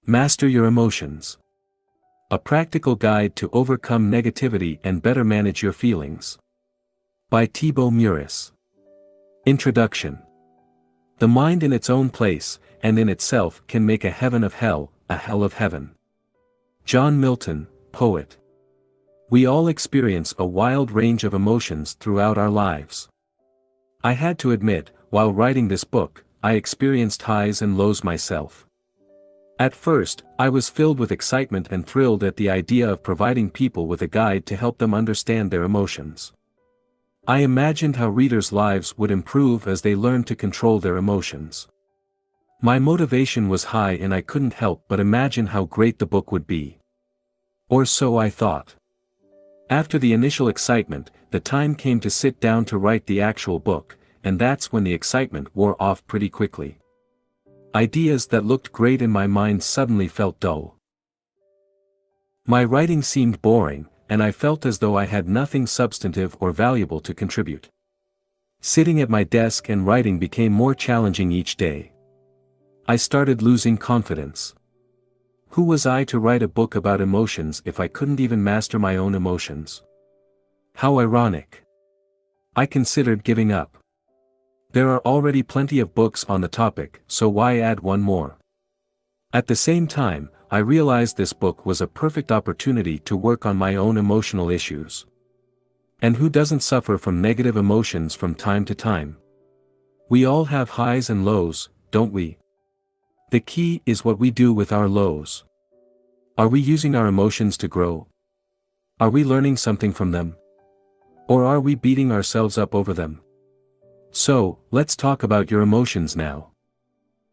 Master Your Emotions. A Practical Guide to Overcome Negativity and Better Manage Your Feelings. By Thibaut Meurisse. Introduction. The mind in its own place, and in itself, can make a heaven of hell, a hell of heaven. John Milton, poet. We all experience a wild range of emotions throughout our lives. I had to admit, while writing this book, I experienced highs and lows myself. At first, I was filled with excitement and thrilled at the idea of providing people with a guide to help them understand their emotions. I imagined how readers' lives would improve as they learned to control their emotions. My motivation was high and I couldn't help but imagine how great the book would be. Or so I thought. After the initial excitement, the time came to sit down to write the actual book, and that's when the excitement wore off pretty quickly. Ideas that looked great in my mind suddenly felt dull. My writing seemed boring, and I felt as though I had nothing substantive or valuable to contribute. Sitting at my desk and writing became more challenging each day. I started losing confidence. Who was I to write a book about emotions if I couldn't even master my own emotions? How ironic. I considered giving up. There are already plenty of books on the topic, so why add one more? At the same time, I realized this book was a perfect opportunity to work on my own emotional issues. And who doesn't suffer from negative emotions from time to time? We all have highs and lows, don't we? The key is what we do with our lows. Are we using our emotions to grow? Are we learning something from them? Or are we beating ourselves up over them? So, let's talk about your emotions now.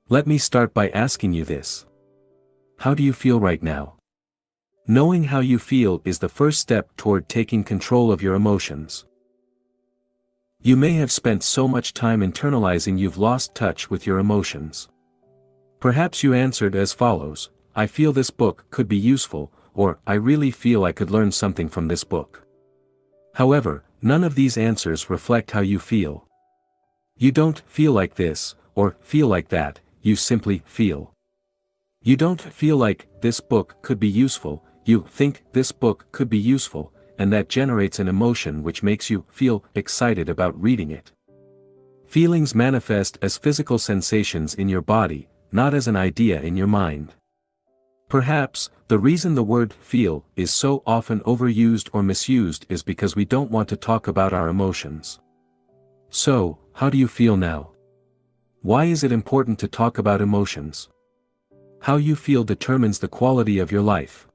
Let me start by asking you this. How do you feel right now? Knowing how you feel is the first step toward taking control of your emotions. You may have spent so much time internalizing you've lost touch with your emotions. Perhaps you answered as follows: I feel this book could be useful, or I really feel I could learn something from this book. However, none of these answers reflect how you feel. You don't feel like this, or feel like that, you simply feel. You don't feel like this book could be useful, you think this book could be useful, and that generates an emotion which makes you feel excited about reading it. Feelings manifest as physical sensations in your body, not as an idea in your mind. Perhaps, the reason the word feel is so often overused or misused is because we don't want to talk about our emotions. So, how do you feel now? Why is it important to talk about emotions? How you feel determines the quality of your life.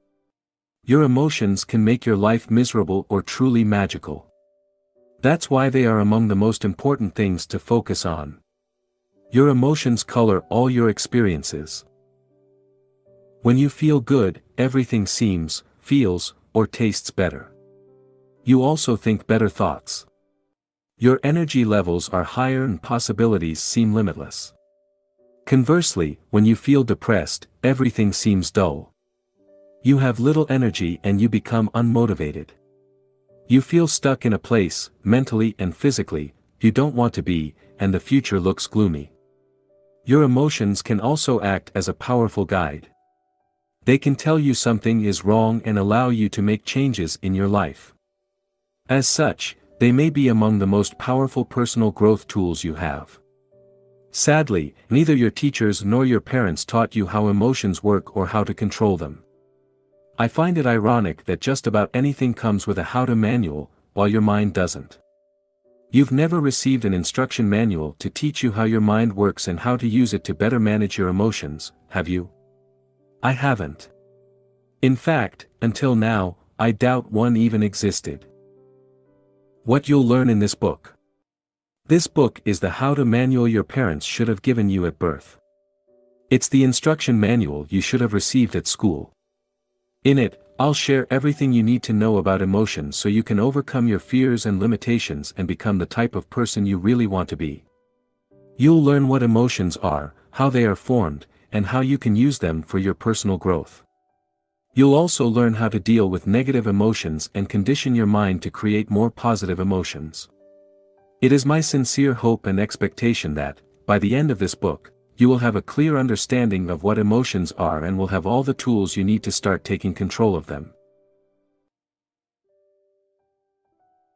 Your emotions can make your life miserable or truly magical. That's why they are among the most important things to focus on. Your emotions color all your experiences. When you feel good, everything seems, feels, or tastes better. You also think better thoughts. Your energy levels are higher and possibilities seem limitless. Conversely, when you feel depressed, everything seems dull. You have little energy and you become unmotivated. You feel stuck in a place, mentally and physically, you don't want to be, and the future looks gloomy. Your emotions can also act as a powerful guide. They can tell you something is wrong and allow you to make changes in your life. As such, they may be among the most powerful personal growth tools you have. Sadly, neither your teachers nor your parents taught you how emotions work or how to control them. I find it ironic that just about anything comes with a how-to manual, while your mind doesn't. You've never received an instruction manual to teach you how your mind works and how to use it to better manage your emotions, have you? I haven't. In fact, until now, I doubt one even existed. What you'll learn in this book. This book is the how-to manual your parents should have given you at birth. It's the instruction manual you should have received at school. In it, I'll share everything you need to know about emotions so you can overcome your fears and limitations and become the type of person you really want to be. You'll learn what emotions are, how they are formed, and how you can use them for your personal growth. You'll also learn how to deal with negative emotions and condition your mind to create more positive emotions. It is my sincere hope and expectation that, by the end of this book, you will have a clear understanding of what emotions are and will have all the tools you need to start taking control of them.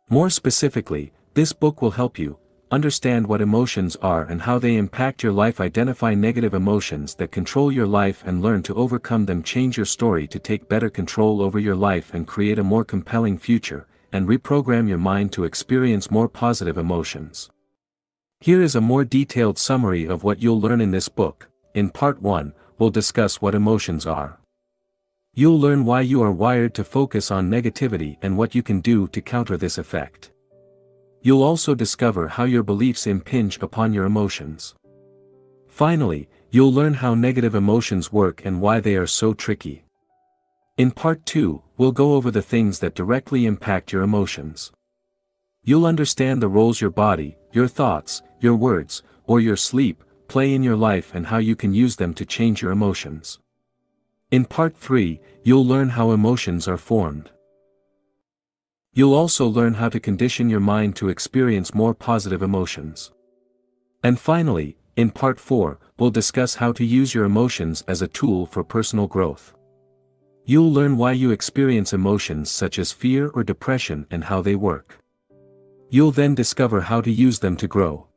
More specifically, this book will help you understand what emotions are and how they impact your life, identify negative emotions that control your life and learn to overcome them, change your story to take better control over your life and create a more compelling future, and reprogram your mind to experience more positive emotions. Here is a more detailed summary of what you'll learn in this book. In Part 1, we'll discuss what emotions are. You'll learn why you are wired to focus on negativity and what you can do to counter this effect. You'll also discover how your beliefs impinge upon your emotions. Finally, you'll learn how negative emotions work and why they are so tricky. In Part 2, we'll go over the things that directly impact your emotions. You'll understand the roles your body, your thoughts, your words, or your sleep play in your life and how you can use them to change your emotions. In Part 3, you'll learn how emotions are formed. You'll also learn how to condition your mind to experience more positive emotions. And finally, in Part 4, we'll discuss how to use your emotions as a tool for personal growth. You'll learn why you experience emotions such as fear or depression and how they work. You'll then discover how to use them to grow.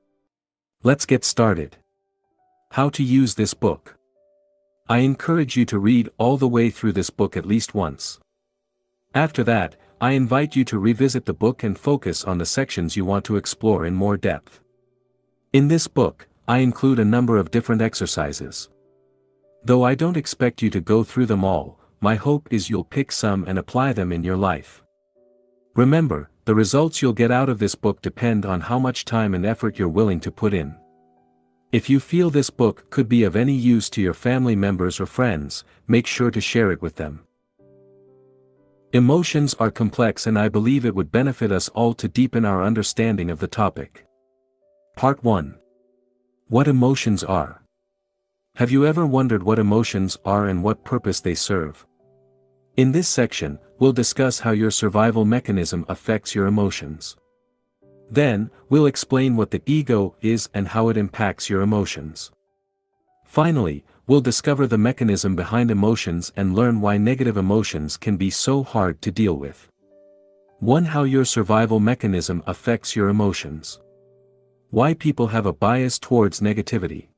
Let's get started. How to use this book. I encourage you to read all the way through this book at least once. After that, I invite you to revisit the book and focus on the sections you want to explore in more depth. In this book, I include a number of different exercises. Though I don't expect you to go through them all, my hope is you'll pick some and apply them in your life. Remember, the results you'll get out of this book depend on how much time and effort you're willing to put in. If you feel this book could be of any use to your family members or friends, make sure to share it with them. Emotions are complex and I believe it would benefit us all to deepen our understanding of the topic. Part 1. What emotions are. Have you ever wondered what emotions are and what purpose they serve? In this section, we'll discuss how your survival mechanism affects your emotions. Then, we'll explain what the ego is and how it impacts your emotions. Finally, we'll discover the mechanism behind emotions and learn why negative emotions can be so hard to deal with. 1. How your survival mechanism affects your emotions. Why people have a bias towards negativity.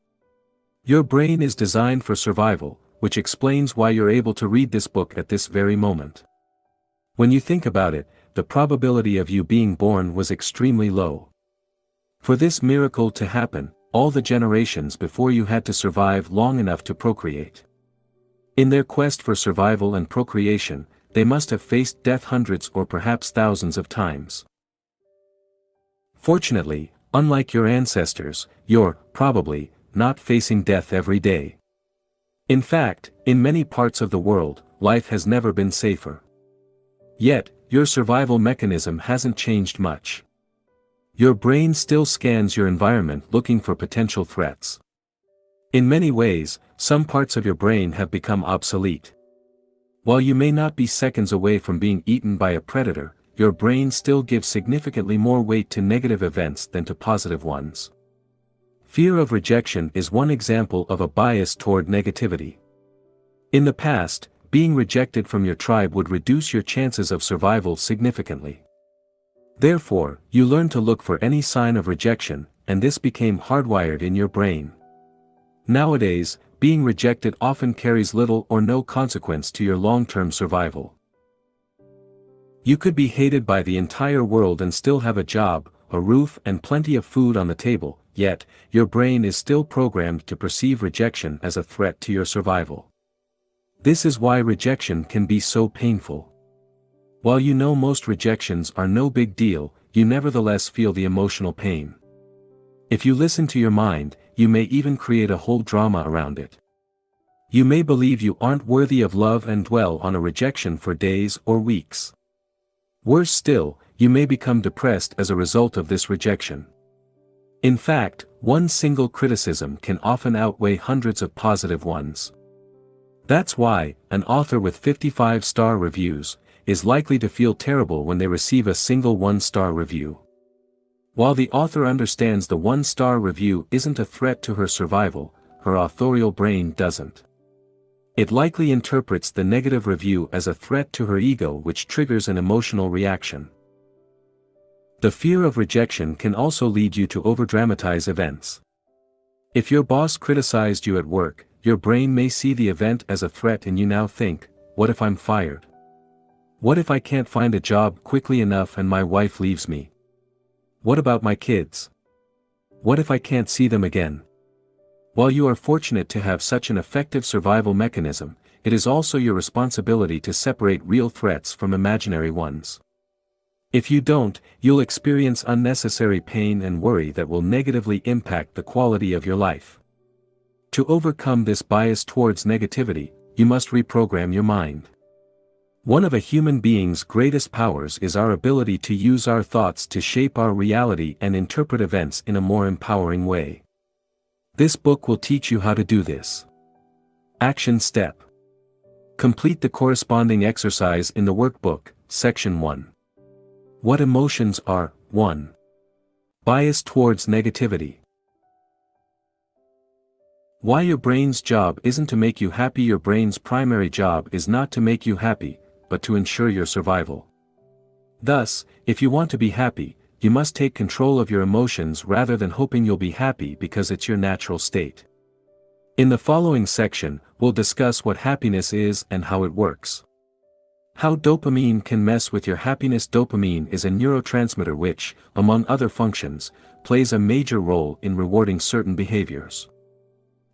Your brain is designed for survival, which explains why you're able to read this book at this very moment. When you think about it, the probability of you being born was extremely low. For this miracle to happen, all the generations before you had to survive long enough to procreate. In their quest for survival and procreation, they must have faced death hundreds or perhaps thousands of times. Fortunately, unlike your ancestors, you're, probably, not facing death every day. In fact, in many parts of the world, life has never been safer. Yet, your survival mechanism hasn't changed much. Your brain still scans your environment looking for potential threats. In many ways, some parts of your brain have become obsolete. While you may not be seconds away from being eaten by a predator, your brain still gives significantly more weight to negative events than to positive ones. Fear of rejection is one example of a bias toward negativity. In the past, being rejected from your tribe would reduce your chances of survival significantly. Therefore, you learn to look for any sign of rejection, and this became hardwired in your brain. Nowadays, being rejected often carries little or no consequence to your long-term survival. You could be hated by the entire world and still have a job, a roof and plenty of food on the table, yet, your brain is still programmed to perceive rejection as a threat to your survival. This is why rejection can be so painful. While you know most rejections are no big deal, you nevertheless feel the emotional pain. If you listen to your mind, you may even create a whole drama around it. You may believe you aren't worthy of love and dwell on a rejection for days or weeks. Worse still, you may become depressed as a result of this rejection. In fact, one single criticism can often outweigh hundreds of positive ones. That's why, an author with 55-star reviews is likely to feel terrible when they receive a single one-star review. While the author understands the one-star review isn't a threat to her survival, her authorial brain doesn't. It likely interprets the negative review as a threat to her ego, which triggers an emotional reaction. The fear of rejection can also lead you to overdramatize events. If your boss criticized you at work, your brain may see the event as a threat and you now think, what if I'm fired? What if I can't find a job quickly enough and my wife leaves me? What about my kids? What if I can't see them again? While you are fortunate to have such an effective survival mechanism, it is also your responsibility to separate real threats from imaginary ones. If you don't, you'll experience unnecessary pain and worry that will negatively impact the quality of your life. To overcome this bias towards negativity, you must reprogram your mind. One of a human being's greatest powers is our ability to use our thoughts to shape our reality and interpret events in a more empowering way. This book will teach you how to do this. Action Step. Complete the corresponding exercise in the workbook, Section 1. What emotions are? 1. Bias towards negativity. Why your brain's job isn't to make you happy. Your brain's primary job is not to make you happy, but to ensure your survival. Thus, if you want to be happy, you must take control of your emotions rather than hoping you'll be happy because it's your natural state. In the following section, we'll discuss what happiness is and how it works. How dopamine can mess with your happiness. Dopamine is a neurotransmitter which, among other functions, plays a major role in rewarding certain behaviors.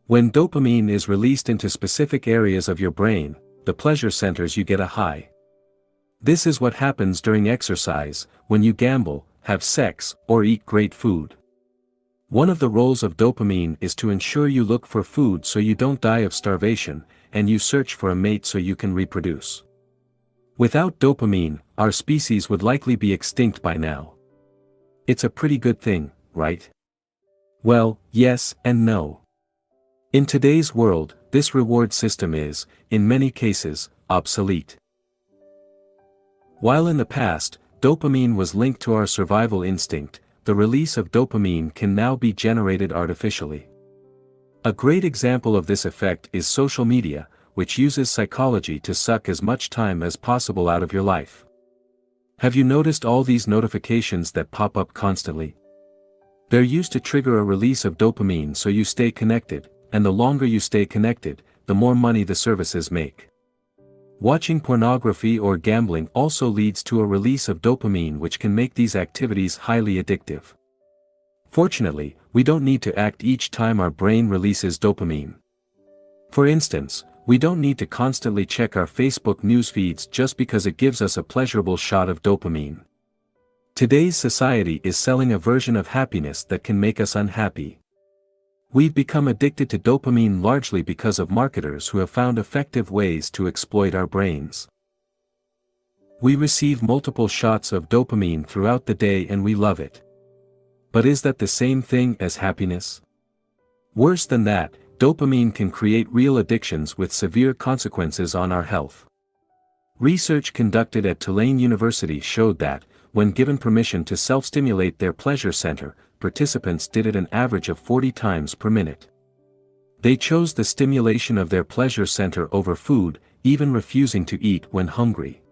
When dopamine is released into specific areas of your brain, the pleasure centers, you get a high. This is what happens during exercise, when you gamble, have sex, or eat great food. One of the roles of dopamine is to ensure you look for food so you don't die of starvation, and you search for a mate so you can reproduce. Without dopamine, our species would likely be extinct by now. It's a pretty good thing, right? Well, yes and no. In today's world, this reward system is, in many cases, obsolete. While in the past, dopamine was linked to our survival instinct, the release of dopamine can now be generated artificially. A great example of this effect is social media, which uses psychology to suck as much time as possible out of your life. Have you noticed all these notifications that pop up constantly? They're used to trigger a release of dopamine so you stay connected, and the longer you stay connected, the more money the services make. Watching pornography or gambling also leads to a release of dopamine, which can make these activities highly addictive. Fortunately, we don't need to act each time our brain releases dopamine. For instance, we don't need to constantly check our Facebook news feeds just because it gives us a pleasurable shot of dopamine. Today's society is selling a version of happiness that can make us unhappy. We've become addicted to dopamine largely because of marketers who have found effective ways to exploit our brains. We receive multiple shots of dopamine throughout the day and we love it. But is that the same thing as happiness? Worse than that, dopamine can create real addictions with severe consequences on our health. Research conducted at Tulane University showed that, when given permission to self-stimulate their pleasure center, participants did it an average of 40 times per minute. They chose the stimulation of their pleasure center over food, even refusing to eat when hungry.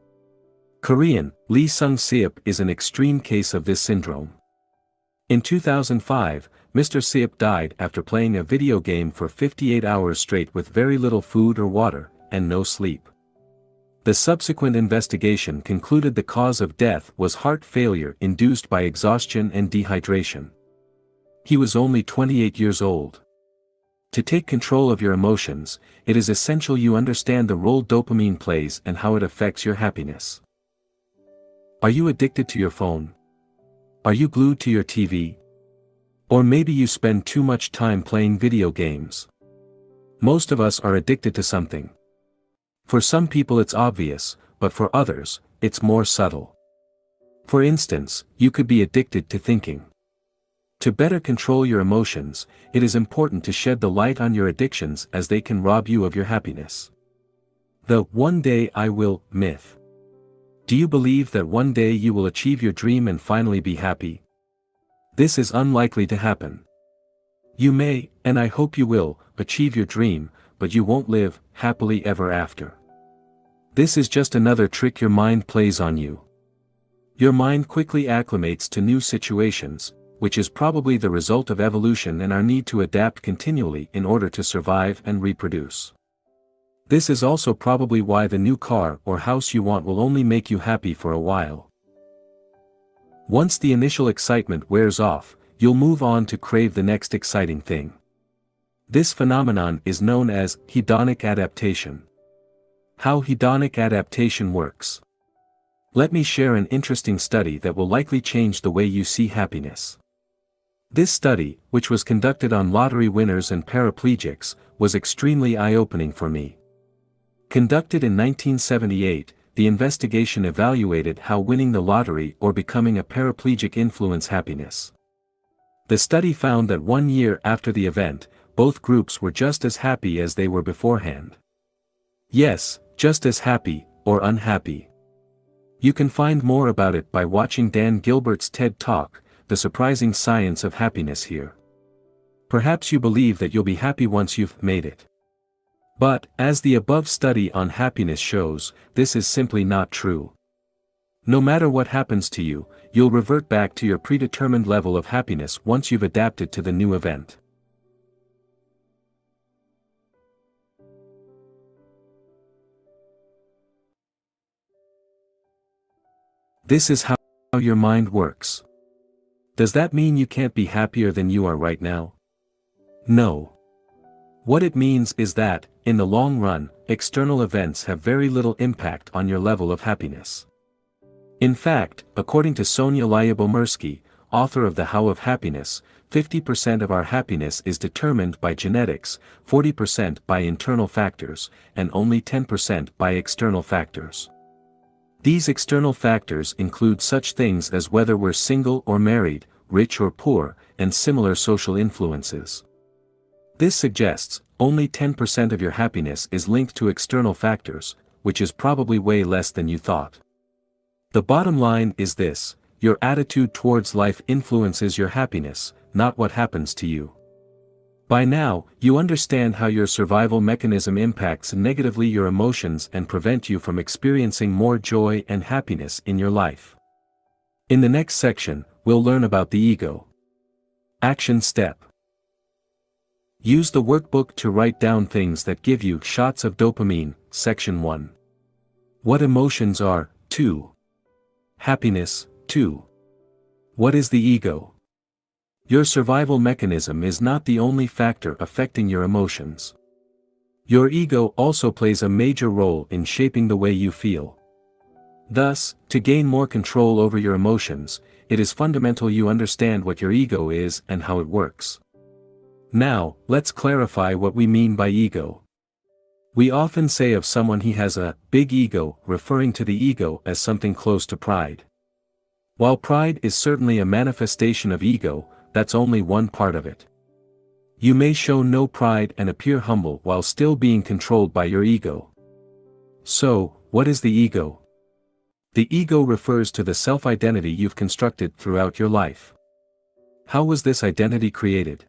Korean, Lee Sung-seop is an extreme case of this syndrome. In 2005, Mr. Seop died after playing a video game for 58 hours straight with very little food or water, and no sleep. The subsequent investigation concluded the cause of death was heart failure induced by exhaustion and dehydration. He was only 28 years old. To take control of your emotions, it is essential you understand the role dopamine plays and how it affects your happiness. Are you addicted to your phone? Are you glued to your TV? Or maybe you spend too much time playing video games. Most of us are addicted to something. For some people it's obvious, but for others, it's more subtle. For instance, you could be addicted to thinking. To better control your emotions, it is important to shed the light on your addictions as they can rob you of your happiness. The "one day I will" myth. Do you believe that one day you will achieve your dream and finally be happy? This is unlikely to happen. You may, and I hope you will, achieve your dream, but you won't live happily ever after. This is just another trick your mind plays on you. Your mind quickly acclimates to new situations, which is probably the result of evolution and our need to adapt continually in order to survive and reproduce. This is also probably why the new car or house you want will only make you happy for a while. Once the initial excitement wears off, you'll move on to crave the next exciting thing. This phenomenon is known as hedonic adaptation. How hedonic adaptation works. Let me share an interesting study that will likely change the way you see happiness. This study, which was conducted on lottery winners and paraplegics, was extremely eye-opening for me. Conducted in 1978, the investigation evaluated how winning the lottery or becoming a paraplegic influence happiness. The study found that 1 year after the event, both groups were just as happy as they were beforehand. Yes, just as happy, or unhappy. You can find more about it by watching Dan Gilbert's TED Talk, The Surprising Science of Happiness here. Perhaps you believe that you'll be happy once you've made it. But, as the above study on happiness shows, this is simply not true. No matter what happens to you, you'll revert back to your predetermined level of happiness once you've adapted to the new event. This is how your mind works. Does that mean you can't be happier than you are right now? No. What it means is that, in the long run, external events have very little impact on your level of happiness. In fact, according to Sonia Lyubomirsky, author of The How of Happiness, 50% of our happiness is determined by genetics, 40% by internal factors, and only 10% by external factors. These external factors include such things as whether we're single or married, rich or poor, and similar social influences. This suggests, only 10% of your happiness is linked to external factors, which is probably way less than you thought. The bottom line is this: your attitude towards life influences your happiness, not what happens to you. By now, you understand how your survival mechanism impacts negatively your emotions and prevent you from experiencing more joy and happiness in your life. In the next section, we'll learn about the ego. Action step. Use the workbook to write down things that give you shots of dopamine. Section 1. What emotions are? 2. Happiness. 2. What is the ego? Your survival mechanism is not the only factor affecting your emotions. Your ego also plays a major role in shaping the way you feel. Thus, to gain more control over your emotions, it is fundamental you understand what your ego is and how it works. Now, let's clarify what we mean by ego. We often say of someone he has a big ego, referring to the ego as something close to pride. While pride is certainly a manifestation of ego, that's only one part of it. You may show no pride and appear humble while still being controlled by your ego. So, what is the ego? The ego refers to the self-identity you've constructed throughout your life. How was this identity created?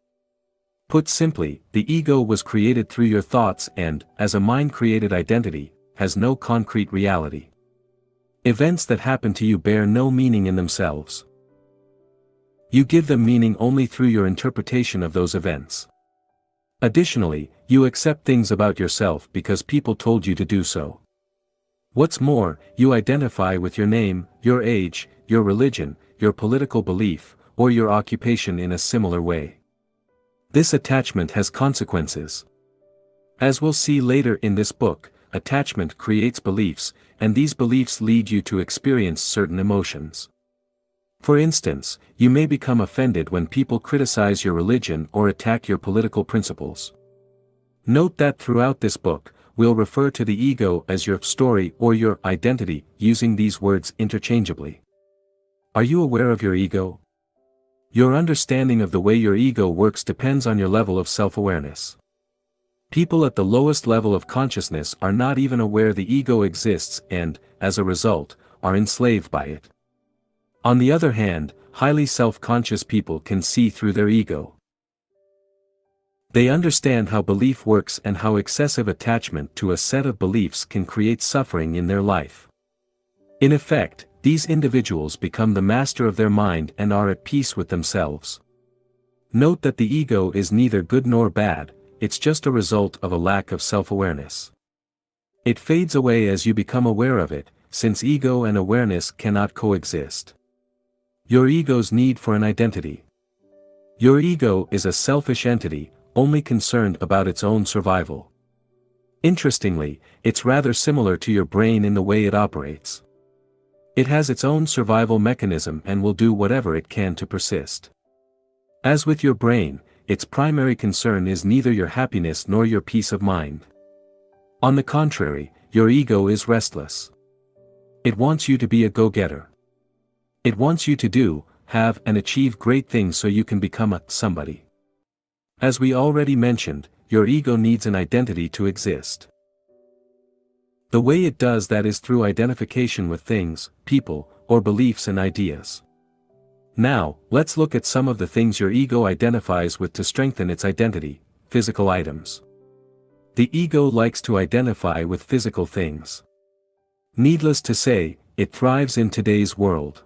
Put simply, the ego was created through your thoughts and, as a mind-created identity, has no concrete reality. Events that happen to you bear no meaning in themselves. You give them meaning only through your interpretation of those events. Additionally, you accept things about yourself because people told you to do so. What's more, you identify with your name, your age, your religion, your political belief, or your occupation in a similar way. This attachment has consequences. As we'll see later in this book, attachment creates beliefs, and these beliefs lead you to experience certain emotions. For instance, you may become offended when people criticize your religion or attack your political principles. Note that throughout this book, we'll refer to the ego as your story or your identity, using these words interchangeably. Are you aware of your ego? Your understanding of the way your ego works depends on your level of self-awareness. People at the lowest level of consciousness are not even aware the ego exists and, as a result, are enslaved by it. On the other hand, highly self-conscious people can see through their ego. They understand how belief works and how excessive attachment to a set of beliefs can create suffering in their life. In effect, these individuals become the master of their mind and are at peace with themselves. Note that the ego is neither good nor bad, it's just a result of a lack of self-awareness. It fades away as you become aware of it, since ego and awareness cannot coexist. Your ego's need for an identity. Your ego is a selfish entity, only concerned about its own survival. Interestingly, it's rather similar to your brain in the way it operates. It has its own survival mechanism and will do whatever it can to persist. As with your brain, its primary concern is neither your happiness nor your peace of mind. On the contrary, your ego is restless. It wants you to be a go-getter. It wants you to do, have and achieve great things so you can become a somebody. As we already mentioned, your ego needs an identity to exist. The way it does that is through identification with things, people, or beliefs and ideas. Now, let's look at some of the things your ego identifies with to strengthen its identity: physical items. The ego likes to identify with physical things. Needless to say, it thrives in today's world.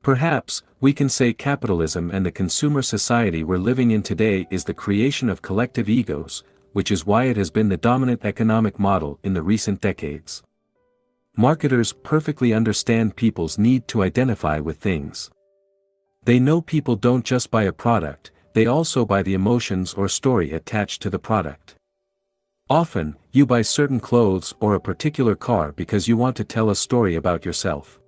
Perhaps, we can say capitalism and the consumer society we're living in today is the creation of collective egos, which is why it has been the dominant economic model in the recent decades. Marketers perfectly understand people's need to identify with things. They know people don't just buy a product, they also buy the emotions or story attached to the product. Often, you buy certain clothes or a particular car because you want to tell a story about yourself.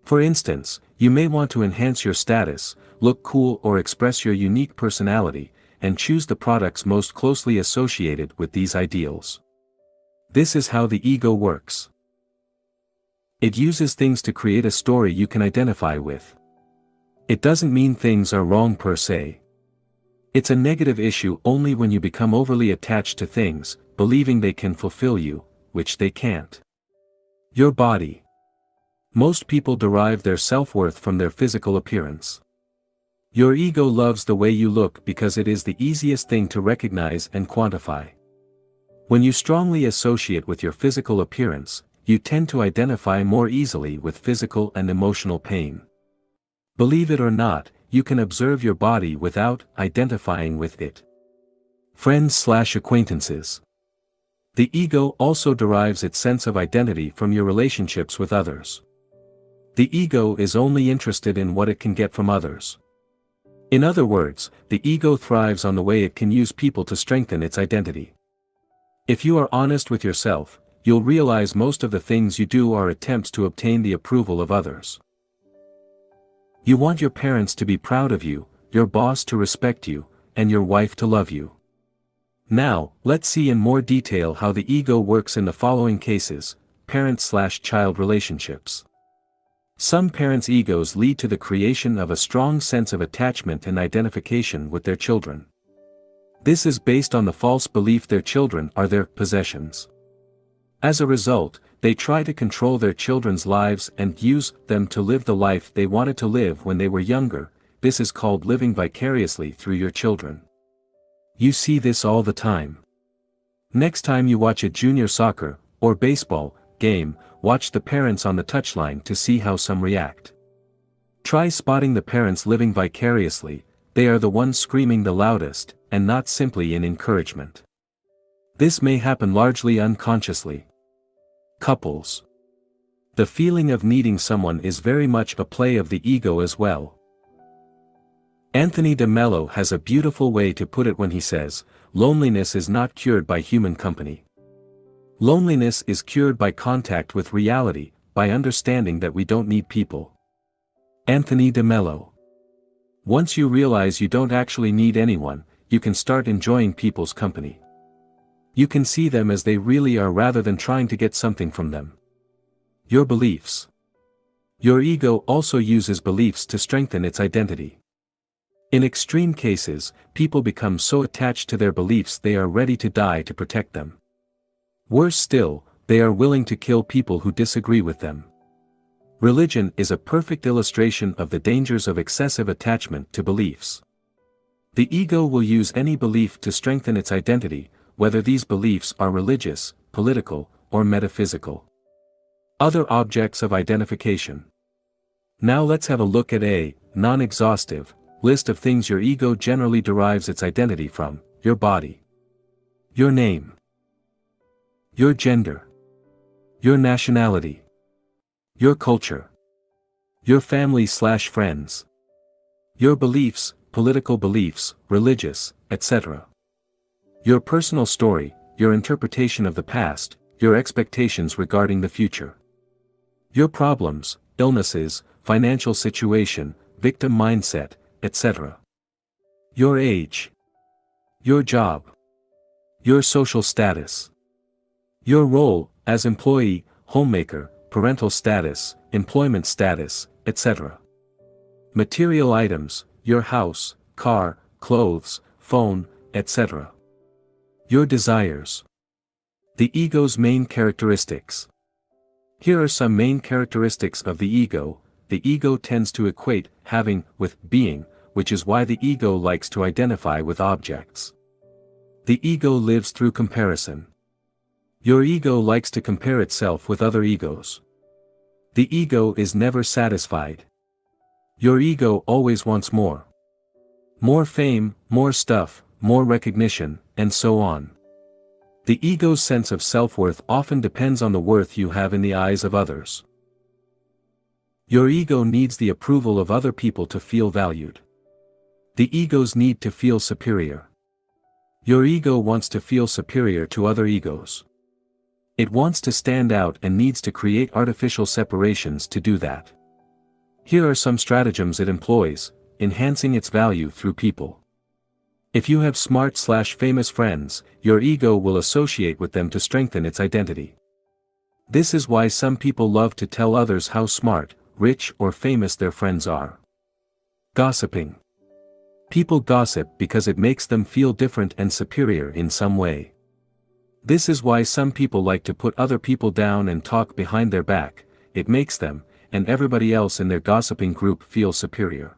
For instance, you may want to enhance your status, look cool or express your unique personality, and choose the products most closely associated with these ideals. This is how the ego works. It uses things to create a story you can identify with. It doesn't mean things are wrong per se. It's a negative issue only when you become overly attached to things, believing they can fulfill you, which they can't. Your body. Most people derive their self-worth from their physical appearance. Your ego loves the way you look because it is the easiest thing to recognize and quantify. When you strongly associate with your physical appearance, you tend to identify more easily with physical and emotional pain. Believe it or not, you can observe your body without identifying with it. Friends/acquaintances. The ego also derives its sense of identity from your relationships with others. The ego is only interested in what it can get from others. In other words, the ego thrives on the way it can use people to strengthen its identity. If you are honest with yourself, you'll realize most of the things you do are attempts to obtain the approval of others. You want your parents to be proud of you, your boss to respect you, and your wife to love you. Now, let's see in more detail how the ego works in the following cases: parent/child relationships. Some parents' egos lead to the creation of a strong sense of attachment and identification with their children. This is based on the false belief their children are their possessions. As a result, they try to control their children's lives and use them to live the life they wanted to live when they were younger. This is called living vicariously through your children. You see this all the time. Next time you watch a junior soccer, or baseball, game, watch the parents on the touchline to see how some react. Try spotting the parents living vicariously. They are the ones screaming the loudest, and not simply in encouragement. This may happen largely unconsciously. Couples. The feeling of needing someone is very much a play of the ego as well. Anthony de Mello has a beautiful way to put it when he says, "Loneliness is not cured by human company. Loneliness is cured by contact with reality, by understanding that we don't need people." Anthony de Mello. Once you realize you don't actually need anyone, you can start enjoying people's company. You can see them as they really are rather than trying to get something from them. Your beliefs. Your ego also uses beliefs to strengthen its identity. In extreme cases, people become so attached to their beliefs they are ready to die to protect them. Worse still, they are willing to kill people who disagree with them. Religion is a perfect illustration of the dangers of excessive attachment to beliefs. The ego will use any belief to strengthen its identity, whether these beliefs are religious, political, or metaphysical. Other objects of identification. Now let's have a look at a non-exhaustive list of things your ego generally derives its identity from: your body, your name, your gender, your nationality, your culture, your family/friends, your beliefs, political beliefs, religious, etc. Your personal story, your interpretation of the past, your expectations regarding the future. Your problems, illnesses, financial situation, victim mindset, etc. Your age. Your job. Your social status. Your role, as employee, homemaker, parental status, employment status, etc. Material items, your house, car, clothes, phone, etc. Your desires. The ego's main characteristics. Here are some main characteristics of the ego. The ego tends to equate having with being, which is why the ego likes to identify with objects. The ego lives through comparison. Your ego likes to compare itself with other egos. The ego is never satisfied. Your ego always wants more. More fame, more stuff, more recognition, and so on. The ego's sense of self-worth often depends on the worth you have in the eyes of others. Your ego needs the approval of other people to feel valued. The ego's need to feel superior. Your ego wants to feel superior to other egos. It wants to stand out and needs to create artificial separations to do that. Here are some stratagems it employs, enhancing its value through people. If you have smart/famous friends, your ego will associate with them to strengthen its identity. This is why some people love to tell others how smart, rich, or famous their friends are. Gossiping. People gossip because it makes them feel different and superior in some way. This is why some people like to put other people down and talk behind their back. It makes them, and everybody else in their gossiping group, feel superior.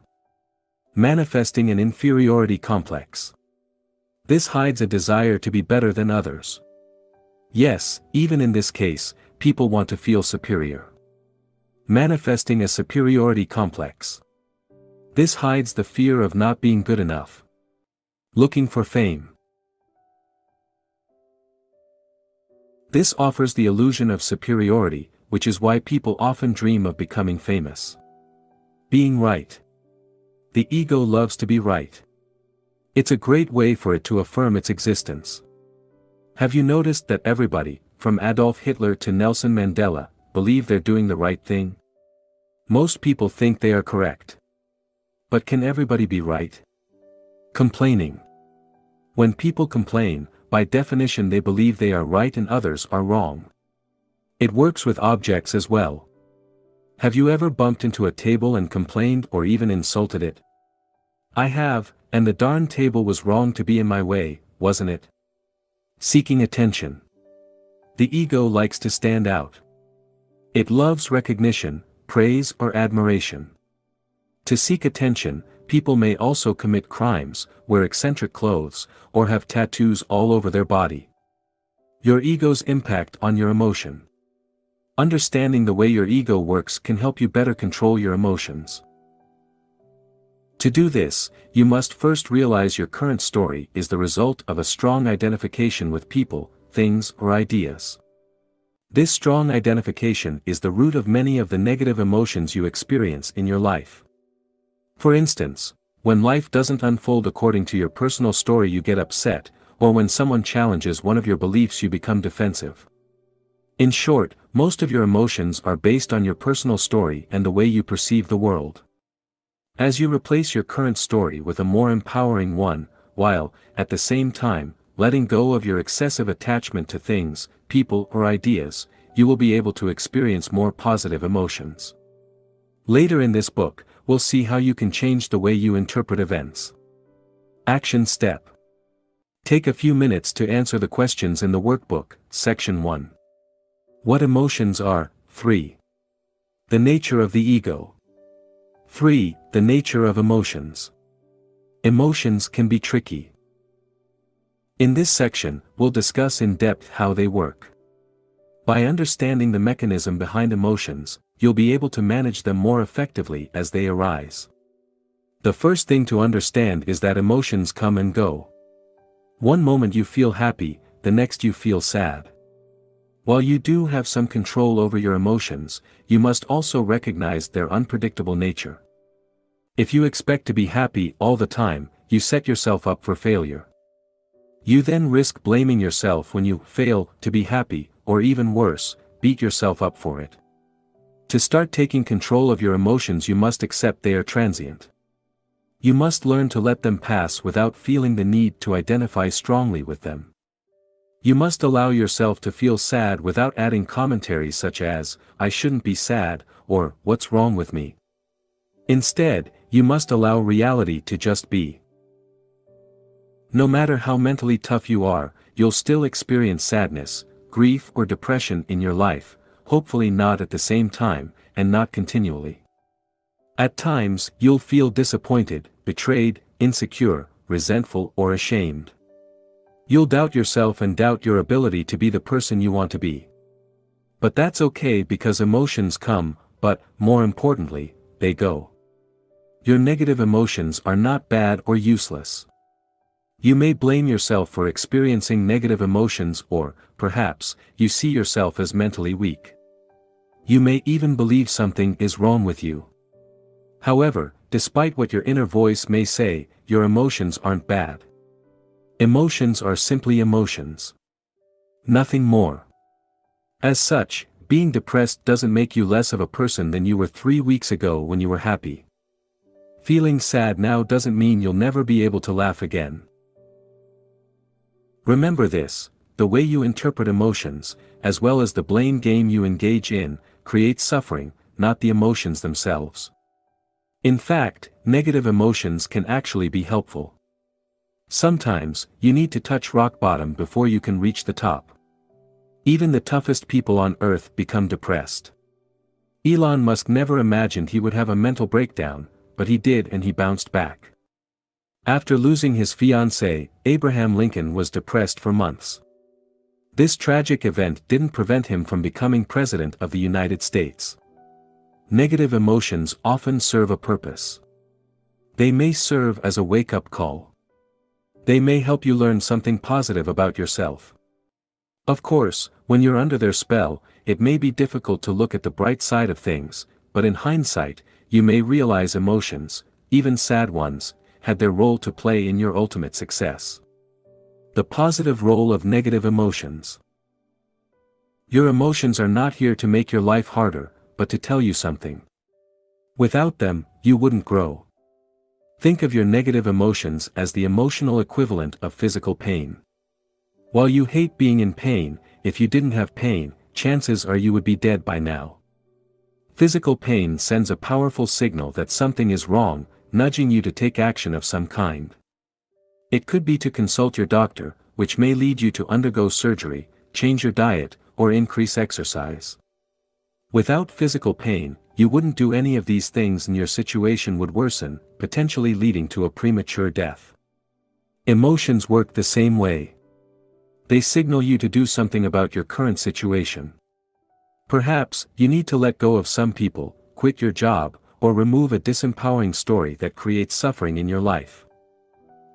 Manifesting an inferiority complex. This hides a desire to be better than others. Yes, even in this case, people want to feel superior. Manifesting a superiority complex. This hides the fear of not being good enough. Looking for fame. This offers the illusion of superiority, which is why people often dream of becoming famous. Being right. The ego loves to be right. It's a great way for it to affirm its existence. Have you noticed that everybody, from Adolf Hitler to Nelson Mandela, believe they're doing the right thing? Most people think they are correct. But can everybody be right? Complaining. When people complain, by definition they believe they are right and others are wrong. It works with objects as well. Have you ever bumped into a table and complained or even insulted it? I have, and the darn table was wrong to be in my way, wasn't it? Seeking attention. The ego likes to stand out. It loves recognition, praise, or admiration. To seek attention, people may also commit crimes, wear eccentric clothes, or have tattoos all over their body. Your ego's impact on your emotion. Understanding the way your ego works can help you better control your emotions. To do this, you must first realize your current story is the result of a strong identification with people, things, or ideas. This strong identification is the root of many of the negative emotions you experience in your life. For instance, when life doesn't unfold according to your personal story, you get upset, or when someone challenges one of your beliefs, you become defensive. In short, most of your emotions are based on your personal story and the way you perceive the world. As you replace your current story with a more empowering one, while, at the same time, letting go of your excessive attachment to things, people, or ideas, you will be able to experience more positive emotions. Later in this book, we'll see how you can change the way you interpret events. Action step. Take a few minutes to answer the questions in the workbook, section 1. What emotions are? 3. The nature of the ego. 3. The nature of emotions. Emotions can be tricky. In this section, we'll discuss in depth how they work. By understanding the mechanism behind emotions, you'll be able to manage them more effectively as they arise. The first thing to understand is that emotions come and go. One moment you feel happy, the next you feel sad. While you do have some control over your emotions, you must also recognize their unpredictable nature. If you expect to be happy all the time, you set yourself up for failure. You then risk blaming yourself when you fail to be happy, or even worse, beat yourself up for it. To start taking control of your emotions, you must accept they are transient. You must learn to let them pass without feeling the need to identify strongly with them. You must allow yourself to feel sad without adding commentaries such as, "I shouldn't be sad," or "What's wrong with me?" Instead, you must allow reality to just be. No matter how mentally tough you are, you'll still experience sadness, grief or depression in your life, hopefully not at the same time, and not continually. At times, you'll feel disappointed, betrayed, insecure, resentful or ashamed. You'll doubt yourself and doubt your ability to be the person you want to be. But that's okay because emotions come, but, more importantly, they go. Your negative emotions are not bad or useless. You may blame yourself for experiencing negative emotions or, perhaps, you see yourself as mentally weak. You may even believe something is wrong with you. However, despite what your inner voice may say, your emotions aren't bad. Emotions are simply emotions. Nothing more. As such, being depressed doesn't make you less of a person than you were 3 weeks ago when you were happy. Feeling sad now doesn't mean you'll never be able to laugh again. Remember this: the way you interpret emotions, as well as the blame game you engage in, creates suffering, not the emotions themselves. In fact, negative emotions can actually be helpful. Sometimes, you need to touch rock bottom before you can reach the top. Even the toughest people on earth become depressed. Elon Musk never imagined he would have a mental breakdown, but he did, and he bounced back. After losing his fiancée, Abraham Lincoln was depressed for months. This tragic event didn't prevent him from becoming President of the United States. Negative emotions often serve a purpose. They may serve as a wake-up call. They may help you learn something positive about yourself. Of course, when you're under their spell, it may be difficult to look at the bright side of things, but in hindsight, you may realize emotions, even sad ones, had their role to play in your ultimate success. The positive role of negative emotions. Your emotions are not here to make your life harder, but to tell you something. Without them, you wouldn't grow. Think of your negative emotions as the emotional equivalent of physical pain. While you hate being in pain, if you didn't have pain, chances are you would be dead by now. Physical pain sends a powerful signal that something is wrong, nudging you to take action of some kind. It could be to consult your doctor, which may lead you to undergo surgery, change your diet, or increase exercise. Without physical pain, you wouldn't do any of these things and your situation would worsen, potentially leading to a premature death. Emotions work the same way. They signal you to do something about your current situation. Perhaps, you need to let go of some people, quit your job, or remove a disempowering story that creates suffering in your life.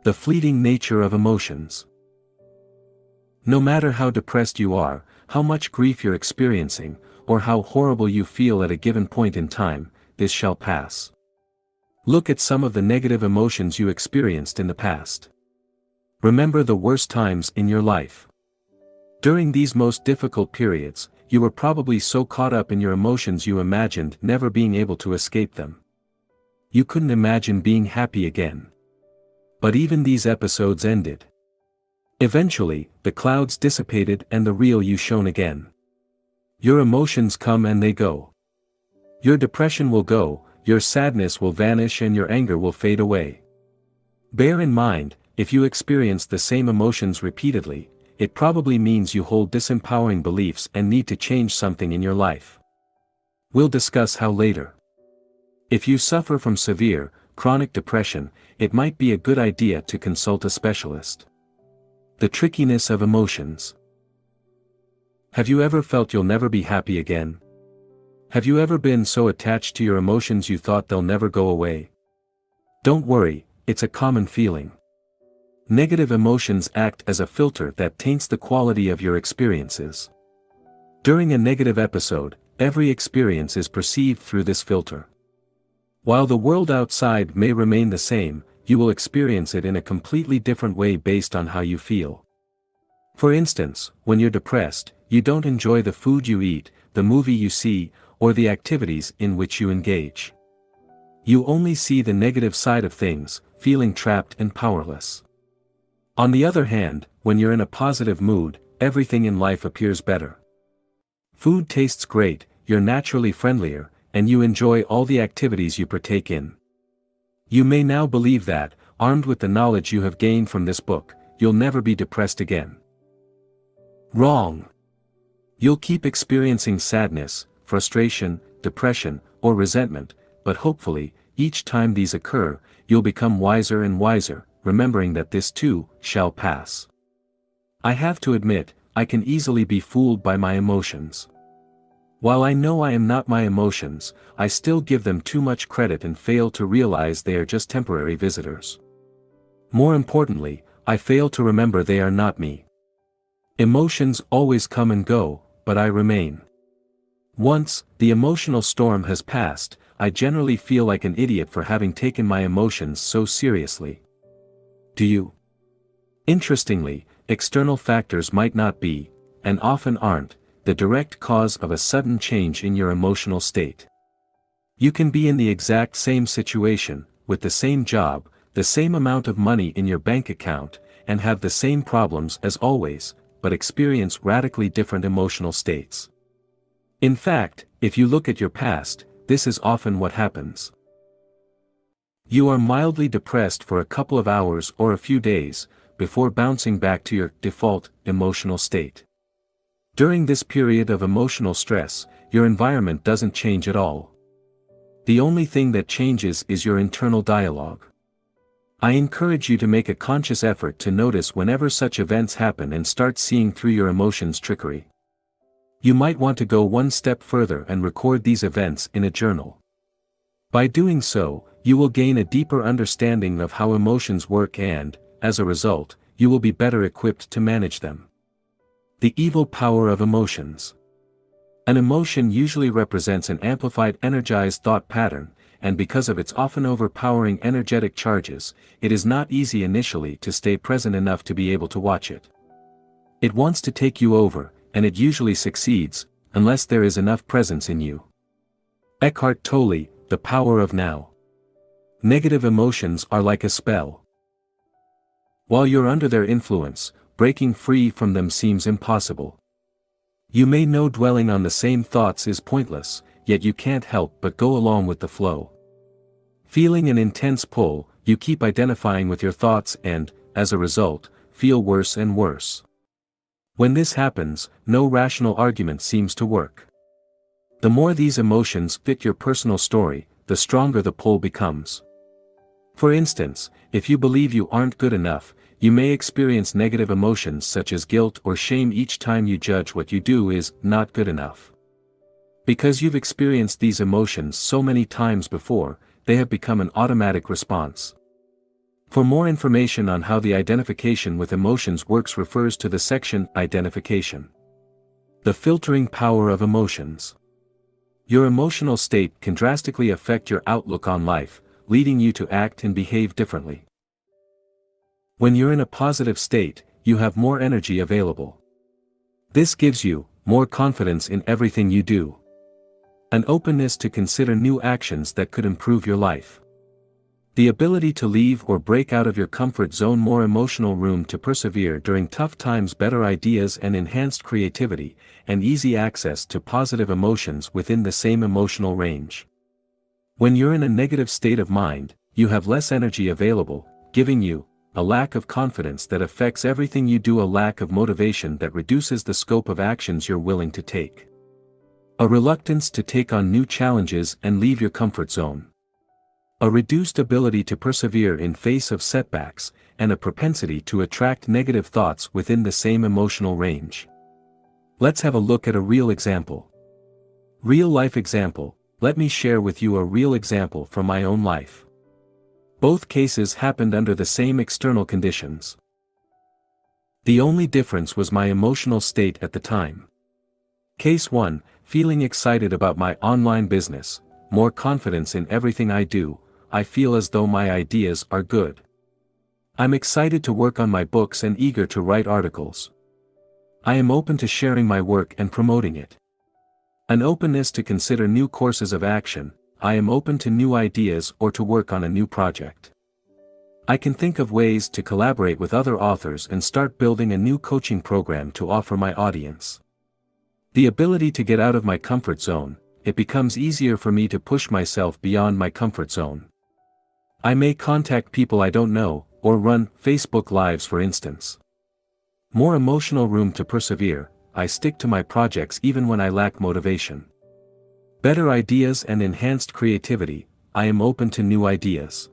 The fleeting nature of emotions. No matter how depressed you are, how much grief you're experiencing, or how horrible you feel at a given point in time, this shall pass. Look at some of the negative emotions you experienced in the past. Remember the worst times in your life. During these most difficult periods, you were probably so caught up in your emotions you imagined never being able to escape them. You couldn't imagine being happy again. But even these episodes ended. Eventually, the clouds dissipated and the real you shone again. Your emotions come and they go. Your depression will go, your sadness will vanish and your anger will fade away. Bear in mind, if you experience the same emotions repeatedly, it probably means you hold disempowering beliefs and need to change something in your life. We'll discuss how later. If you suffer from severe, chronic depression, it might be a good idea to consult a specialist. The trickiness of emotions. Have you ever felt you'll never be happy again? Have you ever been so attached to your emotions you thought they'll never go away? Don't worry, it's a common feeling. Negative emotions act as a filter that taints the quality of your experiences. During a negative episode, every experience is perceived through this filter. While the world outside may remain the same, you will experience it in a completely different way based on how you feel. For instance, when you're depressed, you don't enjoy the food you eat, the movie you see, or the activities in which you engage. You only see the negative side of things, feeling trapped and powerless. On the other hand, when you're in a positive mood, everything in life appears better. Food tastes great, you're naturally friendlier, and you enjoy all the activities you partake in. You may now believe that, armed with the knowledge you have gained from this book, you'll never be depressed again. Wrong. You'll keep experiencing sadness, frustration, depression, or resentment, but hopefully, each time these occur, you'll become wiser and wiser, remembering that this too shall pass. I have to admit, I can easily be fooled by my emotions. While I know I am not my emotions, I still give them too much credit and fail to realize they are just temporary visitors. More importantly, I fail to remember they are not me. Emotions always come and go, but I remain. Once the emotional storm has passed, I generally feel like an idiot for having taken my emotions so seriously. Do you? Interestingly, external factors might not be, and often aren't, the direct cause of a sudden change in your emotional state. You can be in the exact same situation, with the same job, the same amount of money in your bank account, and have the same problems as always, but experience radically different emotional states. In fact, if you look at your past, this is often what happens. You are mildly depressed for a couple of hours or a few days, before bouncing back to your default emotional state. During this period of emotional stress, your environment doesn't change at all. The only thing that changes is your internal dialogue. I encourage you to make a conscious effort to notice whenever such events happen and start seeing through your emotions' trickery. You might want to go one step further and record these events in a journal. By doing so, you will gain a deeper understanding of how emotions work and, as a result, you will be better equipped to manage them. The evil power of emotions. An emotion usually represents an amplified energized thought pattern, and because of its often overpowering energetic charges, it is not easy initially to stay present enough to be able to watch it. It wants to take you over, and it usually succeeds, unless there is enough presence in you. Eckhart Tolle, The Power of Now. Negative emotions are like a spell. While you're under their influence, breaking free from them seems impossible. You may know dwelling on the same thoughts is pointless, yet you can't help but go along with the flow. Feeling an intense pull, you keep identifying with your thoughts and, as a result, feel worse and worse. When this happens, no rational argument seems to work. The more these emotions fit your personal story, the stronger the pull becomes. For instance, if you believe you aren't good enough, you may experience negative emotions such as guilt or shame each time you judge what you do is not good enough. Because you've experienced these emotions so many times before, they have become an automatic response. For more information on how the identification with emotions works, refers to the section Identification. The filtering power of emotions. Your emotional state can drastically affect your outlook on life, leading you to act and behave differently. When you're in a positive state, you have more energy available. This gives you more confidence in everything you do. An openness to consider new actions that could improve your life. The ability to leave or break out of your comfort zone, more emotional room to persevere during tough times, better ideas and enhanced creativity, and easy access to positive emotions within the same emotional range. When you're in a negative state of mind, you have less energy available, giving you a lack of confidence that affects everything you do, a lack of motivation that reduces the scope of actions you're willing to take. A reluctance to take on new challenges and leave your comfort zone. A reduced ability to persevere in face of setbacks, and a propensity to attract negative thoughts within the same emotional range. Let's have a look at a real example. Real-life example. Let me share with you a real example from my own life. Both cases happened under the same external conditions. The only difference was my emotional state at the time. Case 1, feeling excited about my online business, more confidence in everything I do, I feel as though my ideas are good. I'm excited to work on my books and eager to write articles. I am open to sharing my work and promoting it. An openness to consider new courses of action, I am open to new ideas or to work on a new project. I can think of ways to collaborate with other authors and start building a new coaching program to offer my audience. The ability to get out of my comfort zone, it becomes easier for me to push myself beyond my comfort zone. I may contact people I don't know, or run Facebook Lives for instance. More emotional room to persevere, I stick to my projects even when I lack motivation. Better ideas and enhanced creativity, I am open to new ideas.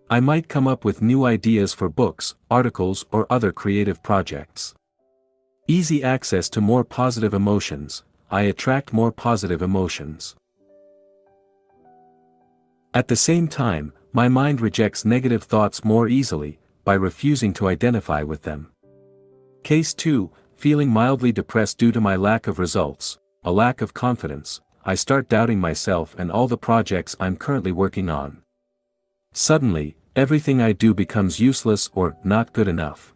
I might come up with new ideas for books, articles or other creative projects. Easy access to more positive emotions, I attract more positive emotions. At the same time, my mind rejects negative thoughts more easily, by refusing to identify with them. Case 2, feeling mildly depressed due to my lack of results, a lack of confidence, I start doubting myself and all the projects I'm currently working on. Suddenly, everything I do becomes useless or not good enough.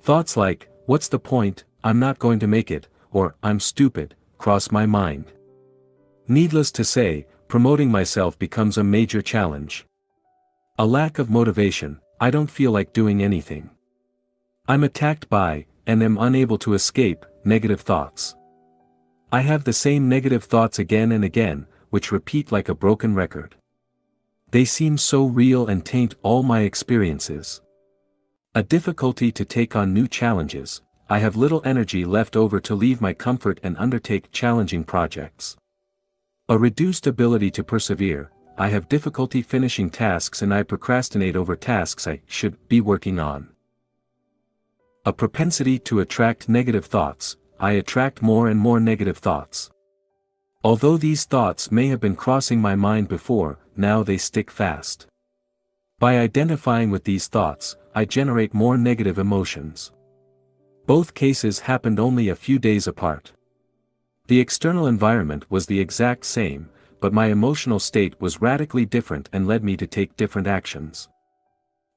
Thoughts like, what's the point, I'm not going to make it, or I'm stupid, cross my mind. Needless to say, promoting myself becomes a major challenge. A lack of motivation, I don't feel like doing anything. I'm attacked by, and am unable to escape, negative thoughts. I have the same negative thoughts again and again, which repeat like a broken record. They seem so real and taint all my experiences. A difficulty to take on new challenges, I have little energy left over to leave my comfort and undertake challenging projects. A reduced ability to persevere, I have difficulty finishing tasks and I procrastinate over tasks I should be working on. A propensity to attract negative thoughts, I attract more and more negative thoughts. Although these thoughts may have been crossing my mind before, now they stick fast. By identifying with these thoughts, I generate more negative emotions. Both cases happened only a few days apart. The external environment was the exact same, but my emotional state was radically different and led me to take different actions.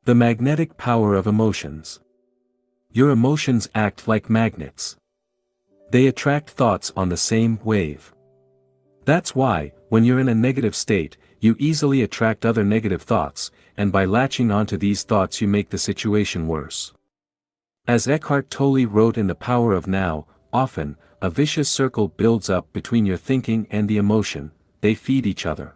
The magnetic power of emotions. Your emotions act like magnets. They attract thoughts on the same wave. That's why, when you're in a negative state, you easily attract other negative thoughts, and by latching onto these thoughts you make the situation worse. As Eckhart Tolle wrote in The Power of Now, often, a vicious circle builds up between your thinking and the emotion, they feed each other.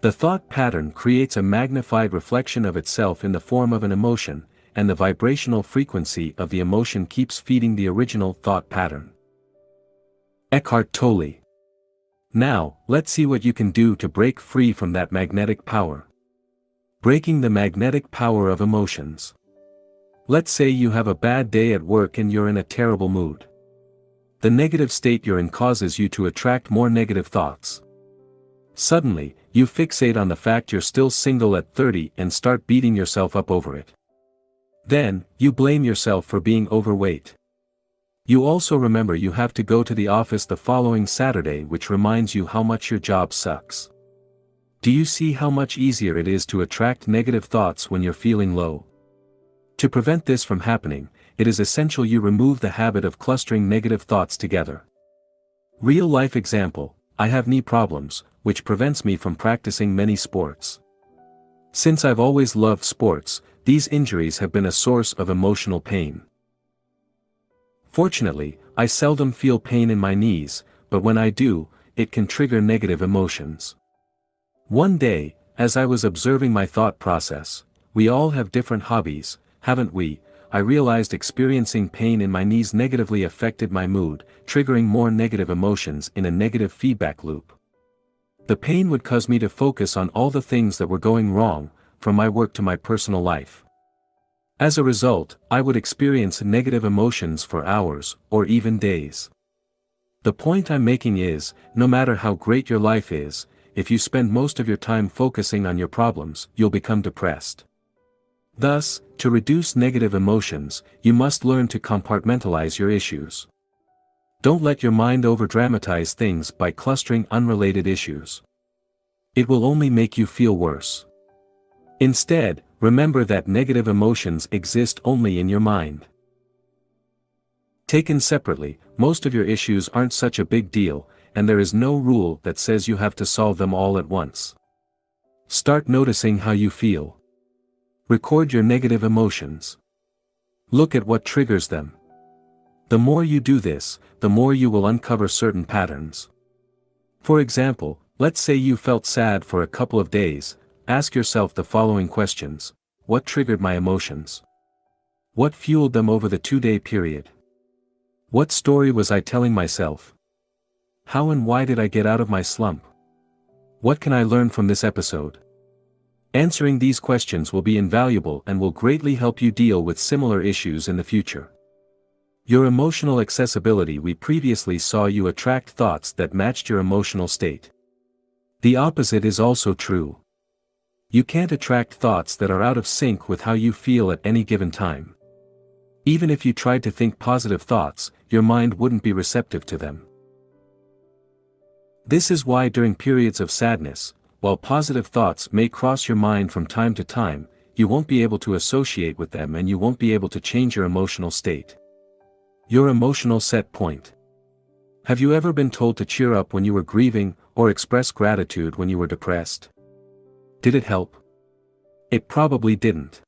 The thought pattern creates a magnified reflection of itself in the form of an emotion, and the vibrational frequency of the emotion keeps feeding the original thought pattern. Eckhart Tolle. Now, let's see what you can do to break free from that magnetic power. Breaking the magnetic power of emotions. Let's say you have a bad day at work and you're in a terrible mood. The negative state you're in causes you to attract more negative thoughts. Suddenly, you fixate on the fact you're still single at 30 and start beating yourself up over it. Then, you blame yourself for being overweight. You also remember you have to go to the office the following Saturday, which reminds you how much your job sucks. Do you see how much easier it is to attract negative thoughts when you're feeling low? To prevent this from happening, it is essential you remove the habit of clustering negative thoughts together. Real life example, I have knee problems, which prevents me from practicing many sports. Since I've always loved sports, these injuries have been a source of emotional pain. Fortunately, I seldom feel pain in my knees, but when I do, it can trigger negative emotions. One day, as I was observing my thought process, we all have different hobbies, haven't we? I realized experiencing pain in my knees negatively affected my mood, triggering more negative emotions in a negative feedback loop. The pain would cause me to focus on all the things that were going wrong, from my work to my personal life. As a result, I would experience negative emotions for hours, or even days. The point I'm making is, no matter how great your life is, if you spend most of your time focusing on your problems, you'll become depressed. Thus, to reduce negative emotions, you must learn to compartmentalize your issues. Don't let your mind overdramatize things by clustering unrelated issues. It will only make you feel worse. Instead, remember that negative emotions exist only in your mind. Taken separately, most of your issues aren't such a big deal, and there is no rule that says you have to solve them all at once. Start noticing how you feel. Record your negative emotions. Look at what triggers them. The more you do this, the more you will uncover certain patterns. For example, let's say you felt sad for a couple of days. Ask yourself the following questions. What triggered my emotions? What fueled them over the 2-day period? What story was I telling myself? How and why did I get out of my slump? What can I learn from this episode? Answering these questions will be invaluable and will greatly help you deal with similar issues in the future. Your emotional accessibility. We previously saw you attract thoughts that matched your emotional state. The opposite is also true. You can't attract thoughts that are out of sync with how you feel at any given time. Even if you tried to think positive thoughts, your mind wouldn't be receptive to them. This is why during periods of sadness, while positive thoughts may cross your mind from time to time, you won't be able to associate with them and you won't be able to change your emotional state. Your emotional set point. Have you ever been told to cheer up when you were grieving, or express gratitude when you were depressed? Did it help? It probably didn't.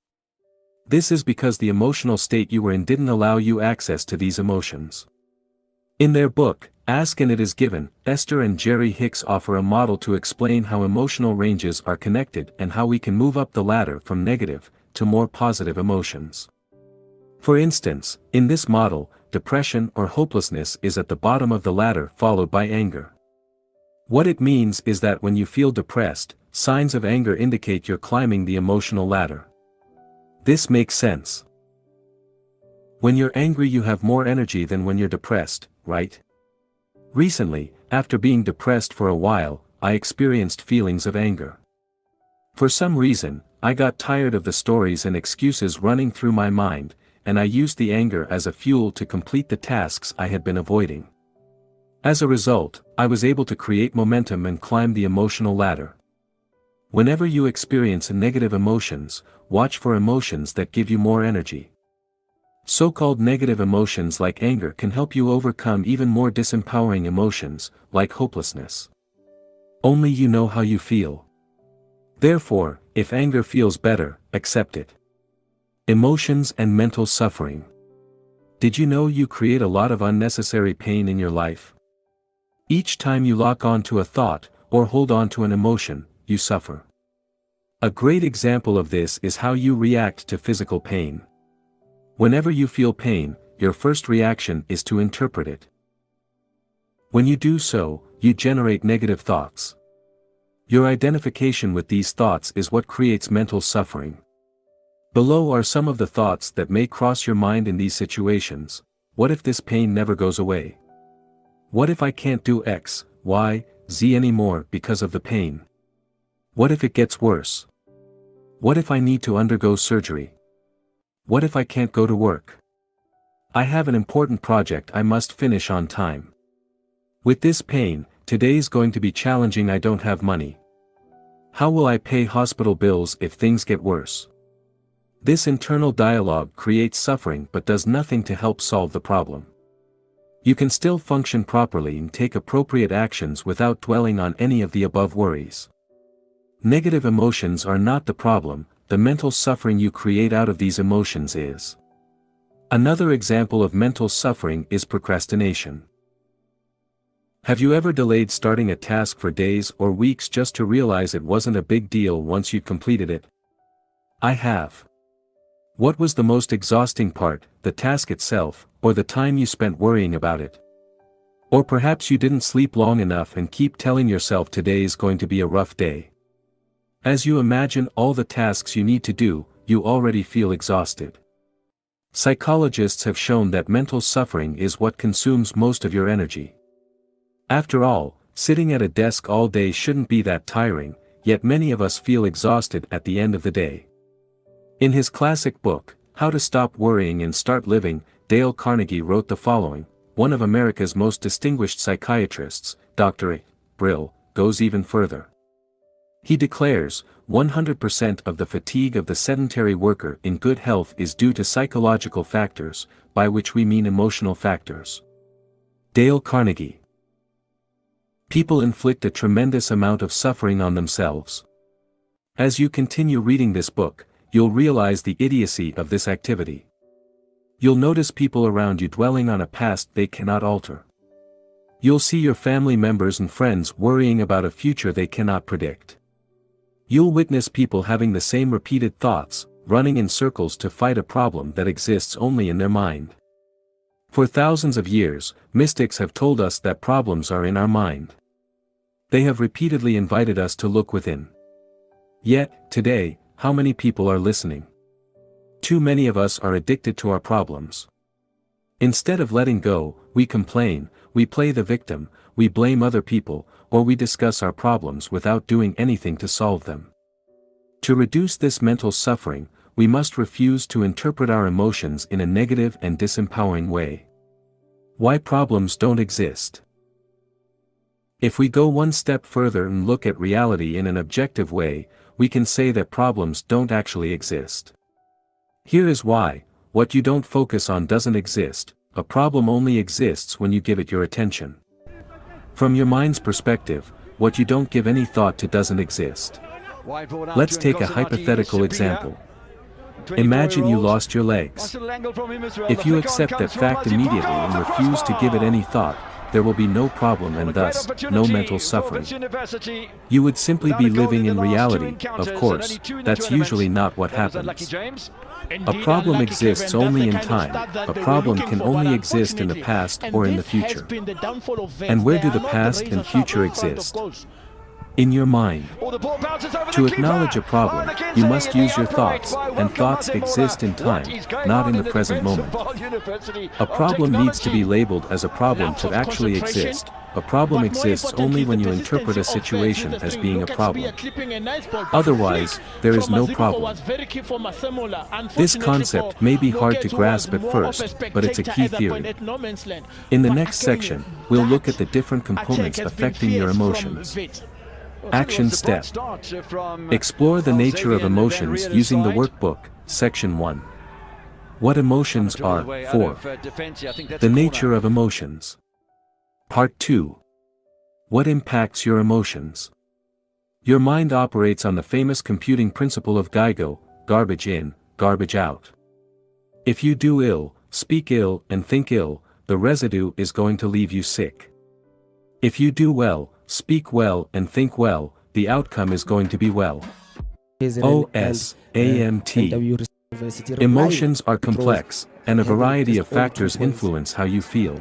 This is because the emotional state you were in didn't allow you access to these emotions. In their book, Ask and It Is Given, Esther and Jerry Hicks offer a model to explain how emotional ranges are connected and how we can move up the ladder from negative to more positive emotions. For instance, in this model, depression or hopelessness is at the bottom of the ladder, followed by anger. What it means is that when you feel depressed, signs of anger indicate you're climbing the emotional ladder. This makes sense. When you're angry, you have more energy than when you're depressed, right? Recently, after being depressed for a while, I experienced feelings of anger. For some reason, I got tired of the stories and excuses running through my mind, and I used the anger as a fuel to complete the tasks I had been avoiding. As a result, I was able to create momentum and climb the emotional ladder. Whenever you experience negative emotions, watch for emotions that give you more energy. So-called negative emotions like anger can help you overcome even more disempowering emotions, like hopelessness. Only you know how you feel. Therefore, if anger feels better, accept it. Emotions and mental suffering. Did you know you create a lot of unnecessary pain in your life? Each time you lock on to a thought, or hold on to an emotion, you suffer. A great example of this is how you react to physical pain. Whenever you feel pain, your first reaction is to interpret it. When you do so, you generate negative thoughts. Your identification with these thoughts is what creates mental suffering. Below are some of the thoughts that may cross your mind in these situations. What if this pain never goes away? What if I can't do X, Y, Z anymore because of the pain? What if it gets worse? What if I need to undergo surgery? What if I can't go to work? I have an important project I must finish on time. With this pain, today's going to be challenging. I don't have money. How will I pay hospital bills if things get worse? This internal dialogue creates suffering but does nothing to help solve the problem. You can still function properly and take appropriate actions without dwelling on any of the above worries. Negative emotions are not the problem, the mental suffering you create out of these emotions is. Another example of mental suffering is procrastination. Have you ever delayed starting a task for days or weeks just to realize it wasn't a big deal once you'd completed it? I have. What was the most exhausting part, the task itself, or the time you spent worrying about it? Or perhaps you didn't sleep long enough and keep telling yourself today's going to be a rough day. As you imagine all the tasks you need to do, you already feel exhausted. Psychologists have shown that mental suffering is what consumes most of your energy. After all, sitting at a desk all day shouldn't be that tiring, yet many of us feel exhausted at the end of the day. In his classic book, How to Stop Worrying and Start Living, Dale Carnegie wrote the following: one of America's most distinguished psychiatrists, Dr. Brill, goes even further. He declares, 100% of the fatigue of the sedentary worker in good health is due to psychological factors, by which we mean emotional factors. Dale Carnegie. People inflict a tremendous amount of suffering on themselves. As you continue reading this book, you'll realize the idiocy of this activity. You'll notice people around you dwelling on a past they cannot alter. You'll see your family members and friends worrying about a future they cannot predict. You'll witness people having the same repeated thoughts, running in circles to fight a problem that exists only in their mind. For thousands of years, mystics have told us that problems are in our mind. They have repeatedly invited us to look within. Yet, today, how many people are listening? Too many of us are addicted to our problems. Instead of letting go, we complain, we play the victim, we blame other people, or we discuss our problems without doing anything to solve them. To reduce this mental suffering, we must refuse to interpret our emotions in a negative and disempowering way. Why problems don't exist? If we go one step further and look at reality in an objective way, we can say that problems don't actually exist. Here is why: what you don't focus on doesn't exist. A problem only exists when you give it your attention. From your mind's perspective, what you don't give any thought to doesn't exist. Let's take a hypothetical example. Imagine you lost your legs. If you accept that fact immediately and refuse to give it any thought, there will be no problem and thus, no mental suffering. You would simply be living in reality. Of course, that's usually not what happens. A problem exists only in time. A problem can only exist in the past or in the future. And where do the past and future exist? In your mind. To acknowledge a problem, you must use your thoughts, and thoughts exist in time, not in the present moment. A problem needs to be labeled as a problem to actually exist. A problem exists only when you interpret a situation as being a problem. Otherwise, there is no problem. This concept may be hard to grasp at first, but it's a key theory. In the next section, we'll look at the different components affecting your emotions. Action step. Explore the nature of emotions using the workbook, Section 1. What emotions are, 4. The nature of emotions. Part 2. What impacts your emotions? Your mind operates on the famous computing principle of GIGO, garbage in, garbage out. If you do ill, speak ill, and think ill, the residue is going to leave you sick. If you do well, speak well, and think well, the outcome is going to be well. OSAMT. Emotions are complex, and a variety of factors influence how you feel.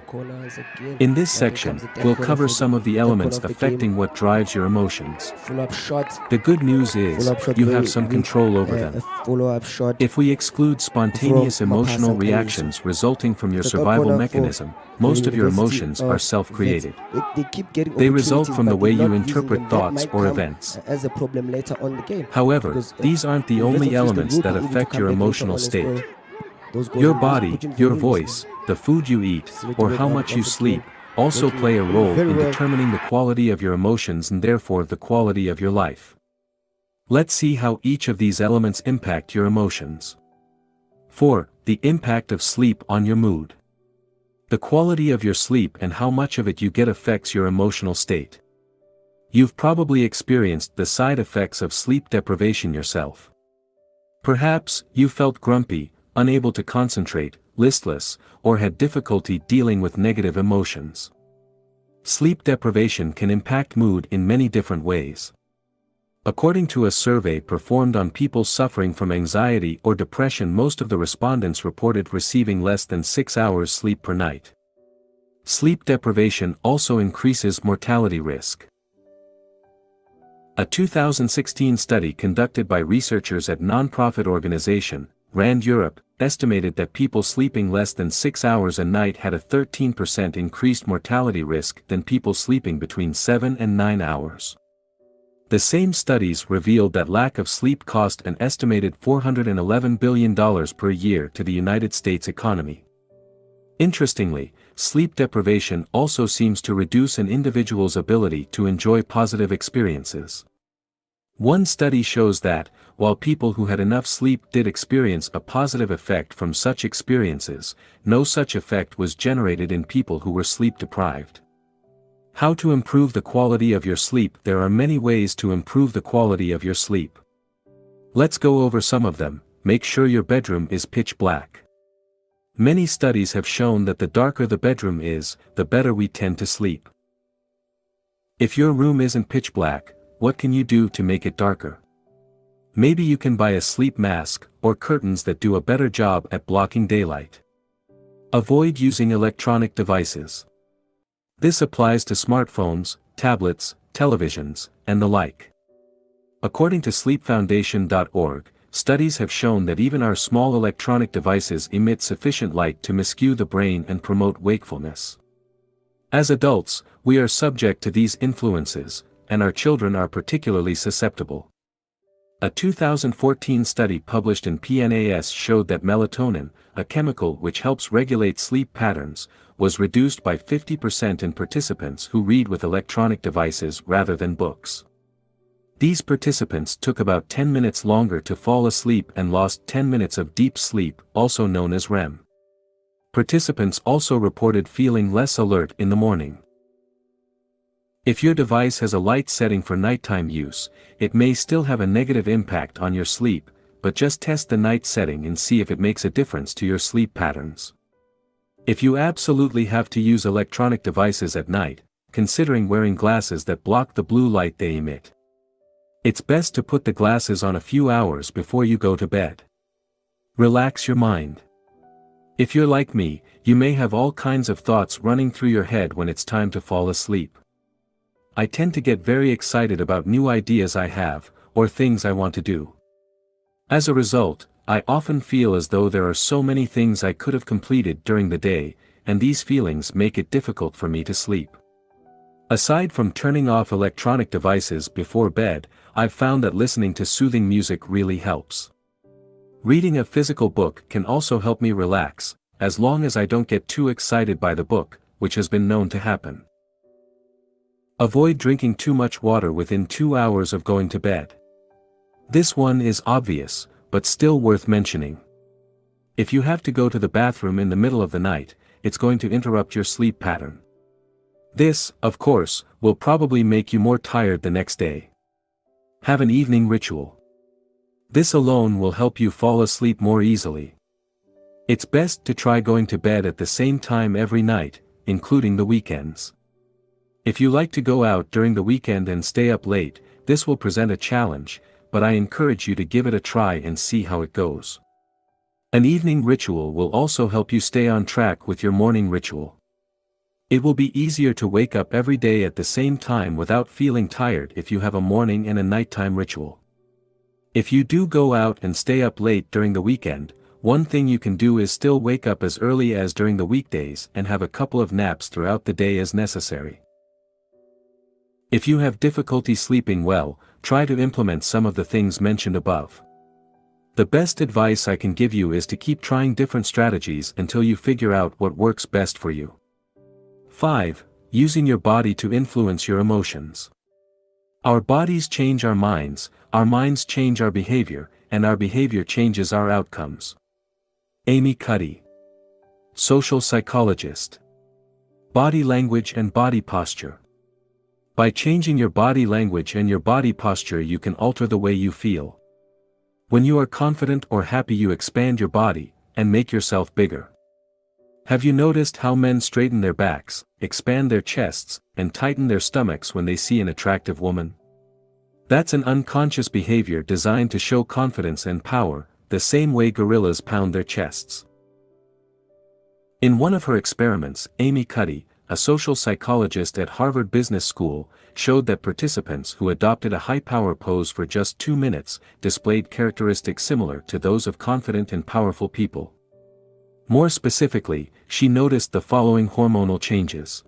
In this section, we'll cover some of the elements affecting what drives your emotions. The good news is, you have some control over them. If we exclude spontaneous emotional reactions resulting from your survival mechanism, most of your emotions are self-created. They result from the way you interpret thoughts or events. However, these aren't the only elements that affect your emotional state. Your body, your voice, the food you eat, or how much you sleep, also play a role in determining the quality of your emotions and therefore the quality of your life. Let's see how each of these elements impact your emotions. 4. The impact of sleep on your mood. The quality of your sleep and how much of it you get affects your emotional state. You've probably experienced the side effects of sleep deprivation yourself. Perhaps, you felt grumpy, unable to concentrate, listless, or had difficulty dealing with negative emotions. Sleep deprivation can impact mood in many different ways. According to a survey performed on people suffering from anxiety or depression, most of the respondents reported receiving less than 6 hours sleep per night. Sleep deprivation also increases mortality risk. A 2016 study conducted by researchers at non-profit organization, RAND Europe, estimated that people sleeping less than 6 hours a night had a 13% increased mortality risk than people sleeping between 7 and 9 hours. The same studies revealed that lack of sleep cost an estimated $411 billion per year to the United States economy. Interestingly, sleep deprivation also seems to reduce an individual's ability to enjoy positive experiences. One study shows that, while people who had enough sleep did experience a positive effect from such experiences, no such effect was generated in people who were sleep deprived. How to improve the quality of your sleep? There are many ways to improve the quality of your sleep. Let's go over some of them. Make sure your bedroom is pitch black. Many studies have shown that the darker the bedroom is, the better we tend to sleep. If your room isn't pitch black, what can you do to make it darker? Maybe you can buy a sleep mask, or curtains that do a better job at blocking daylight. Avoid using electronic devices. This applies to smartphones, tablets, televisions, and the like. According to sleepfoundation.org, studies have shown that even our small electronic devices emit sufficient light to miscue the brain and promote wakefulness. As adults, we are subject to these influences, and our children are particularly susceptible. A 2014 study published in PNAS showed that melatonin, a chemical which helps regulate sleep patterns, was reduced by 50% in participants who read with electronic devices rather than books. These participants took about 10 minutes longer to fall asleep and lost 10 minutes of deep sleep, also known as REM. Participants also reported feeling less alert in the morning. If your device has a light setting for nighttime use, it may still have a negative impact on your sleep, but just test the night setting and see if it makes a difference to your sleep patterns. If you absolutely have to use electronic devices at night, considering wearing glasses that block the blue light they emit. It's best to put the glasses on a few hours before you go to bed. Relax your mind. If you're like me, you may have all kinds of thoughts running through your head when it's time to fall asleep. I tend to get very excited about new ideas I have, or things I want to do. As a result, I often feel as though there are so many things I could have completed during the day, and these feelings make it difficult for me to sleep. Aside from turning off electronic devices before bed, I've found that listening to soothing music really helps. Reading a physical book can also help me relax, as long as I don't get too excited by the book, which has been known to happen. Avoid drinking too much water within 2 hours of going to bed. This one is obvious, but still worth mentioning. If you have to go to the bathroom in the middle of the night, it's going to interrupt your sleep pattern. This, of course, will probably make you more tired the next day. Have an evening ritual. This alone will help you fall asleep more easily. It's best to try going to bed at the same time every night, including the weekends. If you like to go out during the weekend and stay up late, this will present a challenge, but I encourage you to give it a try and see how it goes. An evening ritual will also help you stay on track with your morning ritual. It will be easier to wake up every day at the same time without feeling tired if you have a morning and a nighttime ritual. If you do go out and stay up late during the weekend, one thing you can do is still wake up as early as during the weekdays and have a couple of naps throughout the day as necessary. If you have difficulty sleeping well, try to implement some of the things mentioned above. The best advice I can give you is to keep trying different strategies until you figure out what works best for you. 5. Using your body to influence your emotions. Our bodies change our minds change our behavior, and our behavior changes our outcomes. Amy Cuddy. Social psychologist. Body language and body posture. By changing your body language and your body posture, you can alter the way you feel. When you are confident or happy, you expand your body and make yourself bigger. Have you noticed how men straighten their backs, expand their chests, and tighten their stomachs when they see an attractive woman? That's an unconscious behavior designed to show confidence and power, the same way gorillas pound their chests. In one of her experiments, Amy Cuddy, a social psychologist at Harvard Business School, showed that participants who adopted a high-power pose for just 2 minutes displayed characteristics similar to those of confident and powerful people. More specifically, she noticed the following hormonal changes.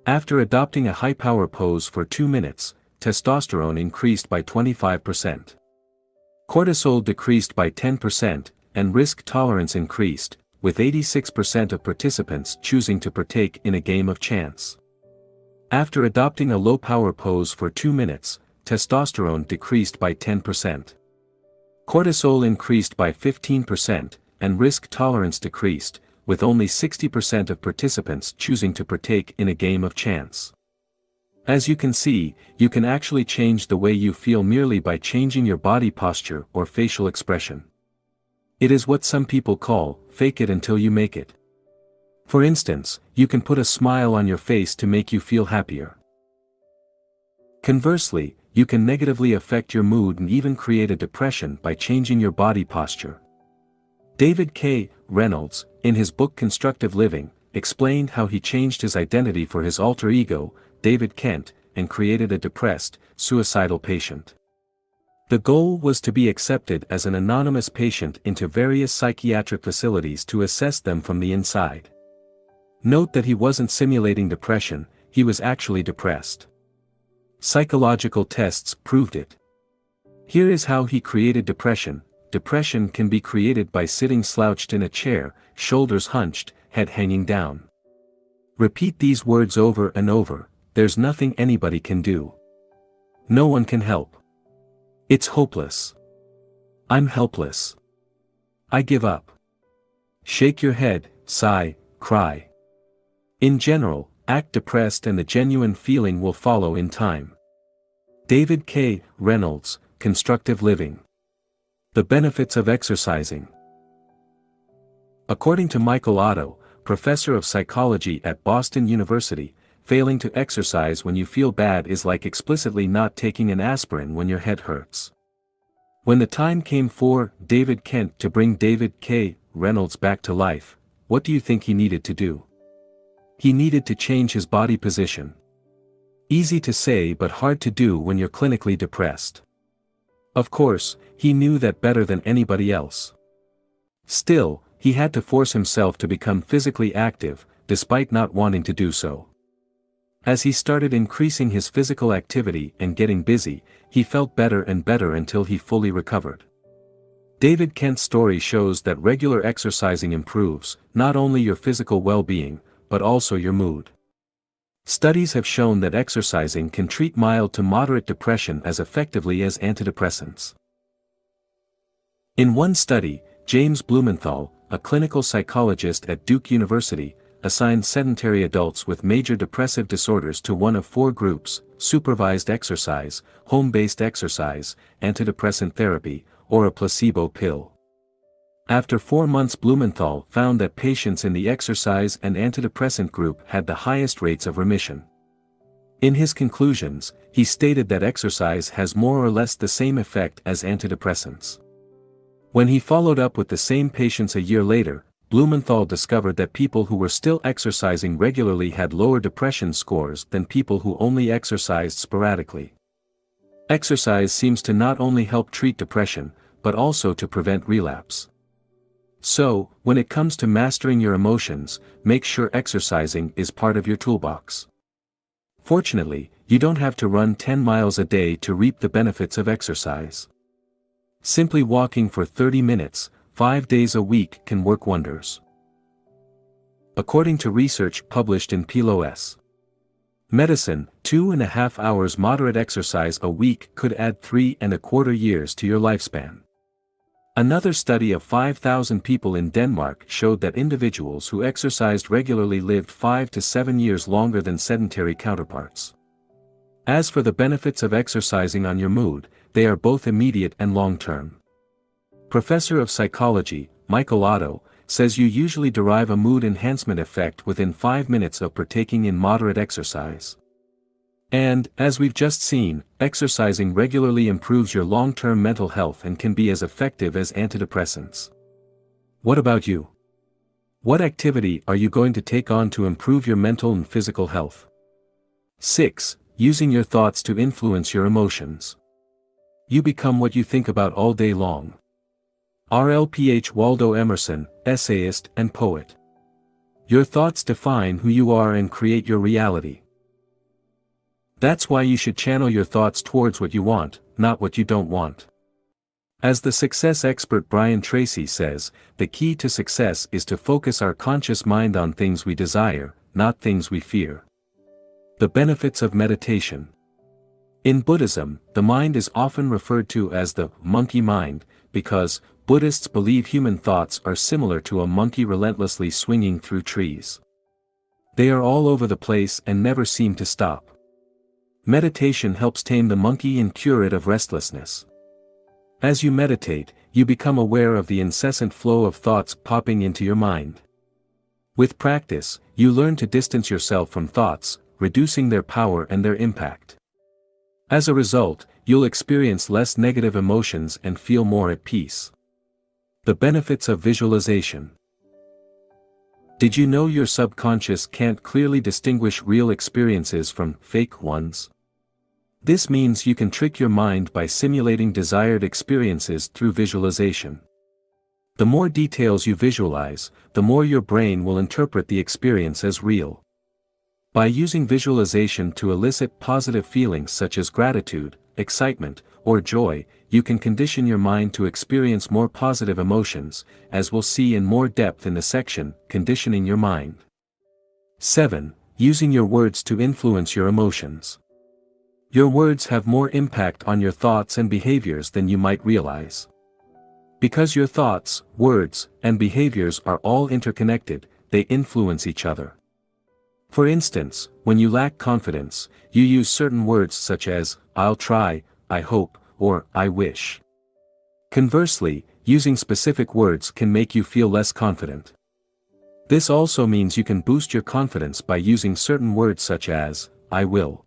After adopting a high-power pose for 2 minutes, testosterone increased by 25%. Cortisol decreased by 10%, and risk tolerance increased, with 86% of participants choosing to partake in a game of chance. After adopting a low-power pose for 2 minutes, testosterone decreased by 10%. Cortisol increased by 15%, and risk tolerance decreased, with only 60% of participants choosing to partake in a game of chance. As you can see, you can actually change the way you feel merely by changing your body posture or facial expression. It is what some people call, fake it until you make it. For instance, you can put a smile on your face to make you feel happier. Conversely, you can negatively affect your mood and even create a depression by changing your body posture. David K. Reynolds, in his book Constructive Living, explained how he changed his identity for his alter ego, David Kent, and created a depressed, suicidal patient. The goal was to be accepted as an anonymous patient into various psychiatric facilities to assess them from the inside. Note that he wasn't simulating depression, he was actually depressed. Psychological tests proved it. Here is how he created depression. Depression can be created by sitting slouched in a chair, shoulders hunched, head hanging down. Repeat these words over and over. There's nothing anybody can do. No one can help. It's hopeless. I'm helpless. I give up. Shake your head, sigh, cry. In general, act depressed and the genuine feeling will follow in time. David K. Reynolds, Constructive Living. The benefits of exercising. According to Michael Otto, professor of psychology at Boston University, failing to exercise when you feel bad is like explicitly not taking an aspirin when your head hurts. When the time came for David Kent to bring David K. Reynolds back to life, what do you think he needed to do? He needed to change his body position. Easy to say but hard to do when you're clinically depressed. Of course, he knew that better than anybody else. Still, he had to force himself to become physically active, despite not wanting to do so. As he started increasing his physical activity and getting busy, he felt better and better until he fully recovered. David Kent's story shows that regular exercising improves, not only your physical well-being, but also your mood. Studies have shown that exercising can treat mild to moderate depression as effectively as antidepressants. In one study, James Blumenthal, a clinical psychologist at Duke University, assigned sedentary adults with major depressive disorders to one of 4 groups: supervised exercise, home-based exercise, antidepressant therapy, or a placebo pill. After 4 months, Blumenthal found that patients in the exercise and antidepressant group had the highest rates of remission. In his conclusions, he stated that exercise has more or less the same effect as antidepressants. When he followed up with the same patients a year later, Blumenthal discovered that people who were still exercising regularly had lower depression scores than people who only exercised sporadically. Exercise seems to not only help treat depression, but also to prevent relapse. So, when it comes to mastering your emotions, make sure exercising is part of your toolbox. Fortunately, you don't have to run 10 miles a day to reap the benefits of exercise. Simply walking for 30 minutes, 5 days a week can work wonders. According to research published in PLOS Medicine, 2.5 hours moderate exercise a week could add 3.25 years to your lifespan. Another study of 5,000 people in Denmark showed that individuals who exercised regularly lived 5 to 7 years longer than sedentary counterparts. As for the benefits of exercising on your mood, they are both immediate and long-term. Professor of Psychology, Michael Otto, says you usually derive a mood enhancement effect within 5 minutes of partaking in moderate exercise. And, as we've just seen, exercising regularly improves your long-term mental health and can be as effective as antidepressants. What about you? What activity are you going to take on to improve your mental and physical health? 6. Using your thoughts to influence your emotions. You become what you think about all day long. RLPH Waldo Emerson, essayist and poet. Your thoughts define who you are and create your reality. That's why you should channel your thoughts towards what you want, not what you don't want. As the success expert Brian Tracy says, the key to success is to focus our conscious mind on things we desire, not things we fear. The benefits of meditation. In Buddhism, the mind is often referred to as the monkey mind, because Buddhists believe human thoughts are similar to a monkey relentlessly swinging through trees. They are all over the place and never seem to stop. Meditation helps tame the monkey and cure it of restlessness. As you meditate, you become aware of the incessant flow of thoughts popping into your mind. With practice, you learn to distance yourself from thoughts, reducing their power and their impact. As a result, you'll experience less negative emotions and feel more at peace. The benefits of visualization. Did you know your subconscious can't clearly distinguish real experiences from fake ones? This means you can trick your mind by simulating desired experiences through visualization. The more details you visualize, the more your brain will interpret the experience as real. By using visualization to elicit positive feelings such as gratitude, excitement, or joy, you can condition your mind to experience more positive emotions, as we'll see in more depth in the section, Conditioning Your Mind. 7. Using your words to influence your emotions. Your words have more impact on your thoughts and behaviors than you might realize. Because your thoughts, words, and behaviors are all interconnected, they influence each other. For instance, when you lack confidence, you use certain words such as, I'll try, I hope, or I wish. Conversely, using specific words can make you feel less confident. This also means you can boost your confidence by using certain words such as, I will.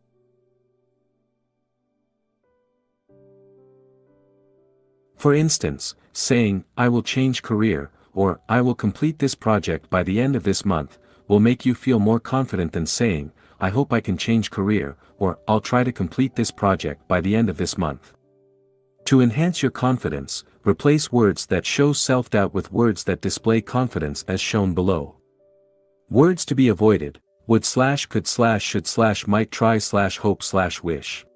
For instance, saying, I will change career, or I will complete this project by the end of this month, will make you feel more confident than saying, I hope I can change career, or I'll try to complete this project by the end of this month. To enhance your confidence, replace words that show self-doubt with words that display confidence as shown below. Words to be avoided, would / could / should / might try / hope / wish.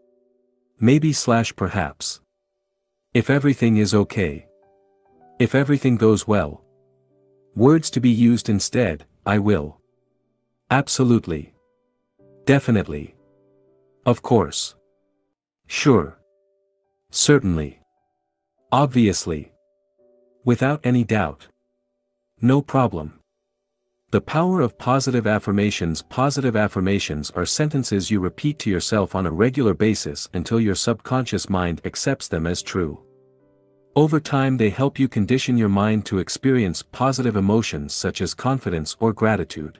Maybe / perhaps. If everything is okay. If everything goes well. Words to be used instead, I will. Absolutely. Definitely. Of course. Sure. Certainly. Obviously. Without any doubt. No problem. The power of positive affirmations. Positive affirmations are sentences you repeat to yourself on a regular basis until your subconscious mind accepts them as true. Over time they help you condition your mind to experience positive emotions such as confidence or gratitude.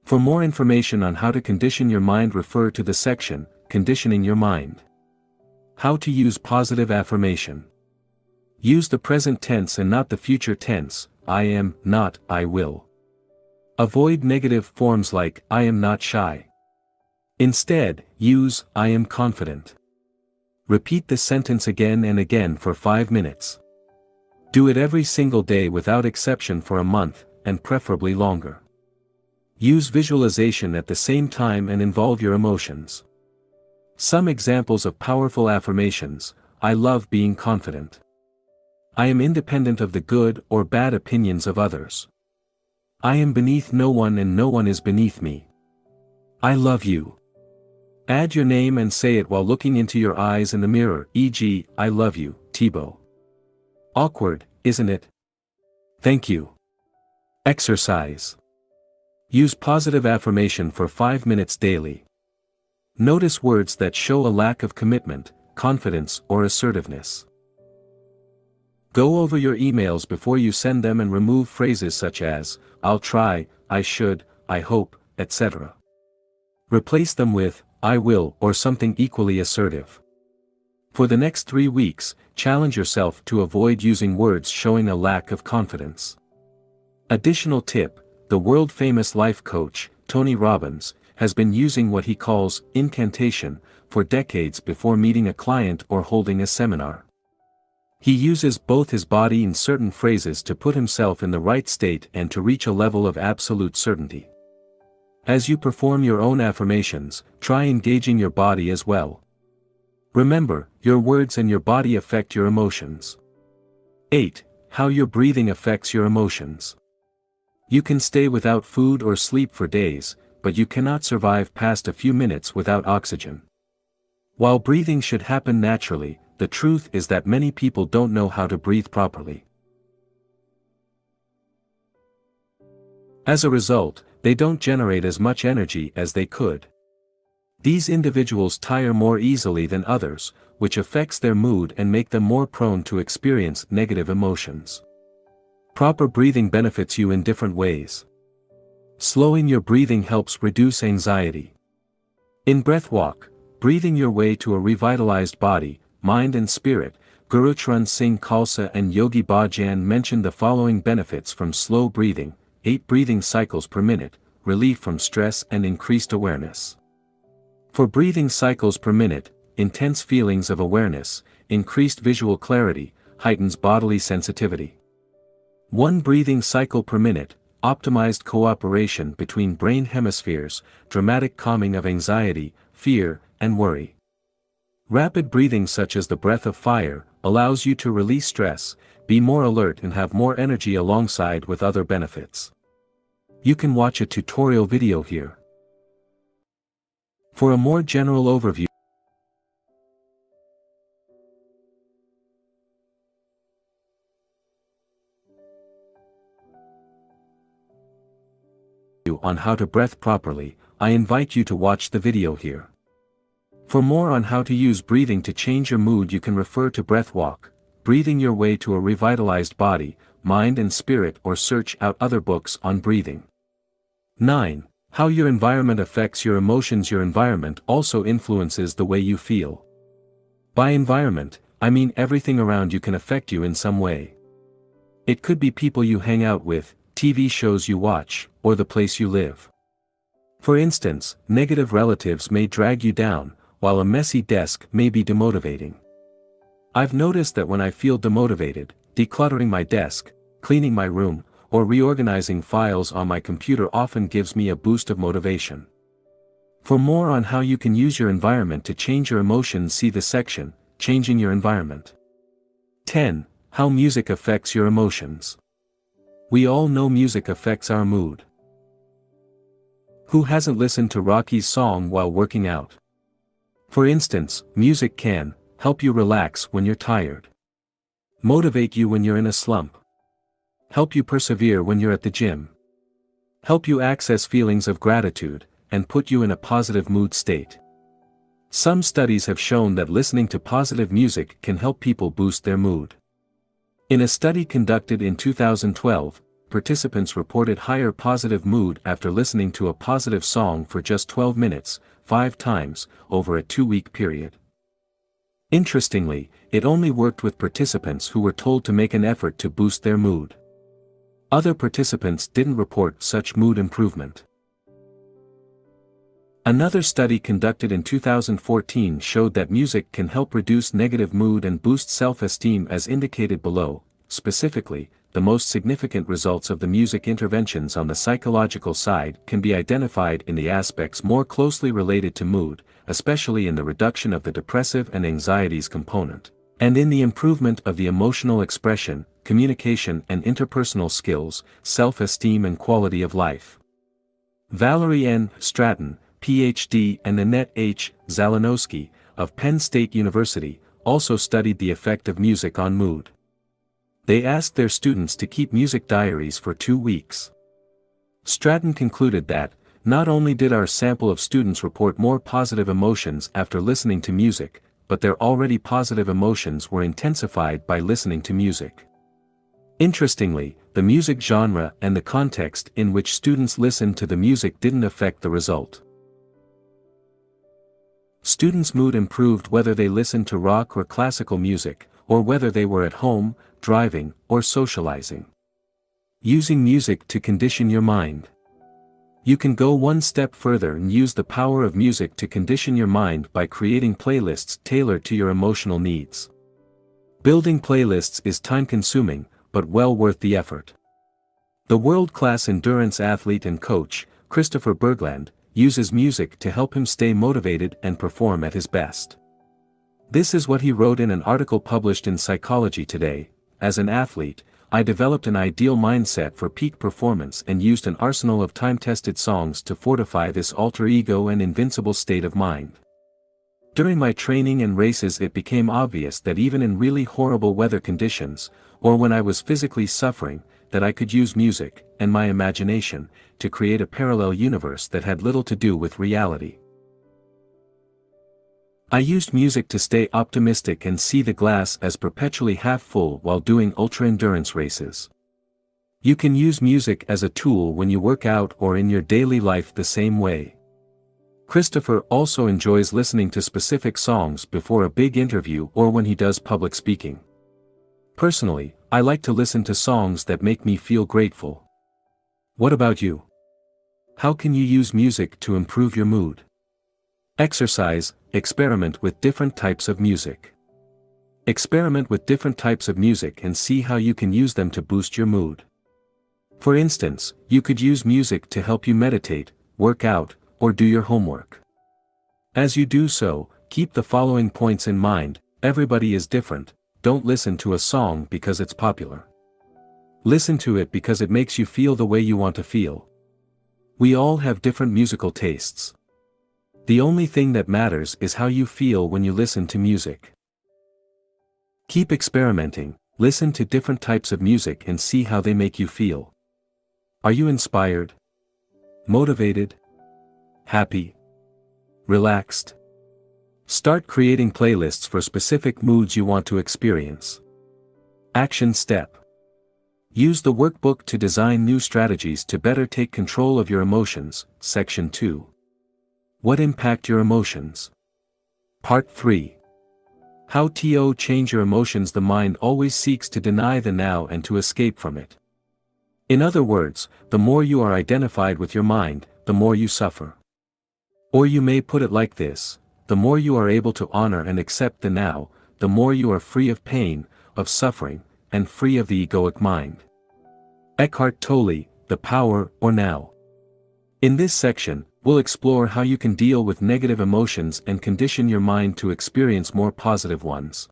For more information on how to condition your mind, refer to the section, Conditioning Your Mind. How to use positive affirmation. Use the present tense and not the future tense, I am, not, I will. Avoid negative forms like, I am not shy. Instead, use, I am confident. Repeat the sentence again and again for 5 minutes. Do it every single day without exception for a month, and preferably longer. Use visualization at the same time and involve your emotions. Some examples of powerful affirmations: I love being confident. I am independent of the good or bad opinions of others. I am beneath no one and no one is beneath me. I love you. Add your name and say it while looking into your eyes in the mirror, e.g., I love you, Thibaut. Awkward, isn't it? Thank you. Exercise. Use positive affirmation for 5 minutes daily. Notice words that show a lack of commitment, confidence, or assertiveness. Go over your emails before you send them and remove phrases such as, I'll try, I should, I hope, etc. Replace them with, I will, or something equally assertive. For the next 3 weeks, challenge yourself to avoid using words showing a lack of confidence. Additional tip, the world-famous life coach, Tony Robbins, has been using what he calls incantation for decades before meeting a client or holding a seminar. He uses both his body and certain phrases to put himself in the right state and to reach a level of absolute certainty. As you perform your own affirmations, try engaging your body as well. Remember, your words and your body affect your emotions. 8. How your breathing affects your emotions. You can stay without food or sleep for days, but you cannot survive past a few minutes without oxygen. While breathing should happen naturally, the truth is that many people don't know how to breathe properly. As a result, they don't generate as much energy as they could. These individuals tire more easily than others, which affects their mood and make them more prone to experience negative emotions. Proper breathing benefits you in different ways. Slowing your breathing helps reduce anxiety. In breath walk, breathing your way to a revitalized body, mind and spirit, Guru Charan Singh Khalsa and Yogi Bhajan mentioned the following benefits from slow breathing: 8 breathing cycles per minute, relief from stress and increased awareness. For breathing cycles per minute, intense feelings of awareness, increased visual clarity, heightens bodily sensitivity. 1 breathing cycle per minute, optimized cooperation between brain hemispheres, dramatic calming of anxiety, fear, and worry. Rapid breathing such as the breath of fire, allows you to release stress, be more alert and have more energy alongside with other benefits. You can watch a tutorial video here. For a more general overview on how to breathe properly, I invite you to watch the video here. For more on how to use breathing to change your mood, you can refer to Breath Walk, Breathing Your Way to a Revitalized Body, Mind and Spirit, or search out other books on breathing. 9. How your environment affects your emotions. Your environment also influences the way you feel. By environment, I mean everything around you can affect you in some way. It could be people you hang out with, TV shows you watch, or the place you live. For instance, negative relatives may drag you down, while a messy desk may be demotivating. I've noticed that when I feel demotivated, decluttering my desk, cleaning my room, or reorganizing files on my computer often gives me a boost of motivation. For more on how you can use your environment to change your emotions, see the section, Changing Your Environment. 10. How music affects your emotions. We all know music affects our mood. Who hasn't listened to Rocky's song while working out? For instance, music can help you relax when you're tired, motivate you when you're in a slump, help you persevere when you're at the gym, help you access feelings of gratitude, and put you in a positive mood state. Some studies have shown that listening to positive music can help people boost their mood. In a study conducted in 2012, participants reported higher positive mood after listening to a positive song for just 12 minutes, 5 times, over a 2-week period. Interestingly, it only worked with participants who were told to make an effort to boost their mood. Other participants didn't report such mood improvement. Another study conducted in 2014 showed that music can help reduce negative mood and boost self-esteem as indicated below. Specifically, the most significant results of the music interventions on the psychological side can be identified in the aspects more closely related to mood, especially in the reduction of the depressive and anxieties component, and in the improvement of the emotional expression, communication and interpersonal skills, self-esteem and quality of life. Valerie N. Stratton, Ph.D. and Annette H. Zalanowski, of Penn State University, also studied the effect of music on mood. They asked their students to keep music diaries for 2 weeks. Stratton concluded that, not only did our sample of students report more positive emotions after listening to music, but their already positive emotions were intensified by listening to music. Interestingly, the music genre and the context in which students listened to the music didn't affect the result. Students' mood improved whether they listened to rock or classical music, or whether they were at home, driving, or socializing. Using music to condition your mind. You can go one step further and use the power of music to condition your mind by creating playlists tailored to your emotional needs. Building playlists is time-consuming, but well worth the effort. The world-class endurance athlete and coach, Christopher Bergland, uses music to help him stay motivated and perform at his best. This is what he wrote in an article published in Psychology Today. As an athlete, I developed an ideal mindset for peak performance and used an arsenal of time-tested songs to fortify this alter ego and invincible state of mind. During my training and races, it became obvious that even in really horrible weather conditions, or when I was physically suffering, that I could use music, and my imagination, to create a parallel universe that had little to do with reality. I used music to stay optimistic and see the glass as perpetually half full while doing ultra-endurance races. You can use music as a tool when you work out or in your daily life the same way. Christopher also enjoys listening to specific songs before a big interview or when he does public speaking. Personally, I like to listen to songs that make me feel grateful. What about you? How can you use music to improve your mood? Exercise. Experiment with different types of music. Experiment with different types of music and see how you can use them to boost your mood. For instance, you could use music to help you meditate, work out, or do your homework. As you do so, keep the following points in mind. Everybody is different. Don't listen to a song because it's popular. Listen to it because it makes you feel the way you want to feel. We all have different musical tastes. The only thing that matters is how you feel when you listen to music. Keep experimenting, listen to different types of music and see how they make you feel. Are you inspired? Motivated? Happy? Relaxed? Start creating playlists for specific moods you want to experience. Action step. Use the workbook to design new strategies to better take control of your emotions. Section 2. What impact your emotions? Part 3. How to change your emotions. The mind always seeks to deny the now and to escape from it. In other words, the more you are identified with your mind, the more you suffer. Or you may put it like this: the more you are able to honor and accept the now, the more you are free of pain, of suffering, and free of the egoic mind. Eckhart Tolle, The Power or Now. In this section, we'll explore how you can deal with negative emotions and condition your mind to experience more positive ones.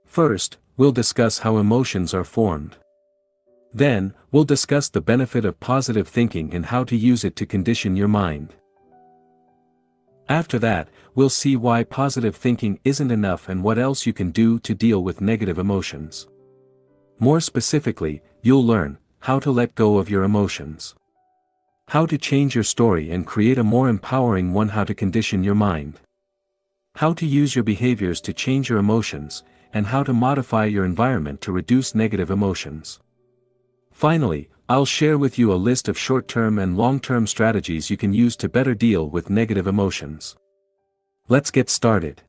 First, we'll discuss how emotions are formed. Then, we'll discuss the benefit of positive thinking and how to use it to condition your mind. After that, we'll see why positive thinking isn't enough and what else you can do to deal with negative emotions. More specifically, you'll learn how to let go of your emotions. How to change your story and create a more empowering one. How to condition your mind. How to use your behaviors to change your emotions, and how to modify your environment to reduce negative emotions. Finally, I'll share with you a list of short-term and long-term strategies you can use to better deal with negative emotions. Let's get started.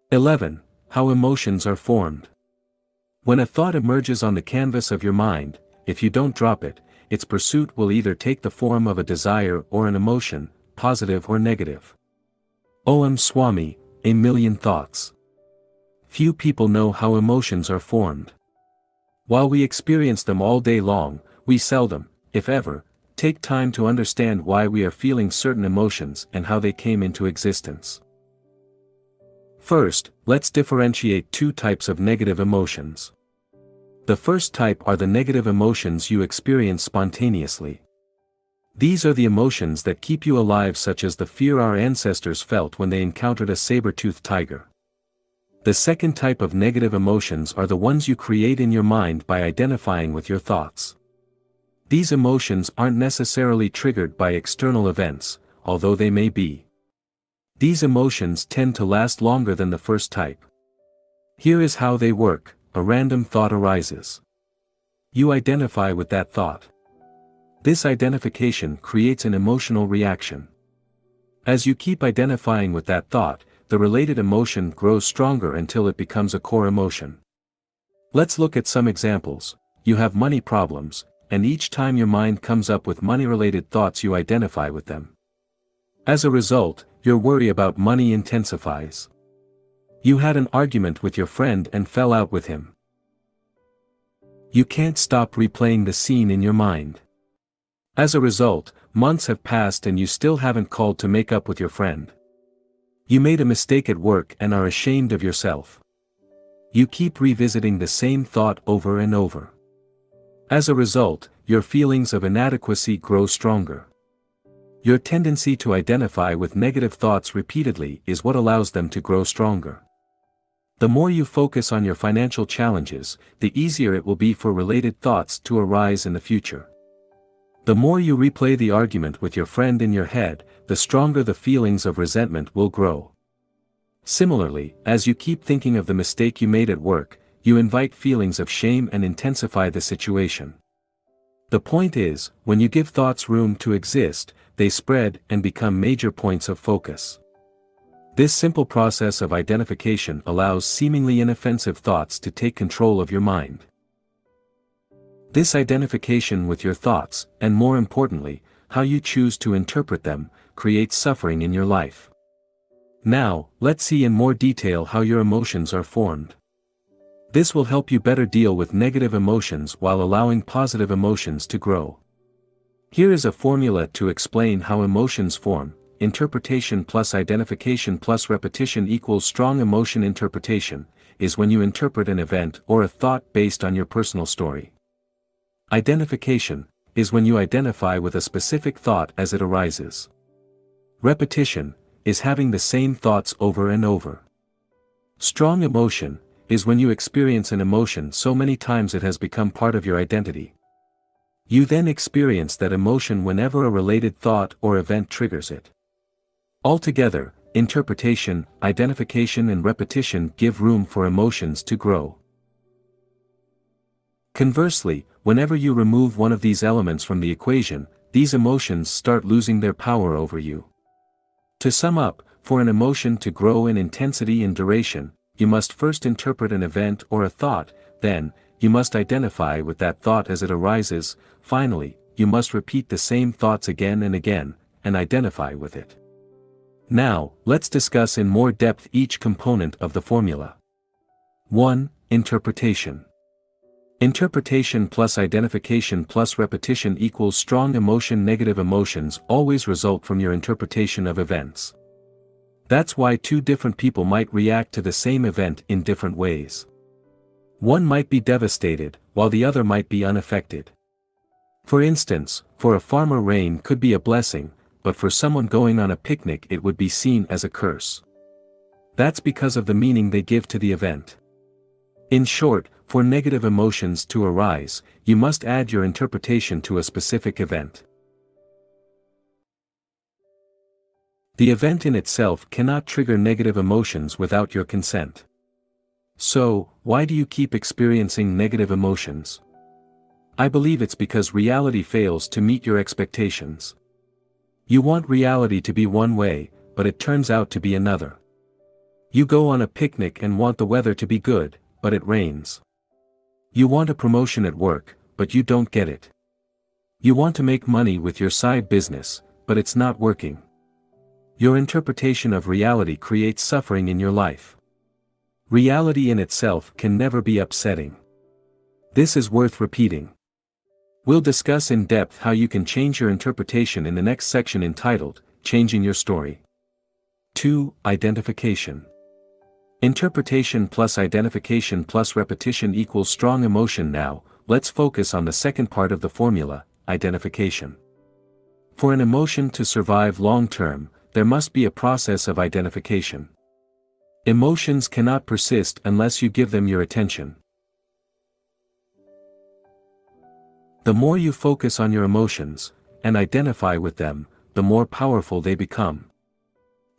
11. How emotions are formed. When a thought emerges on the canvas of your mind, if you don't drop it, its pursuit will either take the form of a desire or an emotion, positive or negative. O.M. Swami, A Million Thoughts. Few people know how emotions are formed. While we experience them all day long, we seldom, if ever, take time to understand why we are feeling certain emotions and how they came into existence. First, let's differentiate two types of negative emotions. The first type are the negative emotions you experience spontaneously. These are the emotions that keep you alive, such as the fear our ancestors felt when they encountered a saber-toothed tiger. The second type of negative emotions are the ones you create in your mind by identifying with your thoughts. These emotions aren't necessarily triggered by external events, although they may be. These emotions tend to last longer than the first type. Here is how they work. A random thought arises. You identify with that thought. This identification creates an emotional reaction. As you keep identifying with that thought, the related emotion grows stronger until it becomes a core emotion. Let's look at some examples. You have money problems, and each time your mind comes up with money-related thoughts you identify with them. As a result, your worry about money intensifies. You had an argument with your friend and fell out with him. You can't stop replaying the scene in your mind. As a result, months have passed and you still haven't called to make up with your friend. You made a mistake at work and are ashamed of yourself. You keep revisiting the same thought over and over. As a result, your feelings of inadequacy grow stronger. Your tendency to identify with negative thoughts repeatedly is what allows them to grow stronger. The more you focus on your financial challenges, the easier it will be for related thoughts to arise in the future. The more you replay the argument with your friend in your head, the stronger the feelings of resentment will grow. Similarly, as you keep thinking of the mistake you made at work, you invite feelings of shame and intensify the situation. The point is, when you give thoughts room to exist, they spread and become major points of focus. This simple process of identification allows seemingly inoffensive thoughts to take control of your mind. This identification with your thoughts, and more importantly, how you choose to interpret them, creates suffering in your life. Now, let's see in more detail how your emotions are formed. This will help you better deal with negative emotions while allowing positive emotions to grow. Here is a formula to explain how emotions form. Interpretation plus identification plus repetition equals strong emotion. Interpretation is when you interpret an event or a thought based on your personal story. Identification is when you identify with a specific thought as it arises. Repetition is having the same thoughts over and over. Strong emotion is when you experience an emotion so many times it has become part of your identity. You then experience that emotion whenever a related thought or event triggers it. Altogether, interpretation, identification and repetition give room for emotions to grow. Conversely, whenever you remove one of these elements from the equation, these emotions start losing their power over you. To sum up, for an emotion to grow in intensity and duration, you must first interpret an event or a thought, then, you must identify with that thought as it arises, finally, you must repeat the same thoughts again and again, and identify with it. Now, let's discuss in more depth each component of the formula. 1. Interpretation. Interpretation plus identification plus repetition equals strong emotion. Negative emotions always result from your interpretation of events. That's why two different people might react to the same event in different ways. One might be devastated, while the other might be unaffected. For instance, for a farmer rain could be a blessing, but for someone going on a picnic it would be seen as a curse. That's because of the meaning they give to the event. In short, for negative emotions to arise, you must add your interpretation to a specific event. The event in itself cannot trigger negative emotions without your consent. So, why do you keep experiencing negative emotions? I believe it's because reality fails to meet your expectations. You want reality to be one way, but it turns out to be another. You go on a picnic and want the weather to be good, but it rains. You want a promotion at work, but you don't get it. You want to make money with your side business, but it's not working. Your interpretation of reality creates suffering in your life. Reality in itself can never be upsetting. This is worth repeating. We'll discuss in depth how you can change your interpretation in the next section entitled, Changing Your Story. 2. Identification. Interpretation plus identification plus repetition equals strong emotion. Now, let's focus on the second part of the formula, identification. For an emotion to survive long-term, there must be a process of identification. Emotions cannot persist unless you give them your attention. The more you focus on your emotions, and identify with them, the more powerful they become.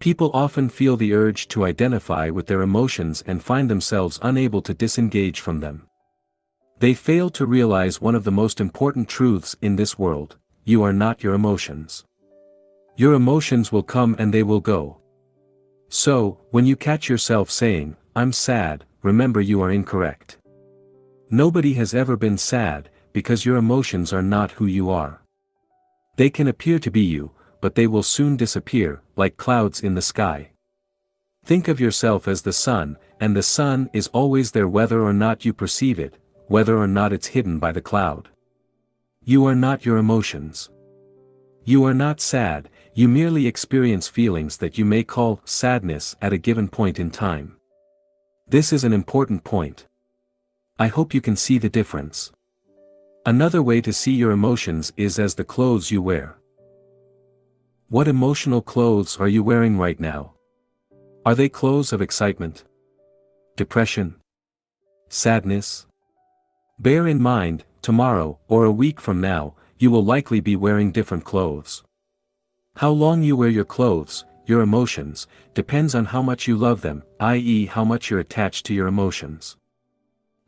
People often feel the urge to identify with their emotions and find themselves unable to disengage from them. They fail to realize one of the most important truths in this world: you are not your emotions. Your emotions will come and they will go. So, when you catch yourself saying, "I'm sad," remember you are incorrect. Nobody has ever been sad, because your emotions are not who you are. They can appear to be you, but they will soon disappear, like clouds in the sky. Think of yourself as the sun, and the sun is always there whether or not you perceive it, whether or not it's hidden by the cloud. You are not your emotions. You are not sad, you merely experience feelings that you may call sadness at a given point in time. This is an important point. I hope you can see the difference. Another way to see your emotions is as the clothes you wear. What emotional clothes are you wearing right now? Are they clothes of excitement? Depression? Sadness? Bear in mind, tomorrow, or a week from now, you will likely be wearing different clothes. How long you wear your clothes, your emotions, depends on how much you love them, i.e., how much you're attached to your emotions.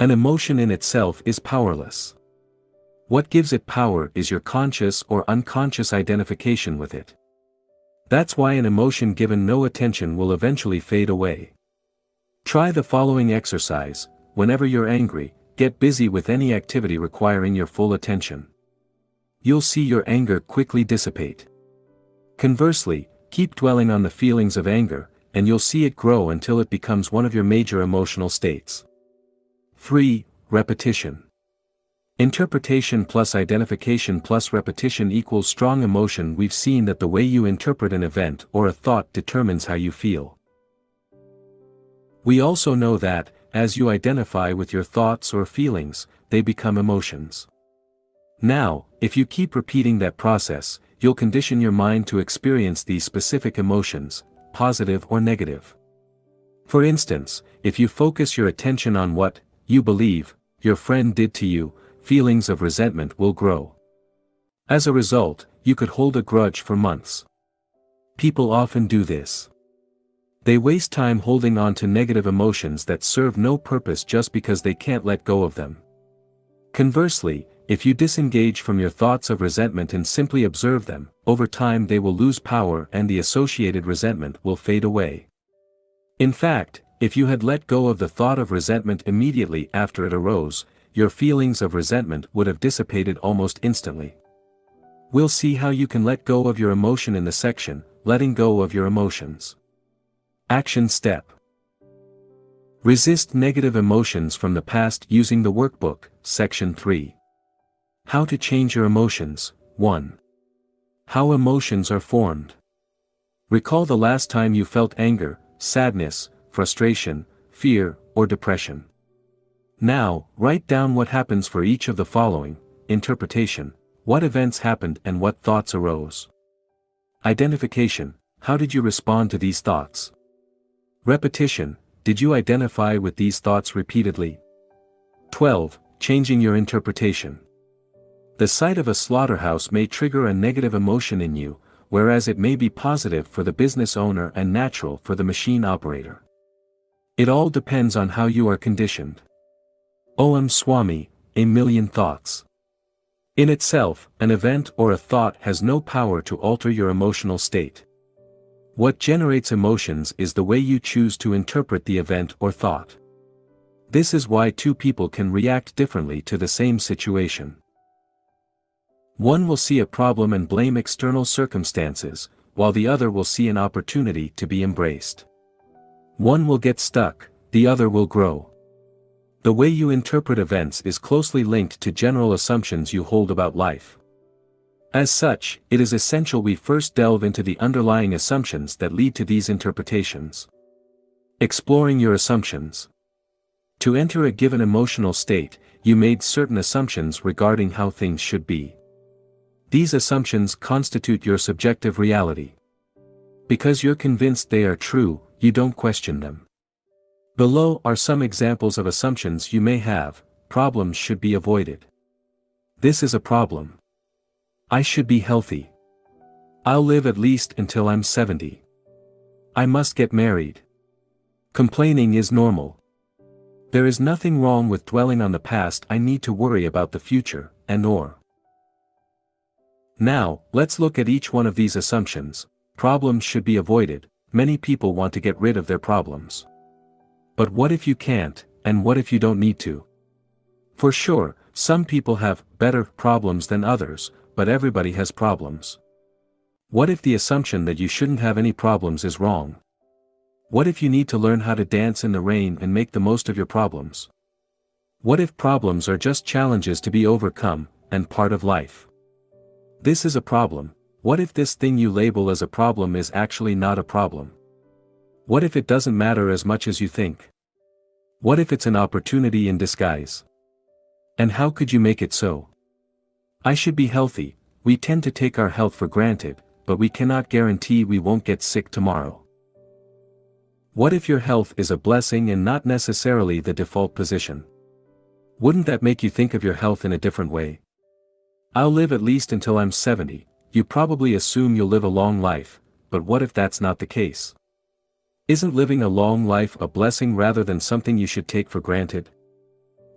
An emotion in itself is powerless. What gives it power is your conscious or unconscious identification with it. That's why an emotion given no attention will eventually fade away. Try the following exercise: whenever you're angry, get busy with any activity requiring your full attention. You'll see your anger quickly dissipate. Conversely, keep dwelling on the feelings of anger, and you'll see it grow until it becomes one of your major emotional states. 3. Repetition. Interpretation plus identification plus repetition equals strong emotion. We've seen that the way you interpret an event or a thought determines how you feel. We also know that, as you identify with your thoughts or feelings, they become emotions. Now, if you keep repeating that process, you'll condition your mind to experience these specific emotions, positive or negative. For instance, if you focus your attention on what you believe your friend did to you, feelings of resentment will grow. As a result, you could hold a grudge for months. People often do this. They waste time holding on to negative emotions that serve no purpose just because they can't let go of them. Conversely, if you disengage from your thoughts of resentment and simply observe them, over time they will lose power and the associated resentment will fade away. In fact, if you had let go of the thought of resentment immediately after it arose, your feelings of resentment would have dissipated almost instantly. We'll see how you can let go of your emotion in the section, Letting Go of Your Emotions. Action Step. Resist negative emotions from the past using the workbook, Section 3. How to change your emotions. 1. How emotions are formed. Recall the last time you felt anger, sadness, frustration, fear, or depression. Now, write down what happens for each of the following: interpretation, what events happened and what thoughts arose. Identification, how did you respond to these thoughts? Repetition, did you identify with these thoughts repeatedly? 12. Changing your interpretation. The sight of a slaughterhouse may trigger a negative emotion in you, whereas it may be positive for the business owner and natural for the machine operator. It all depends on how you are conditioned. Om Swami, a million thoughts. In itself, an event or a thought has no power to alter your emotional state. What generates emotions is the way you choose to interpret the event or thought. This is why two people can react differently to the same situation. One will see a problem and blame external circumstances, while the other will see an opportunity to be embraced. One will get stuck, the other will grow. The way you interpret events is closely linked to general assumptions you hold about life. As such, it is essential we first delve into the underlying assumptions that lead to these interpretations. Exploring your assumptions. To enter a given emotional state, you made certain assumptions regarding how things should be. These assumptions constitute your subjective reality. Because you're convinced they are true, you don't question them. Below are some examples of assumptions you may have. Problems should be avoided. This is a problem. I should be healthy. I'll live at least until I'm 70. I must get married. Complaining is normal. There is nothing wrong with dwelling on the past. I need to worry about the future, and/or. Now, let's look at each one of these assumptions. Problems should be avoided. Many people want to get rid of their problems. But what if you can't, and what if you don't need to? For sure, some people have better problems than others, but everybody has problems. What if the assumption that you shouldn't have any problems is wrong? What if you need to learn how to dance in the rain and make the most of your problems? What if problems are just challenges to be overcome, and part of life? This is a problem. What if this thing you label as a problem is actually not a problem? What if it doesn't matter as much as you think? What if it's an opportunity in disguise? And how could you make it so? I should be healthy. We tend to take our health for granted, but we cannot guarantee we won't get sick tomorrow. What if your health is a blessing and not necessarily the default position? Wouldn't that make you think of your health in a different way? I'll live at least until I'm 70, you probably assume you'll live a long life, but what if that's not the case? Isn't living a long life a blessing rather than something you should take for granted?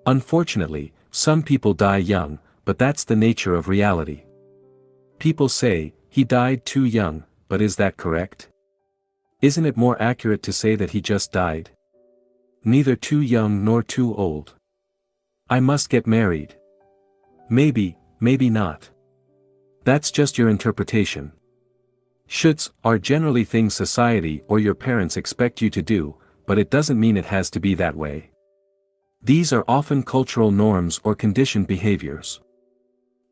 Unfortunately, some people die young, but that's the nature of reality. People say, he died too young, but is that correct? Isn't it more accurate to say that he just died? Neither too young nor too old. I must get married. Maybe, maybe not. That's just your interpretation. Shoulds are generally things society or your parents expect you to do, but it doesn't mean it has to be that way. These are often cultural norms or conditioned behaviors.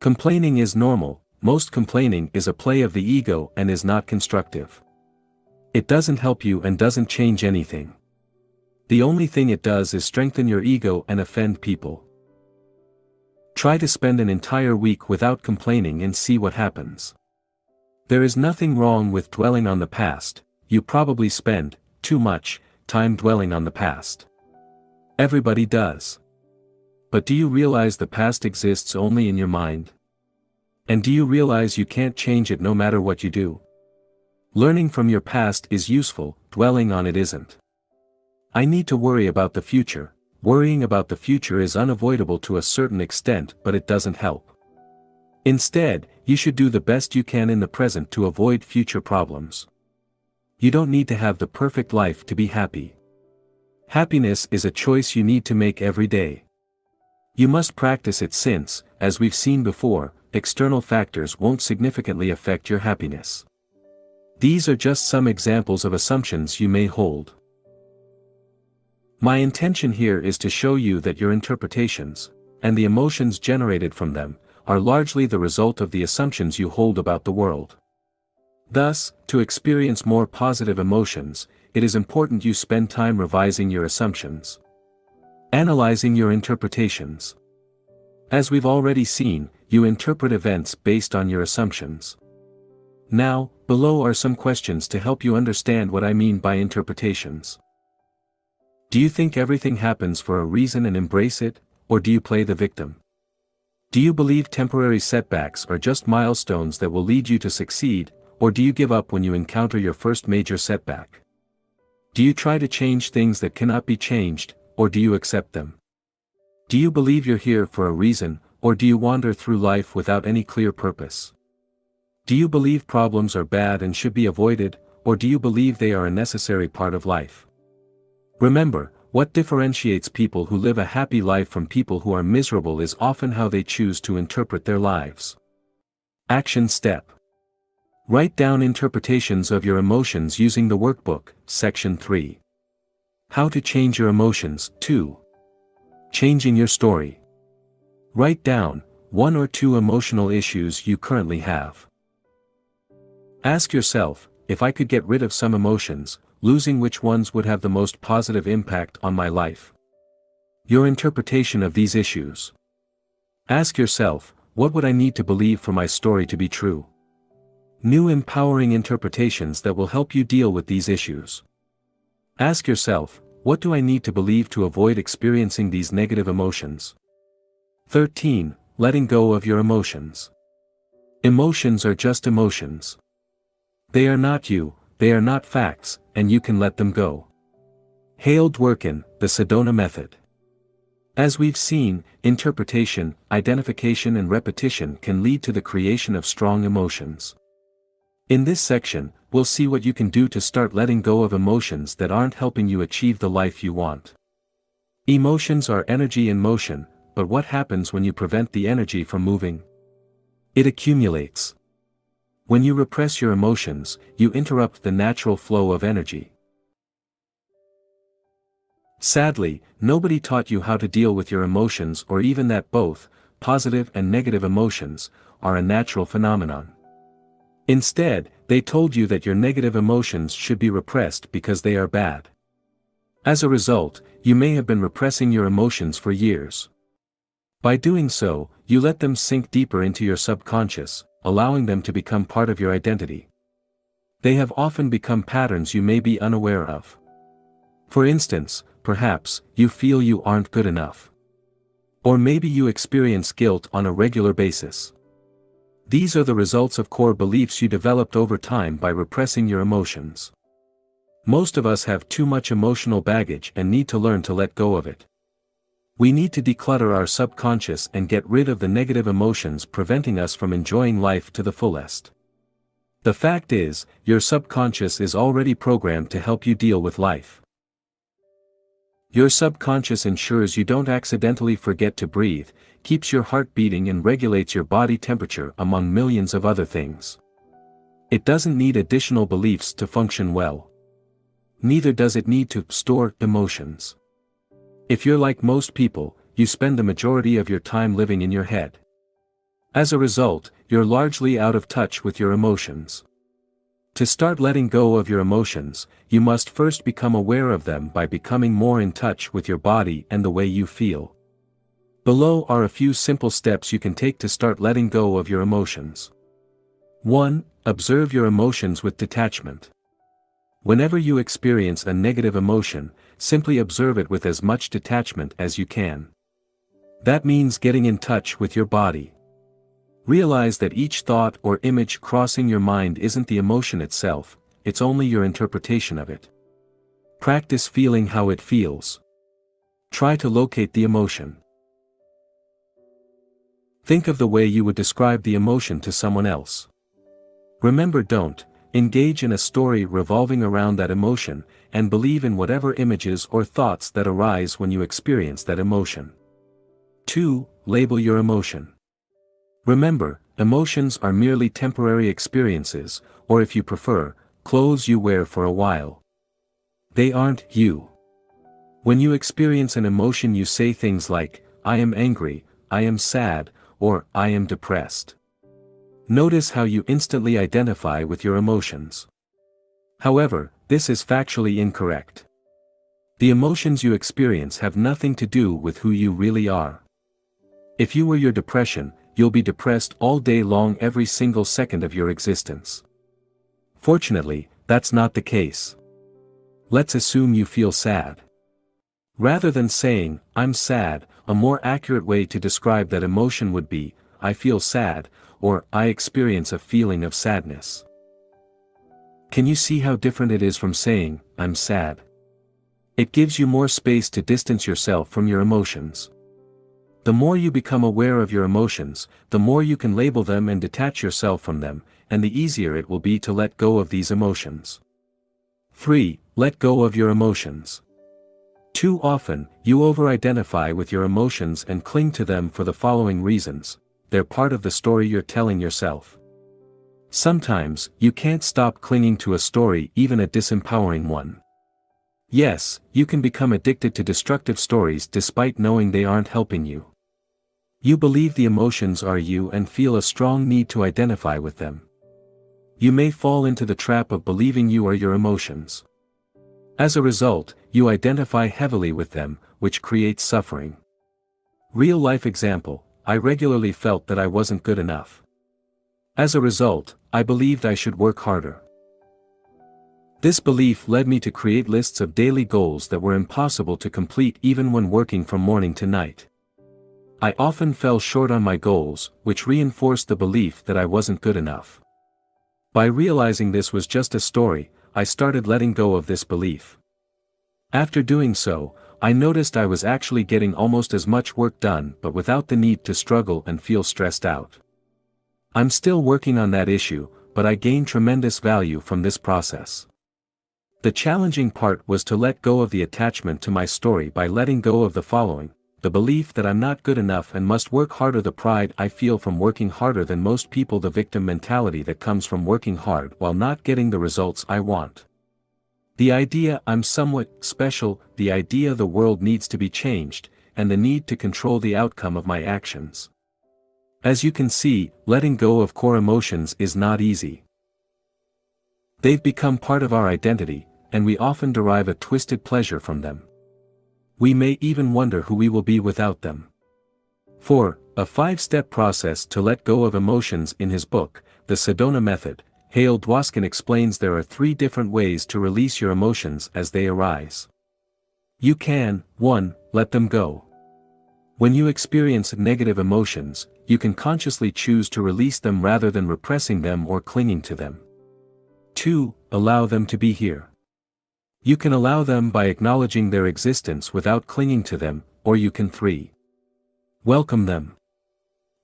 Complaining is normal. Most complaining is a play of the ego and is not constructive. It doesn't help you and doesn't change anything. The only thing it does is strengthen your ego and offend people. Try to spend an entire week without complaining and see what happens. There is nothing wrong with dwelling on the past. You probably spend too much time dwelling on the past. Everybody does. But do you realize the past exists only in your mind? And do you realize you can't change it no matter what you do? Learning from your past is useful, dwelling on it isn't. I need to worry about the future. Worrying about the future is unavoidable to a certain extent, but it doesn't help. Instead, you should do the best you can in the present to avoid future problems. You don't need to have the perfect life to be happy. Happiness is a choice you need to make every day. You must practice it since, as we've seen before, external factors won't significantly affect your happiness. These are just some examples of assumptions you may hold. My intention here is to show you that your interpretations, and the emotions generated from them, are largely the result of the assumptions you hold about the world. Thus, to experience more positive emotions, it is important you spend time revising your assumptions. Analyzing your interpretations. As we've already seen, you interpret events based on your assumptions. Now, below are some questions to help you understand what I mean by interpretations. Do you think everything happens for a reason and embrace it, or do you play the victim? Do you believe temporary setbacks are just milestones that will lead you to succeed, or do you give up when you encounter your first major setback? Do you try to change things that cannot be changed, or do you accept them? Do you believe you're here for a reason, or do you wander through life without any clear purpose? Do you believe problems are bad and should be avoided, or do you believe they are a necessary part of life? Remember, what differentiates people who live a happy life from people who are miserable is often how they choose to interpret their lives. Action step. Write down interpretations of your emotions using the workbook, section 3. How to change your emotions, 2. Changing your story. Write down 1 or 2 emotional issues you currently have. Ask yourself, if I could get rid of some emotions, losing which ones would have the most positive impact on my life? Your interpretation of these issues. Ask yourself, what would I need to believe for my story to be true? New empowering interpretations that will help you deal with these issues. Ask yourself, what do I need to believe to avoid experiencing these negative emotions? 13. Letting go of your emotions. Emotions are just emotions. They are not you, they are not facts, and you can let them go. Hale Dworkin, the Sedona Method. As we've seen, interpretation, identification and repetition can lead to the creation of strong emotions. In this section, we'll see what you can do to start letting go of emotions that aren't helping you achieve the life you want. Emotions are energy in motion, but what happens when you prevent the energy from moving? It accumulates. When you repress your emotions, you interrupt the natural flow of energy. Sadly, nobody taught you how to deal with your emotions or even that both, positive and negative emotions, are a natural phenomenon. Instead, they told you that your negative emotions should be repressed because they are bad. As a result, you may have been repressing your emotions for years. By doing so, you let them sink deeper into your subconscious, allowing them to become part of your identity. They have often become patterns you may be unaware of. For instance, perhaps, you feel you aren't good enough. Or maybe you experience guilt on a regular basis. These are the results of core beliefs you developed over time by repressing your emotions. Most of us have too much emotional baggage and need to learn to let go of it. We need to declutter our subconscious and get rid of the negative emotions preventing us from enjoying life to the fullest. The fact is, your subconscious is already programmed to help you deal with life. Your subconscious ensures you don't accidentally forget to breathe, keeps your heart beating and regulates your body temperature among millions of other things. It doesn't need additional beliefs to function well. Neither does it need to store emotions. If you're like most people, you spend the majority of your time living in your head. As a result, you're largely out of touch with your emotions. To start letting go of your emotions, you must first become aware of them by becoming more in touch with your body and the way you feel. Below are a few simple steps you can take to start letting go of your emotions. 1. Observe your emotions with detachment. Whenever you experience a negative emotion, simply observe it with as much detachment as you can. That means getting in touch with your body. Realize that each thought or image crossing your mind isn't the emotion itself, it's only your interpretation of it. Practice feeling how it feels. Try to locate the emotion. Think of the way you would describe the emotion to someone else. Remember, don't engage in a story revolving around that emotion, and believe in whatever images or thoughts that arise when you experience that emotion. 2. Label your emotion. Remember, emotions are merely temporary experiences, or if you prefer, clothes you wear for a while. They aren't you. When you experience an emotion, you say things like, "I am angry," "I am sad," or "I am depressed." Notice how you instantly identify with your emotions. However, this is factually incorrect. The emotions you experience have nothing to do with who you really are. If you were your depression, you'll be depressed all day long every single second of your existence. Fortunately, that's not the case. Let's assume you feel sad. Rather than saying, "I'm sad," a more accurate way to describe that emotion would be, "I feel sad," or "I experience a feeling of sadness." Can you see how different it is from saying, "I'm sad"? It gives you more space to distance yourself from your emotions. The more you become aware of your emotions, the more you can label them and detach yourself from them, and the easier it will be to let go of these emotions. 3. Let go of your emotions. Too often, you over-identify with your emotions and cling to them for the following reasons: they're part of the story you're telling yourself. Sometimes, you can't stop clinging to a story, even a disempowering one. Yes, you can become addicted to destructive stories despite knowing they aren't helping you. You believe the emotions are you and feel a strong need to identify with them. You may fall into the trap of believing you are your emotions. As a result, you identify heavily with them, which creates suffering. Real-life example: I regularly felt that I wasn't good enough. As a result, I believed I should work harder. This belief led me to create lists of daily goals that were impossible to complete even when working from morning to night. I often fell short on my goals, which reinforced the belief that I wasn't good enough. By realizing this was just a story, I started letting go of this belief. After doing so, I noticed I was actually getting almost as much work done but without the need to struggle and feel stressed out. I'm still working on that issue, but I gained tremendous value from this process. The challenging part was to let go of the attachment to my story by letting go of the following: the belief that I'm not good enough and must work harder, the pride I feel from working harder than most people, the victim mentality that comes from working hard while not getting the results I want. The idea I'm somewhat special, the idea the world needs to be changed, and the need to control the outcome of my actions. As you can see, letting go of core emotions is not easy. They've become part of our identity, and we often derive a twisted pleasure from them. We may even wonder who we will be without them. 4. A 5-step process to let go of emotions. In his book, The Sedona Method, Hale Dwoskin explains there are 3 different ways to release your emotions as they arise. You can, 1, let them go. When you experience negative emotions, you can consciously choose to release them rather than repressing them or clinging to them. 2, allow them to be here. You can allow them by acknowledging their existence without clinging to them, or you can 3. Welcome them.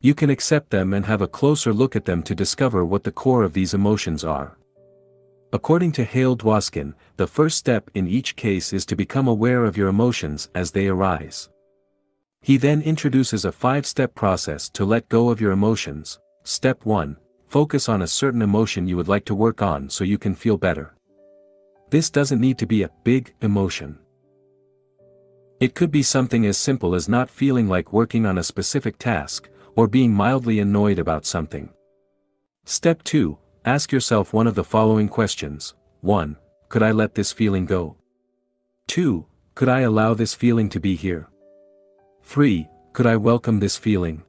You can accept them and have a closer look at them to discover what the core of these emotions are. According to Hale Dwoskin, the first step in each case is to become aware of your emotions as they arise. He then introduces a 5-step process to let go of your emotions. Step 1, focus on a certain emotion you would like to work on so you can feel better. This doesn't need to be a big emotion. It could be something as simple as not feeling like working on a specific task, or being mildly annoyed about something. Step 2, ask yourself one of the following questions. 1. Could I let this feeling go? 2. Could I allow this feeling to be here? 3. Could I welcome this feeling?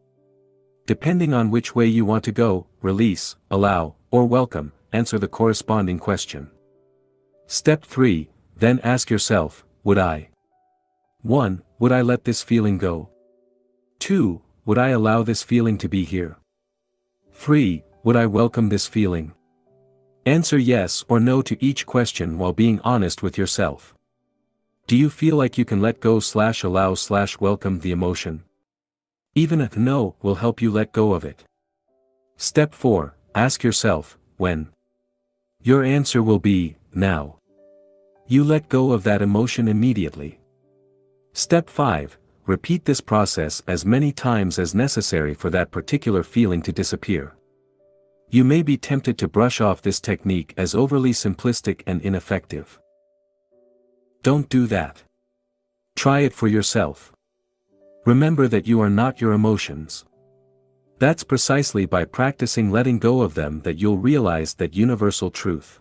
Depending on which way you want to go, release, allow, or welcome, answer the corresponding question. Step 3, then ask yourself, would I? 1. Would I let this feeling go? 2. Would I allow this feeling to be here? 3. Would I welcome this feeling? Answer yes or no to each question while being honest with yourself. Do you feel like you can let go/allow/welcome the emotion? Even if no will help you let go of it. Step 4, ask yourself, when? Your answer will be, now. You let go of that emotion immediately. Step 5, repeat this process as many times as necessary for that particular feeling to disappear. You may be tempted to brush off this technique as overly simplistic and ineffective. Don't do that. Try it for yourself. Remember that you are not your emotions. That's precisely by practicing letting go of them that you'll realize that universal truth.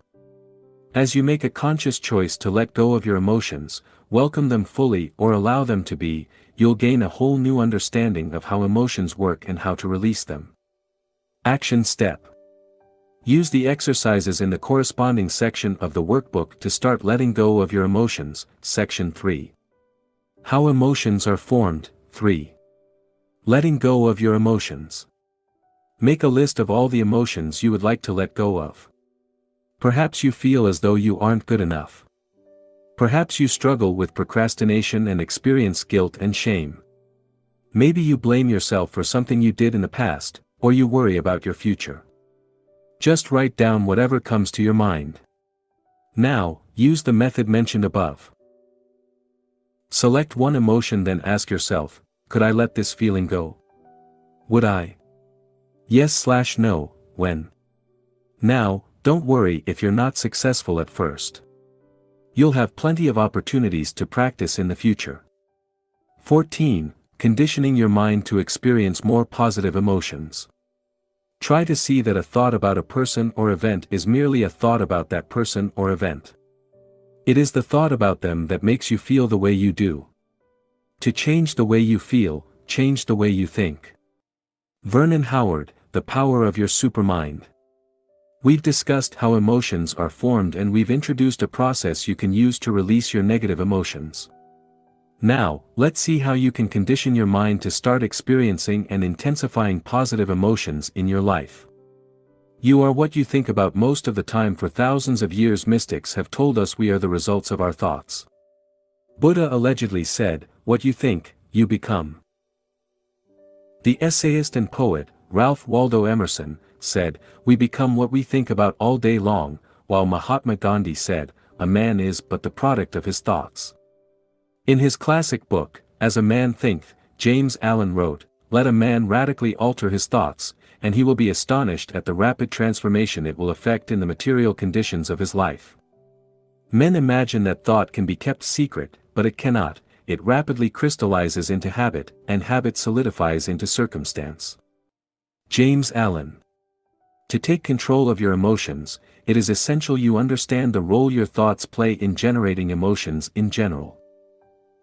As you make a conscious choice to let go of your emotions, welcome them fully or allow them to be, you'll gain a whole new understanding of how emotions work and how to release them. Action step. Use the exercises in the corresponding section of the workbook to start letting go of your emotions. Section 3. How emotions are formed. 3. Letting go of your emotions. Make a list of all the emotions you would like to let go of. Perhaps you feel as though you aren't good enough. Perhaps you struggle with procrastination and experience guilt and shame. Maybe you blame yourself for something you did in the past, or you worry about your future. Just write down whatever comes to your mind. Now, use the method mentioned above. Select one emotion, then ask yourself, could I let this feeling go? Would I? Yes/no, when? Now, don't worry if you're not successful at first. You'll have plenty of opportunities to practice in the future. 14. Conditioning your mind to experience more positive emotions. Try to see that a thought about a person or event is merely a thought about that person or event. It is the thought about them that makes you feel the way you do. To change the way you feel, change the way you think. Vernon Howard, The Power of Your Supermind. We've discussed how emotions are formed, and we've introduced a process you can use to release your negative emotions. Now, let's see how you can condition your mind to start experiencing and intensifying positive emotions in your life. You are what you think about most of the time. For thousands of years, mystics have told us we are the results of our thoughts. Buddha allegedly said, "What you think, you become." The essayist and poet, Ralph Waldo Emerson, said, "We become what we think about all day long," while Mahatma Gandhi said, "A man is but the product of his thoughts." In his classic book, As a Man Thinketh, James Allen wrote, "Let a man radically alter his thoughts, and he will be astonished at the rapid transformation it will effect in the material conditions of his life." Men imagine that thought can be kept secret, but it cannot. It rapidly crystallizes into habit, and habit solidifies into circumstance. James Allen. To take control of your emotions, it is essential you understand the role your thoughts play in generating emotions in general.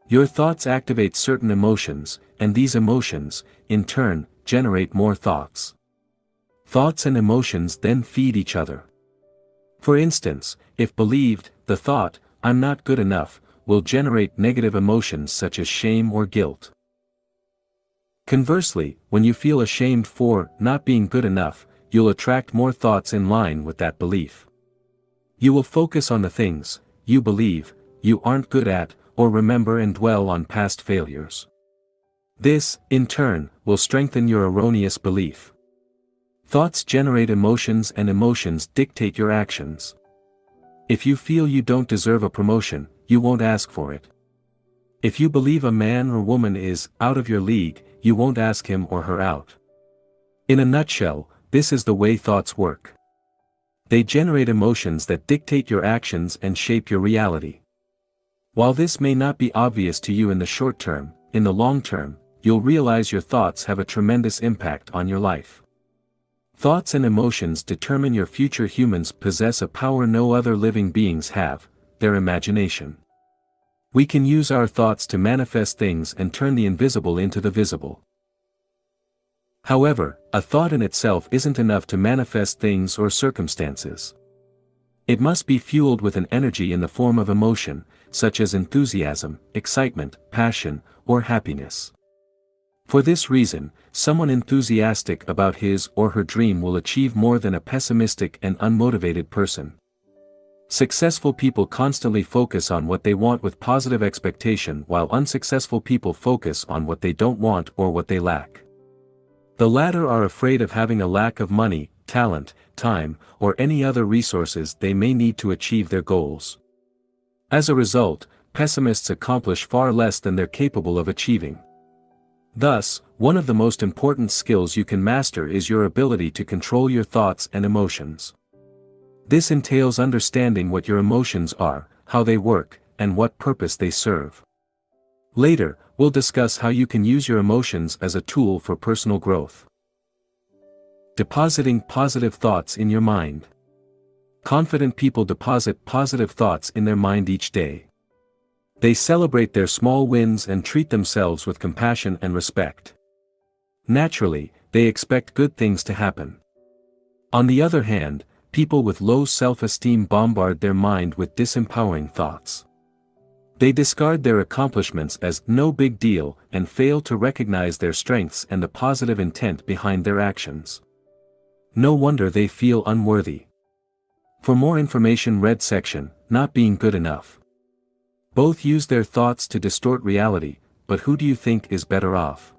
Your thoughts activate certain emotions, and these emotions, in turn, generate more thoughts. Thoughts and emotions then feed each other. For instance, if believed, the thought, "I'm not good enough," will generate negative emotions such as shame or guilt. Conversely, when you feel ashamed for not being good enough, you'll attract more thoughts in line with that belief. You will focus on the things you believe you aren't good at, or remember and dwell on past failures. This, in turn, will strengthen your erroneous belief. Thoughts generate emotions, and emotions dictate your actions. If you feel you don't deserve a promotion, you won't ask for it. If you believe a man or woman is out of your league, you won't ask him or her out. In a nutshell, this is the way thoughts work. They generate emotions that dictate your actions and shape your reality. While this may not be obvious to you in the short term, in the long term, you'll realize your thoughts have a tremendous impact on your life. Thoughts and emotions determine your future. Humans possess a power no other living beings have, their imagination. We can use our thoughts to manifest things and turn the invisible into the visible. However, a thought in itself isn't enough to manifest things or circumstances. It must be fueled with an energy in the form of emotion, such as enthusiasm, excitement, passion, or happiness. For this reason, someone enthusiastic about his or her dream will achieve more than a pessimistic and unmotivated person. Successful people constantly focus on what they want with positive expectation, while unsuccessful people focus on what they don't want or what they lack. The latter are afraid of having a lack of money, talent, time, or any other resources they may need to achieve their goals. As a result, pessimists accomplish far less than they're capable of achieving. Thus, one of the most important skills you can master is your ability to control your thoughts and emotions. This entails understanding what your emotions are, how they work, and what purpose they serve. Later, we'll discuss how you can use your emotions as a tool for personal growth. Depositing positive thoughts in your mind. Confident people deposit positive thoughts in their mind each day. They celebrate their small wins and treat themselves with compassion and respect. Naturally, they expect good things to happen. On the other hand, people with low self-esteem bombard their mind with disempowering thoughts. They discard their accomplishments as no big deal and fail to recognize their strengths and the positive intent behind their actions. No wonder they feel unworthy. For more information, read section, Not Being Good Enough. Both use their thoughts to distort reality, but who do you think is better off?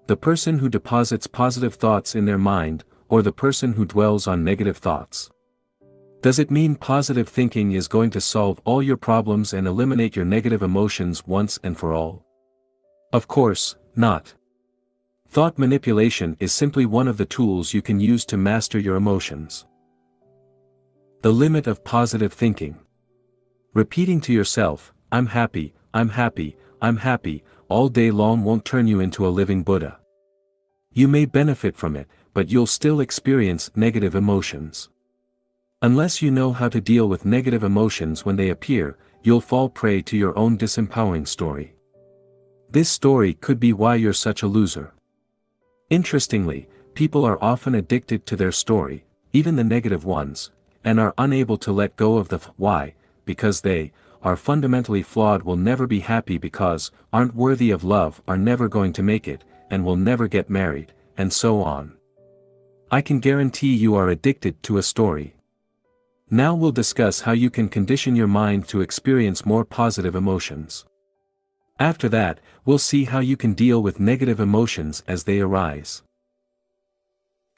The person who deposits positive thoughts in their mind, or the person who dwells on negative thoughts? Does it mean positive thinking is going to solve all your problems and eliminate your negative emotions once and for all? Of course, not. Thought manipulation is simply one of the tools you can use to master your emotions. The limit of positive thinking. Repeating to yourself, I'm happy, I'm happy, I'm happy, all day long won't turn you into a living Buddha. You may benefit from it, but you'll still experience negative emotions. Unless you know how to deal with negative emotions when they appear, you'll fall prey to your own disempowering story. This story could be why you're such a loser. Interestingly, people are often addicted to their story, even the negative ones, and are unable to let go of the why, because they are fundamentally flawed, will never be happy because aren't worthy of love, are never going to make it, and will never get married, and so on. I can guarantee you are addicted to a story. Now we'll discuss how you can condition your mind to experience more positive emotions. After that, we'll see how you can deal with negative emotions as they arise.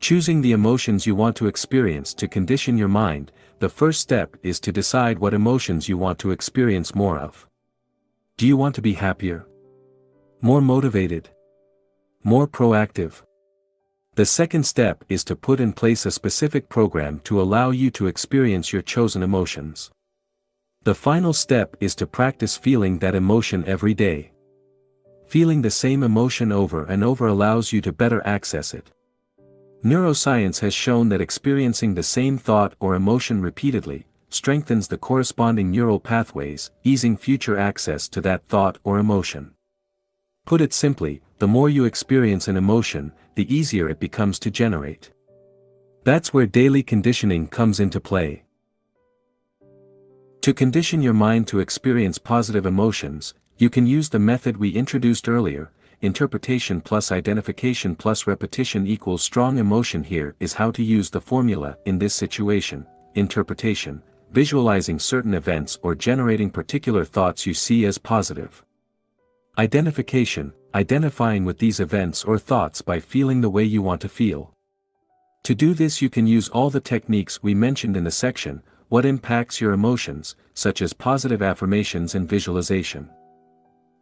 Choosing the emotions you want to experience to condition your mind. The first step is to decide what emotions you want to experience more of. Do you want to be happier? More motivated. More proactive. The second step is to put in place a specific program to allow you to experience your chosen emotions. The final step is to practice feeling that emotion every day. Feeling the same emotion over and over allows you to better access it. Neuroscience has shown that experiencing the same thought or emotion repeatedly strengthens the corresponding neural pathways, easing future access to that thought or emotion. Put it simply, the more you experience an emotion, the easier it becomes to generate. That's where daily conditioning comes into play. To condition your mind to experience positive emotions, you can use the method we introduced earlier. Interpretation plus identification plus repetition equals strong emotion. Here is how to use the formula in this situation. Interpretation: visualizing certain events or generating particular thoughts you see as positive. Identification: identifying with these events or thoughts by feeling the way you want to feel. To do this, you can use all the techniques we mentioned in the section, what impacts your emotions, such as positive affirmations and visualization.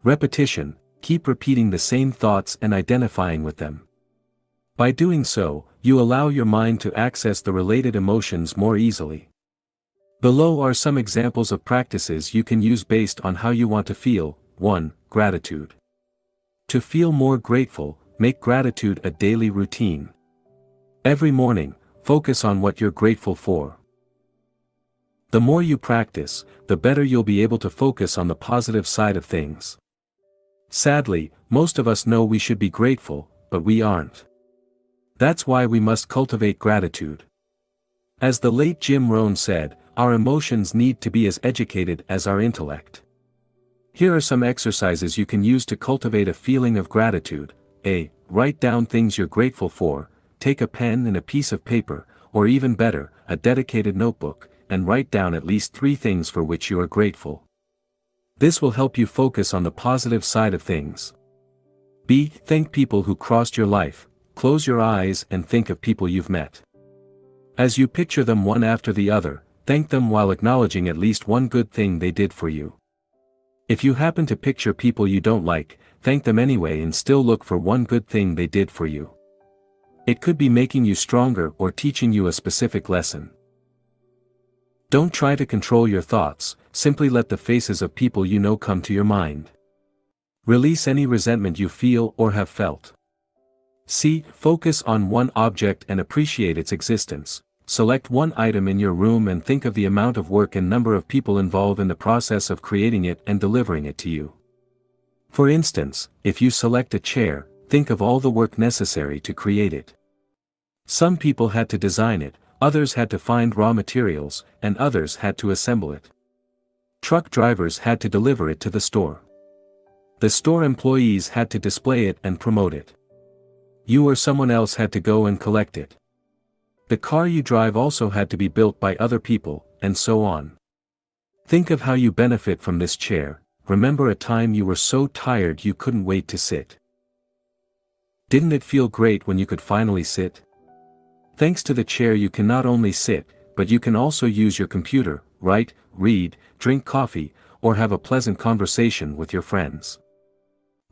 Repetition: keep repeating the same thoughts and identifying with them. By doing so, you allow your mind to access the related emotions more easily. Below are some examples of practices you can use based on how you want to feel. 1. Gratitude. To feel more grateful, make gratitude a daily routine. Every morning, focus on what you're grateful for. The more you practice, the better you'll be able to focus on the positive side of things. Sadly, most of us know we should be grateful, but we aren't. That's why we must cultivate gratitude. As the late Jim Rohn said, our emotions need to be as educated as our intellect. Here are some exercises you can use to cultivate a feeling of gratitude. A. Write down things you're grateful for. Take a pen and a piece of paper, or even better, a dedicated notebook, and write down at least 3 things for which you are grateful. This will help you focus on the positive side of things. B. Thank people who crossed your life. Close your eyes and think of people you've met. As you picture them one after the other, thank them while acknowledging at least one good thing they did for you. If you happen to picture people you don't like, thank them anyway and still look for one good thing they did for you. It could be making you stronger or teaching you a specific lesson. Don't try to control your thoughts, simply let the faces of people you know come to your mind. Release any resentment you feel or have felt. C. Focus on one object and appreciate its existence. Select one item in your room and think of the amount of work and number of people involved in the process of creating it and delivering it to you. For instance, if you select a chair, think of all the work necessary to create it. Some people had to design it, others had to find raw materials, and others had to assemble it. Truck drivers had to deliver it to the store. The store employees had to display it and promote it. You or someone else had to go and collect it. The car you drive also had to be built by other people, and so on. Think of how you benefit from this chair. Remember a time you were so tired you couldn't wait to sit. Didn't it feel great when you could finally sit? Thanks to the chair you can not only sit, but you can also use your computer, write, read, drink coffee, or have a pleasant conversation with your friends.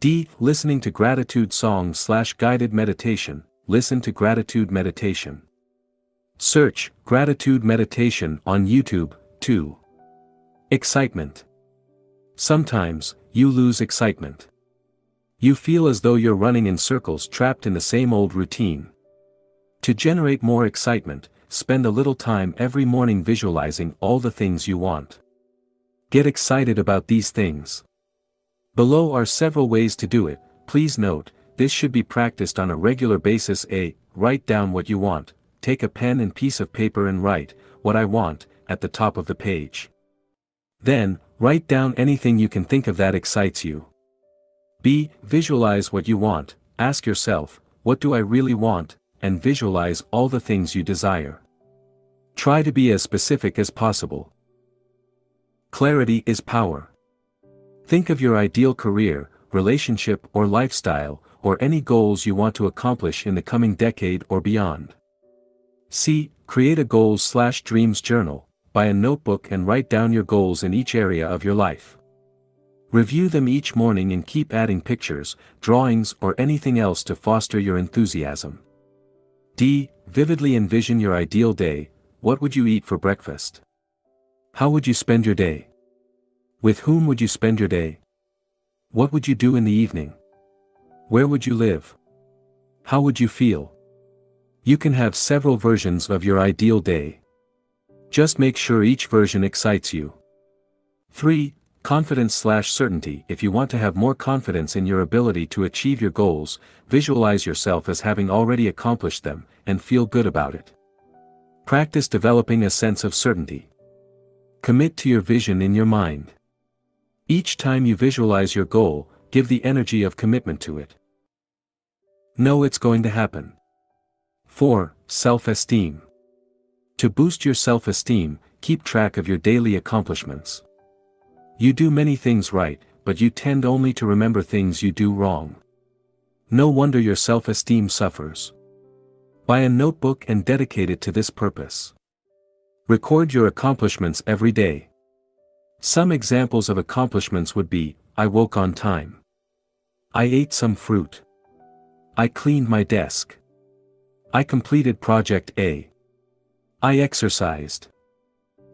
D. Listening to gratitude songs/guided meditation. Listen to gratitude meditation. Search gratitude meditation on YouTube. 2. Excitement. Sometimes, you lose excitement. You feel as though you're running in circles trapped in the same old routine. To generate more excitement, spend a little time every morning visualizing all the things you want. Get excited about these things. Below are several ways to do it. Please note, this should be practiced on a regular basis. A. Write down what you want. Take a pen and piece of paper and write, "What I want," at the top of the page. Then, write down anything you can think of that excites you. B. Visualize what you want. Ask yourself, what do I really want, and visualize all the things you desire. Try to be as specific as possible. Clarity is power. Think of your ideal career, relationship or lifestyle, or any goals you want to accomplish in the coming decade or beyond. C. Create a goals/dreams journal. Buy a notebook and write down your goals in each area of your life. Review them each morning and keep adding pictures, drawings, or anything else to foster your enthusiasm. D. Vividly envision your ideal day. What would you eat for breakfast? How would you spend your day? With whom would you spend your day? What would you do in the evening? Where would you live? How would you feel? You can have several versions of your ideal day. Just make sure each version excites you. 3. Confidence/certainty. If you want to have more confidence in your ability to achieve your goals, visualize yourself as having already accomplished them, and feel good about it. Practice developing a sense of certainty. Commit to your vision in your mind. Each time you visualize your goal, give the energy of commitment to it. Know it's going to happen. 4. Self-esteem. To boost your self-esteem, keep track of your daily accomplishments. You do many things right, but you tend only to remember things you do wrong. No wonder your self-esteem suffers. Buy a notebook and dedicate it to this purpose. Record your accomplishments every day. Some examples of accomplishments would be: I woke on time. I ate some fruit. I cleaned my desk. I completed Project A. I exercised.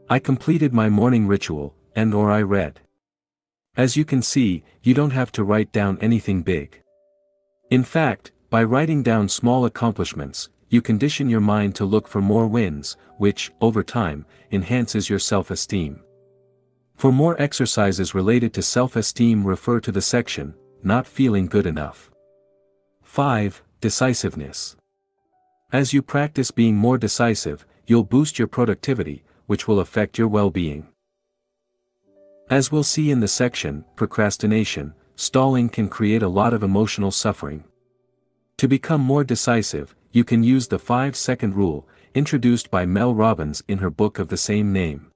I completed my morning ritual, and/or I read. As you can see, you don't have to write down anything big. In fact, by writing down small accomplishments, you condition your mind to look for more wins, which, over time, enhances your self-esteem. For more exercises related to self-esteem, refer to the section, Not Feeling Good Enough. 5. Decisiveness. As you practice being more decisive, you'll boost your productivity, which will affect your well-being. As we'll see in the section, Procrastination, stalling can create a lot of emotional suffering. To become more decisive, you can use the 5-second rule, introduced by Mel Robbins in her book of the same name.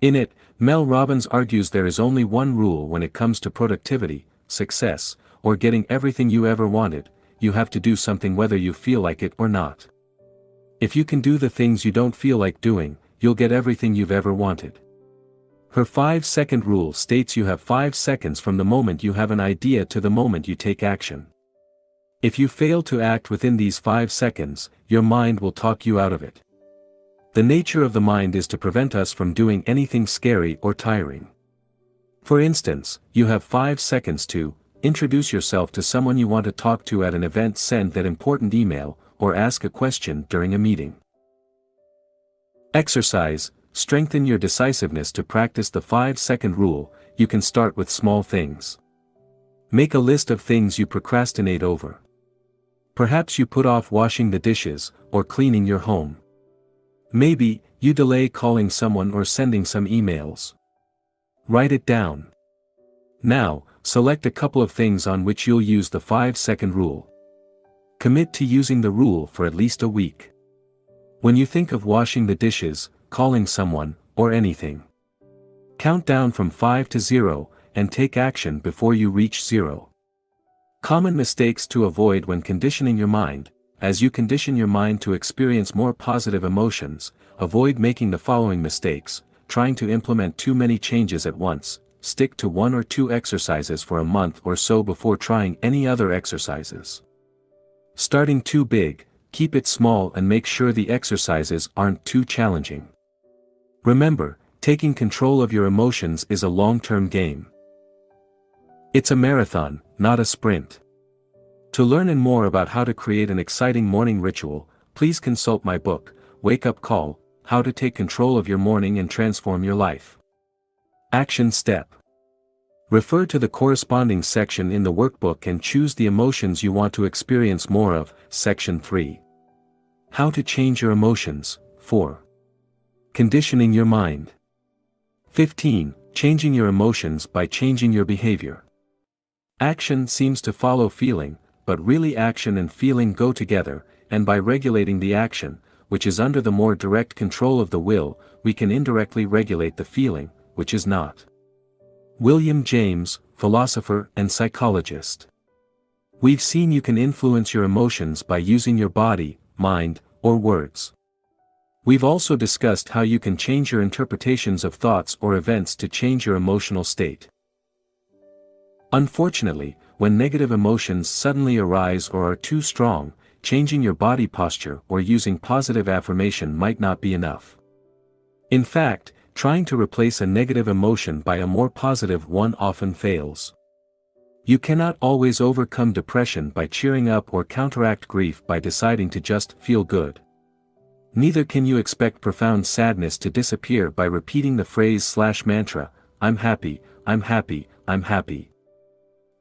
In it, Mel Robbins argues there is only one rule when it comes to productivity, success, or getting everything you ever wanted: you have to do something whether you feel like it or not. If you can do the things you don't feel like doing, you'll get everything you've ever wanted. Her 5-second rule states you have 5 seconds from the moment you have an idea to the moment you take action. If you fail to act within these 5 seconds, your mind will talk you out of it. The nature of the mind is to prevent us from doing anything scary or tiring. For instance, you have 5 seconds to introduce yourself to someone you want to talk to at an event, send that important email, or ask a question during a meeting. Exercise. Strengthen your decisiveness. To practice the 5-second rule, you can start with small things. Make a list of things you procrastinate over. Perhaps you put off washing the dishes, or cleaning your home. Maybe, you delay calling someone or sending some emails. Write it down. Now, select a couple of things on which you'll use the 5-second rule. Commit to using the rule for at least a week. When you think of washing the dishes, calling someone, or anything, count down from 5 to 0, and take action before you reach 0. Common mistakes to avoid when conditioning your mind. As you condition your mind to experience more positive emotions, avoid making the following mistakes: trying to implement too many changes at once. Stick to 1 or 2 exercises for a month or so before trying any other exercises. Starting too big, keep it small and make sure the exercises aren't too challenging. Remember, taking control of your emotions is a long-term game. It's a marathon, not a sprint. To learn more about how to create an exciting morning ritual, please consult my book, Wake Up Call: How to Take Control of Your Morning and Transform Your Life. Action Step. Refer to the corresponding section in the workbook and choose the emotions you want to experience more of. Section 3. How to change your emotions. 4. Conditioning your mind. 15. Changing your emotions by changing your behavior. Action seems to follow feeling, but really action and feeling go together, and by regulating the action, which is under the more direct control of the will, we can indirectly regulate the feeling, which is not. William James, philosopher and psychologist. We've seen you can influence your emotions by using your body, mind, or words. We've also discussed how you can change your interpretations of thoughts or events to change your emotional state. Unfortunately, when negative emotions suddenly arise or are too strong, changing your body posture or using positive affirmation might not be enough. In fact, trying to replace a negative emotion by a more positive one often fails. You cannot always overcome depression by cheering up or counteract grief by deciding to just feel good. Neither can you expect profound sadness to disappear by repeating the phrase/mantra, "I'm happy, I'm happy, I'm happy."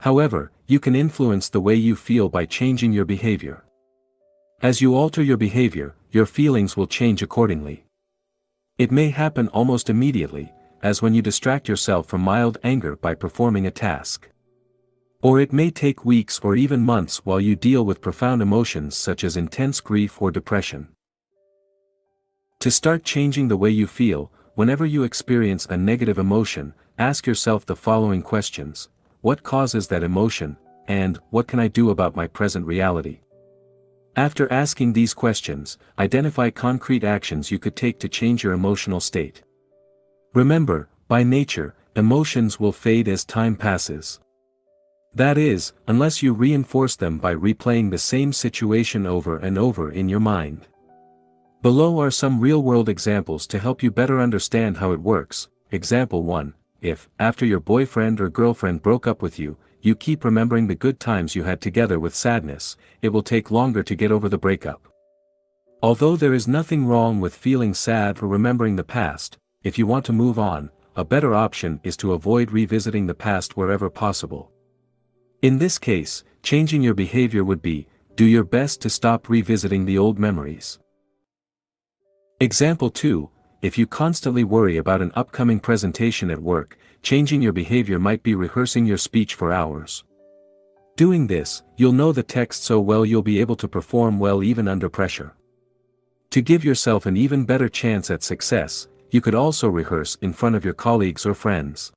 However, you can influence the way you feel by changing your behavior. As you alter your behavior, your feelings will change accordingly. It may happen almost immediately, as when you distract yourself from mild anger by performing a task. Or it may take weeks or even months while you deal with profound emotions such as intense grief or depression. To start changing the way you feel, whenever you experience a negative emotion, ask yourself the following questions: what causes that emotion, and what can I do about my present reality? After asking these questions, identify concrete actions you could take to change your emotional state. Remember, by nature, emotions will fade as time passes. That is, unless you reinforce them by replaying the same situation over and over in your mind. Below are some real-world examples to help you better understand how it works. Example 1. If, after your boyfriend or girlfriend broke up with you, you keep remembering the good times you had together with sadness, it will take longer to get over the breakup. Although there is nothing wrong with feeling sad or remembering the past, if you want to move on, a better option is to avoid revisiting the past wherever possible. In this case, changing your behavior would be, do your best to stop revisiting the old memories. Example 2. If you constantly worry about an upcoming presentation at work, changing your behavior might be rehearsing your speech for hours. Doing this, you'll know the text so well you'll be able to perform well even under pressure. To give yourself an even better chance at success, you could also rehearse in front of your colleagues or friends.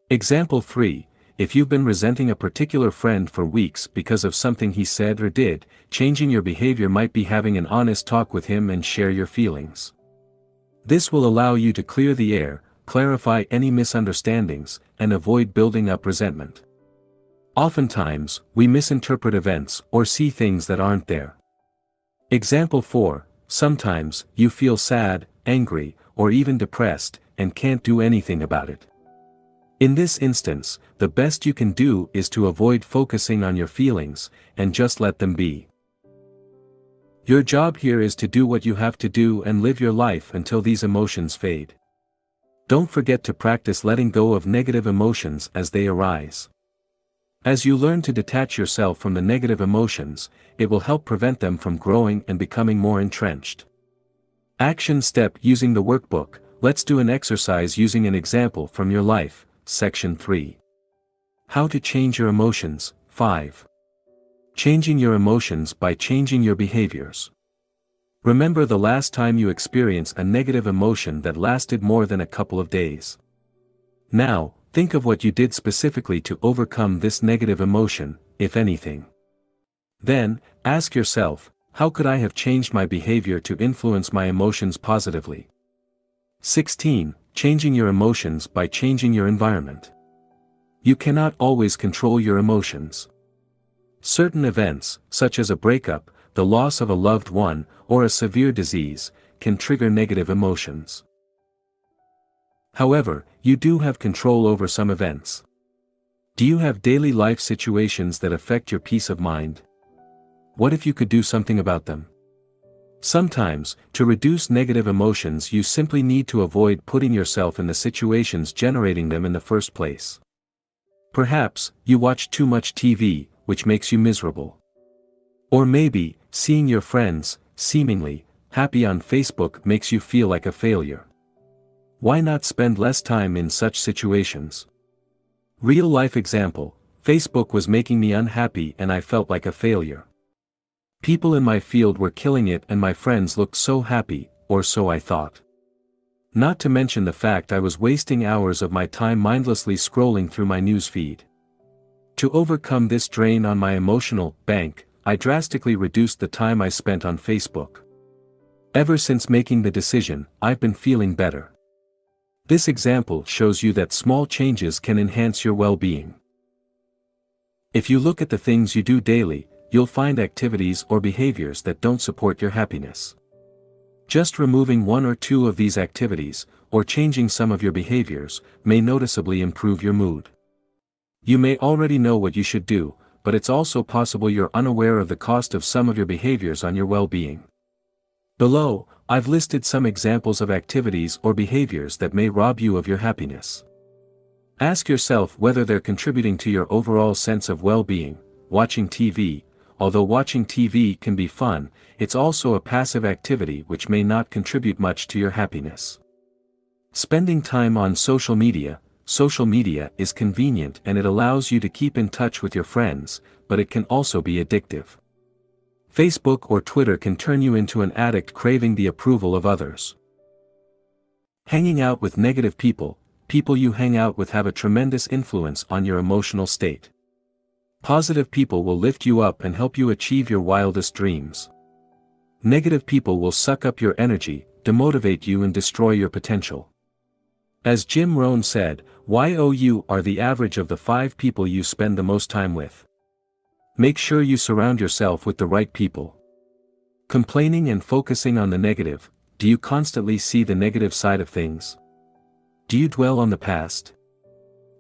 Example 3. If you've been resenting a particular friend for weeks because of something he said or did, changing your behavior might be having an honest talk with him and share your feelings. This will allow you to clear the air, clarify any misunderstandings, and avoid building up resentment. Oftentimes, we misinterpret events or see things that aren't there. Example 4. Sometimes, you feel sad, angry, or even depressed, and can't do anything about it. In this instance, the best you can do is to avoid focusing on your feelings, and just let them be. Your job here is to do what you have to do and live your life until these emotions fade. Don't forget to practice letting go of negative emotions as they arise. As you learn to detach yourself from the negative emotions, it will help prevent them from growing and becoming more entrenched. Action step using the workbook. Let's do an exercise using an example from your life. Section 3. How to change your emotions. 5. Changing your emotions by changing your behaviors. Remember the last time you experienced a negative emotion that lasted more than a couple of days. Now, think of what you did specifically to overcome this negative emotion, if anything. Then, ask yourself, how could I have changed my behavior to influence my emotions positively? 16. Changing your emotions by changing your environment. You cannot always control your emotions. Certain events, such as a breakup, the loss of a loved one, or a severe disease, can trigger negative emotions. However, you do have control over some events. Do you have daily life situations that affect your peace of mind? What if you could do something about them? Sometimes, to reduce negative emotions you simply need to avoid putting yourself in the situations generating them in the first place. Perhaps, you watch too much TV, which makes you miserable. Or maybe, seeing your friends, seemingly, happy on Facebook makes you feel like a failure. Why not spend less time in such situations? Real life example, Facebook was making me unhappy and I felt like a failure. People in my field were killing it and my friends looked so happy, or so I thought. Not to mention the fact I was wasting hours of my time mindlessly scrolling through my news feed. To overcome this drain on my emotional bank, I drastically reduced the time I spent on Facebook. Ever since making the decision, I've been feeling better. This example shows you that small changes can enhance your well-being. If you look at the things you do daily, you'll find activities or behaviors that don't support your happiness. Just removing one or two of these activities, or changing some of your behaviors, may noticeably improve your mood. You may already know what you should do, but it's also possible you're unaware of the cost of some of your behaviors on your well-being. Below, I've listed some examples of activities or behaviors that may rob you of your happiness. Ask yourself whether they're contributing to your overall sense of well-being. Watching TV. Although watching TV can be fun, it's also a passive activity which may not contribute much to your happiness. Spending time on social media. Social media is convenient and it allows you to keep in touch with your friends, but it can also be addictive. Facebook or Twitter can turn you into an addict craving the approval of others. Hanging out with negative people. People you hang out with have a tremendous influence on your emotional state. Positive people will lift you up and help you achieve your wildest dreams. Negative people will suck up your energy, demotivate you and destroy your potential. As Jim Rohn said, you are the average of the 5 people you spend the most time with. Make sure you surround yourself with the right people. Complaining and focusing on the negative. Do you constantly see the negative side of things? Do you dwell on the past?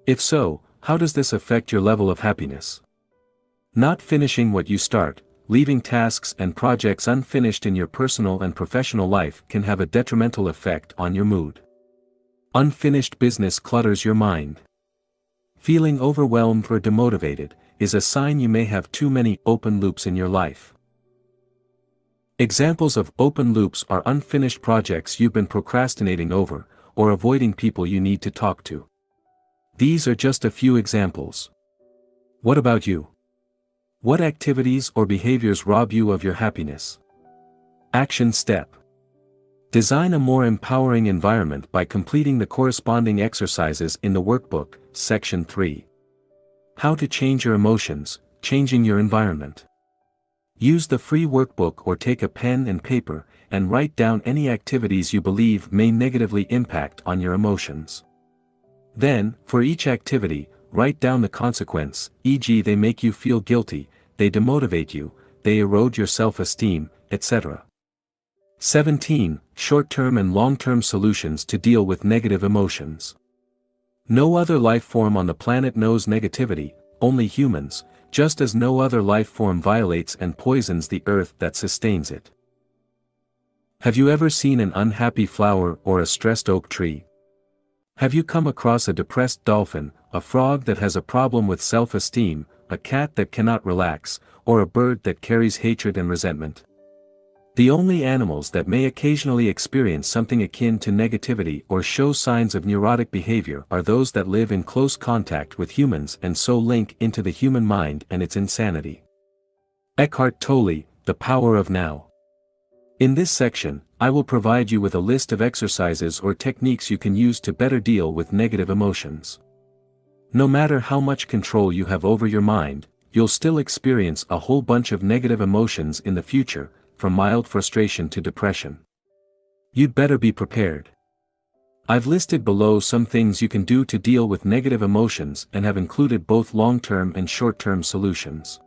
If so, how does this affect your level of happiness? Not finishing what you start, leaving tasks and projects unfinished in your personal and professional life can have a detrimental effect on your mood. Unfinished business clutters your mind. Feeling overwhelmed or demotivated is a sign you may have too many open loops in your life. Examples of open loops are unfinished projects you've been procrastinating over, or avoiding people you need to talk to. These are just a few examples. What about you? What activities or behaviors rob you of your happiness? Action step. Design a more empowering environment by completing the corresponding exercises in the workbook, Section 3. How to change your emotions, changing your environment. Use the free workbook or take a pen and paper, and write down any activities you believe may negatively impact on your emotions. Then, for each activity, write down the consequence, e.g. they make you feel guilty, they demotivate you, they erode your self-esteem, etc. 17. Short-term and long-term solutions to deal with negative emotions. No other life form on the planet knows negativity, only humans, just as no other life form violates and poisons the earth that sustains it. Have you ever seen an unhappy flower or a stressed oak tree? Have you come across a depressed dolphin, a frog that has a problem with self-esteem, a cat that cannot relax, or a bird that carries hatred and resentment? The only animals that may occasionally experience something akin to negativity or show signs of neurotic behavior are those that live in close contact with humans and so link into the human mind and its insanity. Eckhart Tolle, The Power of Now. In this section, I will provide you with a list of exercises or techniques you can use to better deal with negative emotions. No matter how much control you have over your mind, you'll still experience a whole bunch of negative emotions in the future, from mild frustration to depression. You'd better be prepared. I've listed below some things you can do to deal with negative emotions and have included both long-term and short-term solutions.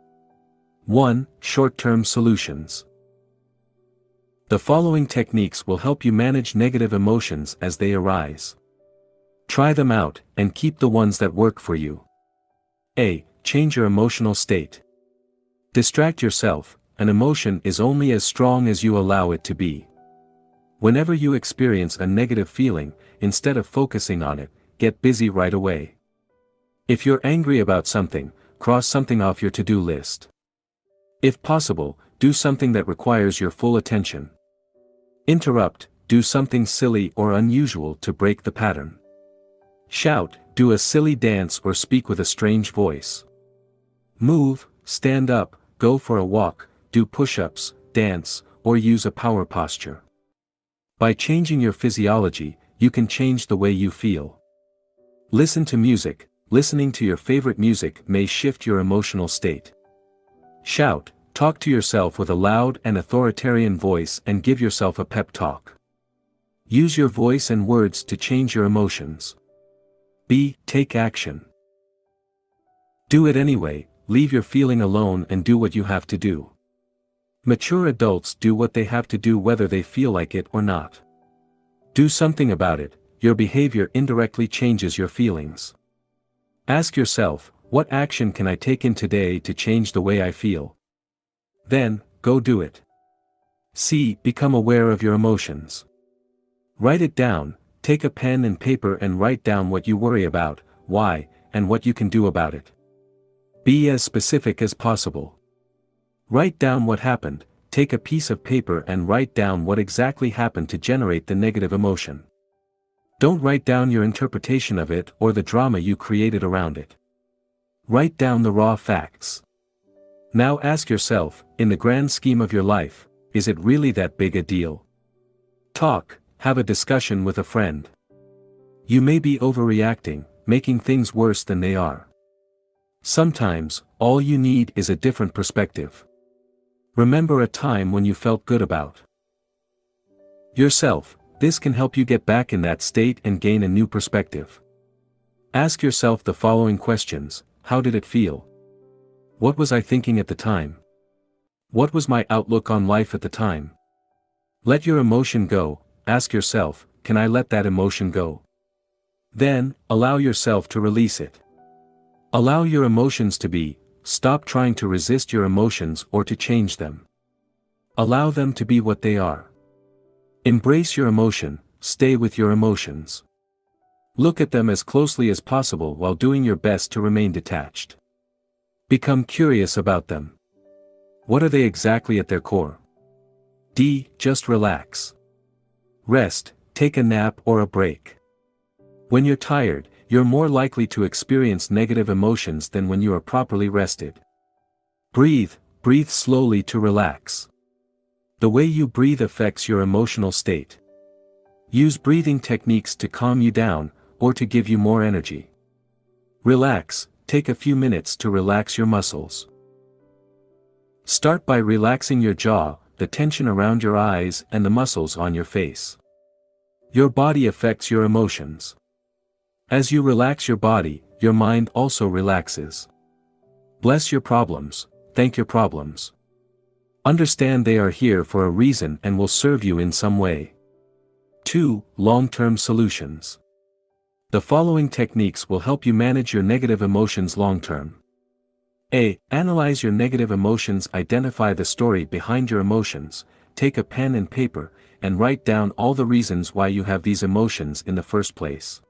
1. Short-term solutions. The following techniques will help you manage negative emotions as they arise. Try them out, and keep the ones that work for you. A. Change your emotional state. Distract yourself. An emotion is only as strong as you allow it to be. Whenever you experience a negative feeling, instead of focusing on it, get busy right away. If you're angry about something, cross something off your to-do list. If possible, do something that requires your full attention. Interrupt, do something silly or unusual to break the pattern. Shout, do a silly dance or speak with a strange voice. Move, stand up, go for a walk, do push-ups, dance, or use a power posture. By changing your physiology, you can change the way you feel. Listen to music. Listening to your favorite music may shift your emotional state. Shout, talk to yourself with a loud and authoritarian voice and give yourself a pep talk. Use your voice and words to change your emotions. B. Take action. Do it anyway. leave your feeling alone and do what you have to do. Mature adults do what they have to do whether they feel like it or not. Do something about it. Your behavior indirectly changes your feelings. Ask yourself, what action can I take in today to change the way I feel? Then, go do it. C. Become aware of your emotions. Write it down. Take a pen and paper and write down what you worry about, why, and what you can do about it. Be as specific as possible. Write down what happened. Take a piece of paper and write down what exactly happened to generate the negative emotion. Don't write down your interpretation of it or the drama you created around it. Write down the raw facts. Now ask yourself, in the grand scheme of your life, is it really that big a deal? Talk, have a discussion with a friend. You may be overreacting, making things worse than they are. Sometimes, all you need is a different perspective. Remember a time when you felt good about yourself. This can help you get back in that state and gain a new perspective. Ask yourself the following questions: how did it feel? What was I thinking at the time? What was my outlook on life at the time? Let your emotion go. Ask yourself, can I let that emotion go? Then, allow yourself to release it. Allow your emotions to be. Stop trying to resist your emotions or to change them. Allow them to be what they are. Embrace your emotion, stay with your emotions. Look at them as closely as possible while doing your best to remain detached. Become curious about them. What are they exactly at their core? D. Just relax. Rest, take a nap or a break. When you're tired, you're more likely to experience negative emotions than when you are properly rested. Breathe slowly to relax. The way you breathe affects your emotional state. Use breathing techniques to calm you down, or to give you more energy. Relax, take a few minutes to relax your muscles. Start by relaxing your jaw, the tension around your eyes and the muscles on your face. Your body affects your emotions. As you relax your body, your mind also relaxes. Bless your problems, thank your problems. Understand they are here for a reason and will serve you in some way. 2. Long-term solutions. The following techniques will help you manage your negative emotions long-term. A. Analyze your negative emotions. Identify the story behind your emotions. Take a pen and paper, and write down all the reasons why you have these emotions in the first place.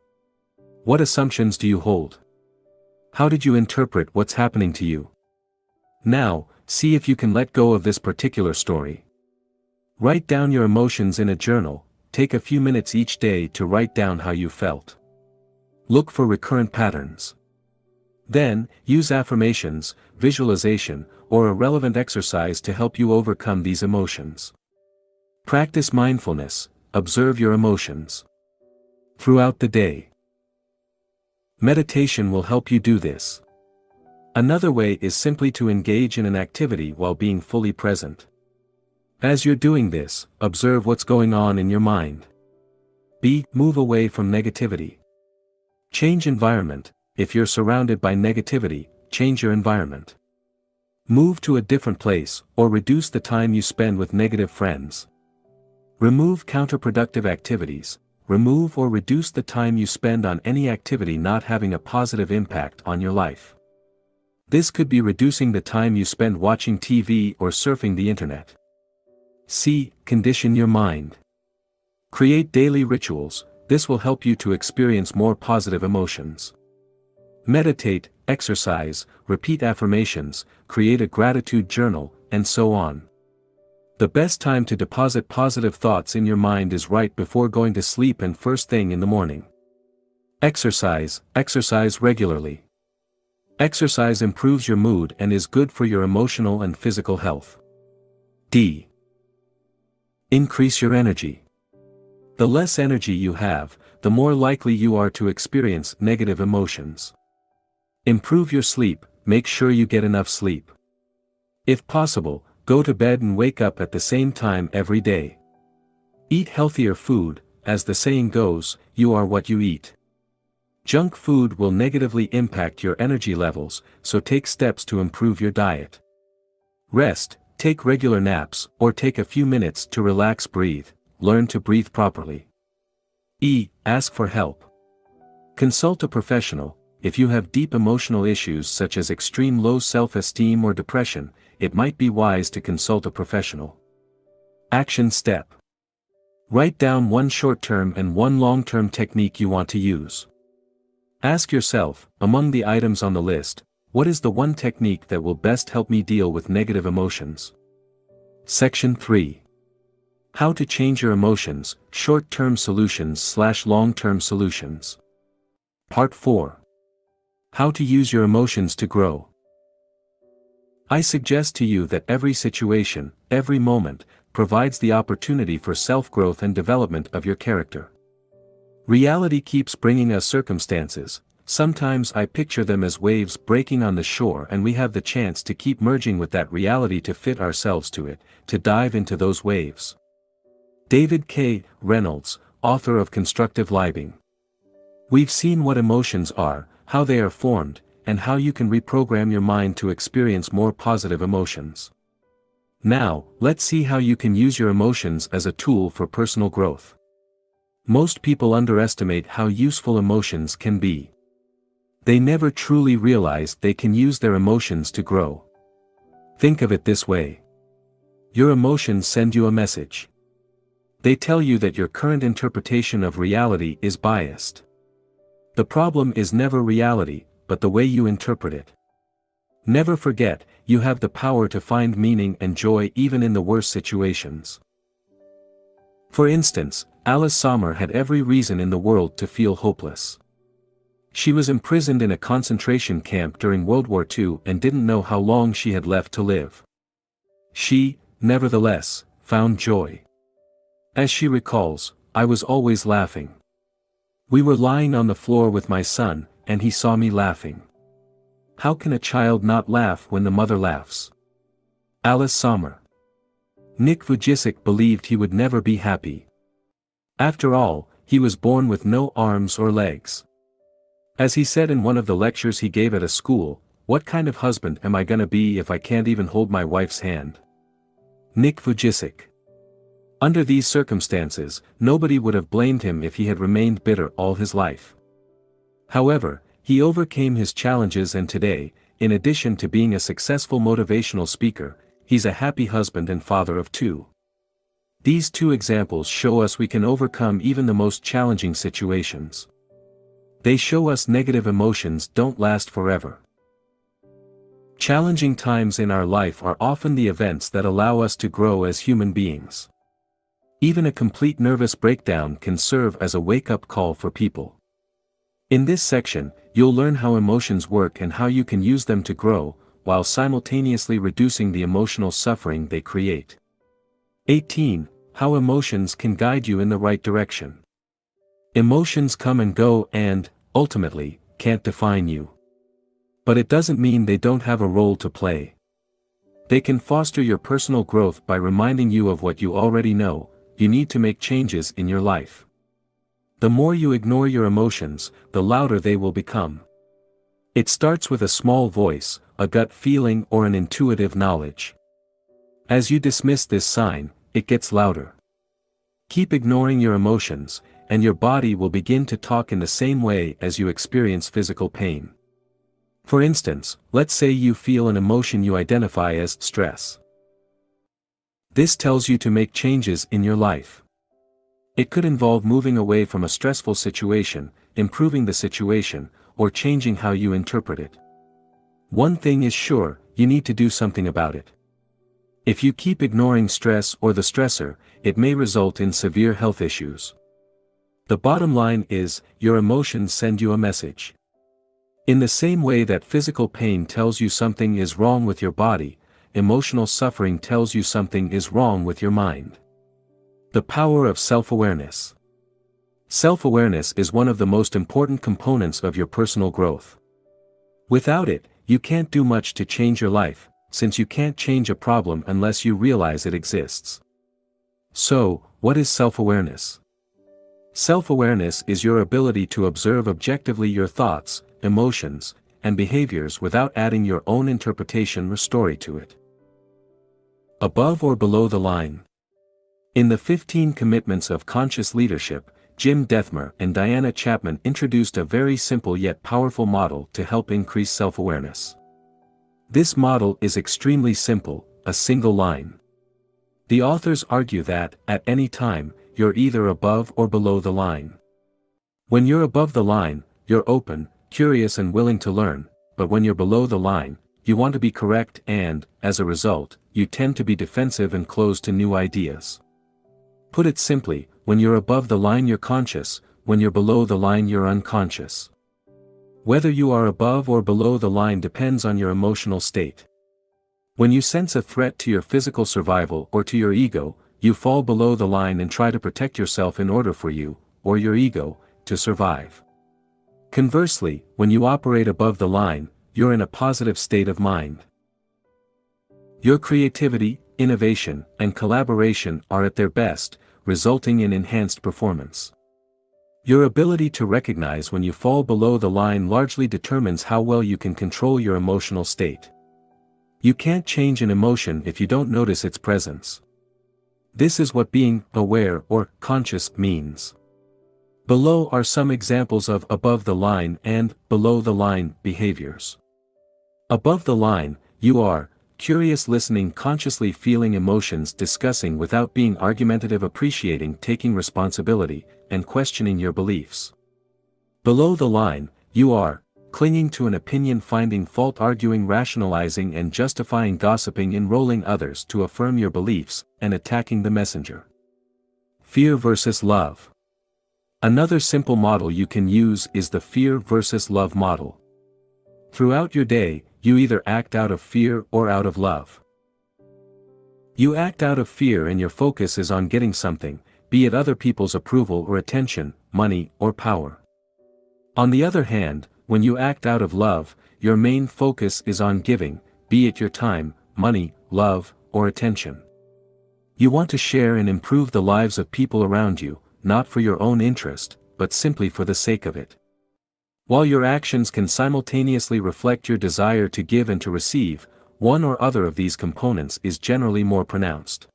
What assumptions do you hold? How did you interpret what's happening to you? Now, see if you can let go of this particular story. Write down your emotions in a journal. Take a few minutes each day to write down how you felt. Look for recurrent patterns. Then, use affirmations, visualization, or a relevant exercise to help you overcome these emotions. Practice mindfulness, observe your emotions throughout the day. Meditation will help you do this. Another way is simply to engage in an activity while being fully present. As you're doing this, observe what's going on in your mind. B. Move away from negativity. Change environment. If you're surrounded by negativity, change your environment. Move to a different place, or reduce the time you spend with negative friends. Remove counterproductive activities. Remove or reduce the time you spend on any activity not having a positive impact on your life. This could be reducing the time you spend watching TV or surfing the internet. C. Condition your mind. Create daily rituals. This will help you to experience more positive emotions. Meditate, exercise, repeat affirmations, create a gratitude journal, and so on. The best time to deposit positive thoughts in your mind is right before going to sleep and first thing in the morning. Exercise regularly. Exercise improves your mood and is good for your emotional and physical health. D. Increase your energy. The less energy you have, the more likely you are to experience negative emotions. Improve your sleep. Make sure you get enough sleep. If possible, go to bed and wake up at the same time every day. Eat healthier food. As the saying goes, you are what you eat. Junk food will negatively impact your energy levels, so take steps to improve your diet. Rest, take regular naps, or take a few minutes to relax. Breathe, learn to breathe properly. E. Ask for help. Consult a professional. If you have deep emotional issues such as extreme low self-esteem or depression, it might be wise to consult a professional. Action step. Write down one short-term and one long-term technique you want to use. Ask yourself, among the items on the list, what is the one technique that will best help me deal with negative emotions? Section 3. How to change your emotions, short-term solutions/long-term solutions. Part 4. How to use your emotions to grow. I suggest to you that every situation, every moment, provides the opportunity for self-growth and development of your character. Reality keeps bringing us circumstances. Sometimes I picture them as waves breaking on the shore, and we have the chance to keep merging with that reality to fit ourselves to it, to dive into those waves. David K. Reynolds, author of Constructive Living. We've seen what emotions are, how they are formed, and how you can reprogram your mind to experience more positive emotions. Now, let's see how you can use your emotions as a tool for personal growth. Most people underestimate how useful emotions can be. They never truly realize they can use their emotions to grow. Think of it this way. Your emotions send you a message. They tell you that your current interpretation of reality is biased. The problem is never reality, but the way you interpret it. Never forget, you have the power to find meaning and joy even in the worst situations. For instance, Alice Sommer had every reason in the world to feel hopeless. She was imprisoned in a concentration camp during World War II and didn't know how long she had left to live. She, nevertheless, found joy. As she recalls, I was always laughing. We were lying on the floor with my son, and he saw me laughing. How can a child not laugh when the mother laughs? Alice Sommer. Nick Vujicic believed he would never be happy. After all, he was born with no arms or legs. As he said in one of the lectures he gave at a school, "What kind of husband am I gonna be if I can't even hold my wife's hand?" Nick Vujicic. Under these circumstances, nobody would have blamed him if he had remained bitter all his life. However, he overcame his challenges, and today, in addition to being a successful motivational speaker, he's a happy husband and father of 2. These 2 examples show us we can overcome even the most challenging situations. They show us negative emotions don't last forever. Challenging times in our life are often the events that allow us to grow as human beings. Even a complete nervous breakdown can serve as a wake-up call for people. In this section, you'll learn how emotions work and how you can use them to grow, while simultaneously reducing the emotional suffering they create. 18. How emotions can guide you in the right direction. Emotions come and go and, ultimately, can't define you. But it doesn't mean they don't have a role to play. They can foster your personal growth by reminding you of what you already know: you need to make changes in your life. The more you ignore your emotions, the louder they will become. It starts with a small voice, a gut feeling, or an intuitive knowledge. As you dismiss this sign, it gets louder. Keep ignoring your emotions, and your body will begin to talk in the same way as you experience physical pain. For instance, let's say you feel an emotion you identify as stress. This tells you to make changes in your life. It could involve moving away from a stressful situation, improving the situation, or changing how you interpret it. One thing is sure, you need to do something about it. If you keep ignoring stress or the stressor, it may result in severe health issues. The bottom line is, your emotions send you a message. In the same way that physical pain tells you something is wrong with your body, emotional suffering tells you something is wrong with your mind. The power of self-awareness. Self-awareness is one of the most important components of your personal growth. Without it, you can't do much to change your life, since you can't change a problem unless you realize it exists. So, what is self-awareness? Self-awareness is your ability to observe objectively your thoughts, emotions, and behaviors without adding your own interpretation or story to it. Above or below the line. In the 15 Commitments of Conscious Leadership, Jim Dethmer and Diana Chapman introduced a very simple yet powerful model to help increase self-awareness. This model is extremely simple, a single line. The authors argue that, at any time, you're either above or below the line. When you're above the line, you're open, curious and willing to learn, but when you're below the line, you want to be correct and, as a result, you tend to be defensive and closed to new ideas. Put it simply, when you're above the line you're conscious, when you're below the line you're unconscious. Whether you are above or below the line depends on your emotional state. When you sense a threat to your physical survival or to your ego, you fall below the line and try to protect yourself in order for you, or your ego, to survive. Conversely, when you operate above the line, you're in a positive state of mind. Your creativity, innovation, and collaboration are at their best, resulting in enhanced performance. Your ability to recognize when you fall below the line largely determines how well you can control your emotional state. You can't change an emotion if you don't notice its presence. This is what being aware or conscious means. Below are some examples of above the line and below the line behaviors. Above the line, you are curious, listening, consciously feeling emotions, discussing without being argumentative, appreciating, taking responsibility, and questioning your beliefs. Below the line, you are clinging to an opinion, finding fault, arguing, rationalizing and justifying, gossiping, enrolling others to affirm your beliefs, and attacking the messenger. Fear versus love. Another simple model you can use is the fear versus love model. Throughout your day, you either act out of fear or out of love. You act out of fear and your focus is on getting something, be it other people's approval or attention, money or power. On the other hand, when you act out of love, your main focus is on giving, be it your time, money, love, or attention. You want to share and improve the lives of people around you, not for your own interest, but simply for the sake of it. While your actions can simultaneously reflect your desire to give and to receive, one or other of these components is generally more pronounced.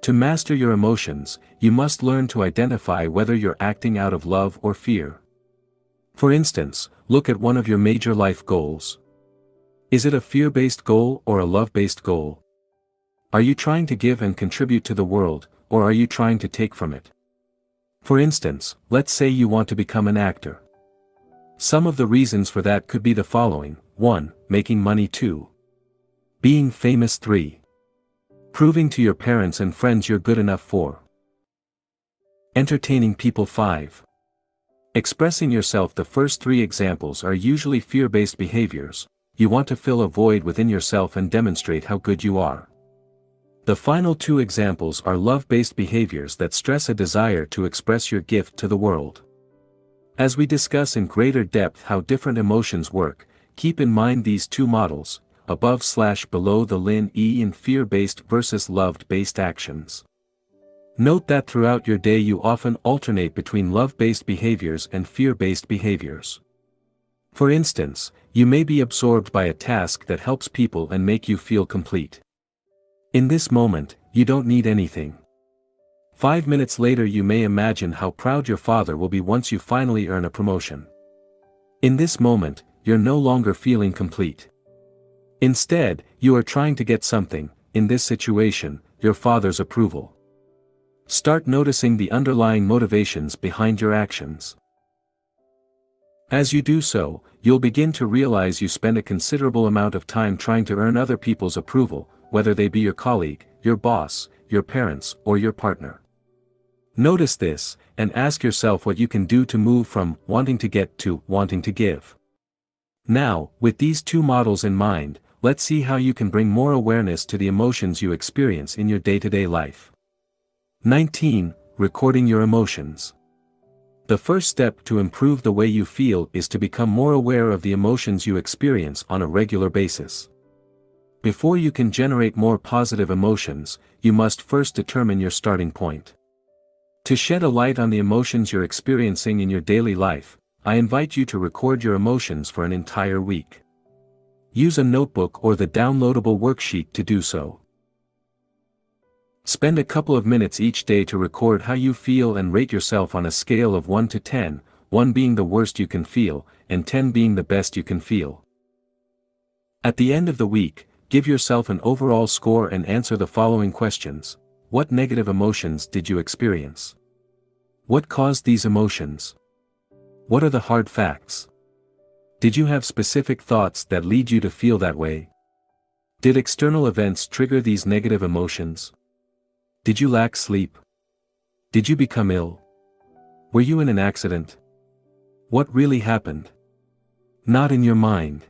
To master your emotions, you must learn to identify whether you're acting out of love or fear. For instance, look at one of your major life goals. Is it a fear-based goal or a love-based goal? Are you trying to give and contribute to the world, or are you trying to take from it? For instance, let's say you want to become an actor. Some of the reasons for that could be the following: 1. Making money. 2. Being famous. 3. Proving to your parents and friends you're good enough. 4. Entertaining people. 5. Expressing yourself. The first 3 examples are usually fear-based behaviors. You want to fill a void within yourself and demonstrate how good you are. The final 2 examples are love-based behaviors that stress a desire to express your gift to the world. As we discuss in greater depth how different emotions work, keep in mind these 2 models, above/below the line in fear-based versus love-based actions. Note that throughout your day you often alternate between love-based behaviors and fear-based behaviors. For instance, you may be absorbed by a task that helps people and make you feel complete. In this moment, you don't need anything. 5 minutes later you may imagine how proud your father will be once you finally earn a promotion. In this moment, you're no longer feeling complete. Instead, you are trying to get something, in this situation, your father's approval. Start noticing the underlying motivations behind your actions. As you do so, you'll begin to realize you spend a considerable amount of time trying to earn other people's approval, whether they be your colleague, your boss, your parents, or your partner. Notice this, and ask yourself what you can do to move from wanting to get to wanting to give. Now, with these 2 models in mind, let's see how you can bring more awareness to the emotions you experience in your day-to-day life. 19. Recording your emotions. The first step to improve the way you feel is to become more aware of the emotions you experience on a regular basis. Before you can generate more positive emotions, you must first determine your starting point. To shed a light on the emotions you're experiencing in your daily life, I invite you to record your emotions for an entire week. Use a notebook or the downloadable worksheet to do so. Spend a couple of minutes each day to record how you feel and rate yourself on a scale of 1 to 10, 1 being the worst you can feel, and 10 being the best you can feel. At the end of the week, give yourself an overall score and answer the following questions. What negative emotions did you experience? What caused these emotions? What are the hard facts? Did you have specific thoughts that lead you to feel that way? Did external events trigger these negative emotions? Did you lack sleep? Did you become ill? Were you in an accident? What really happened? Not in your mind,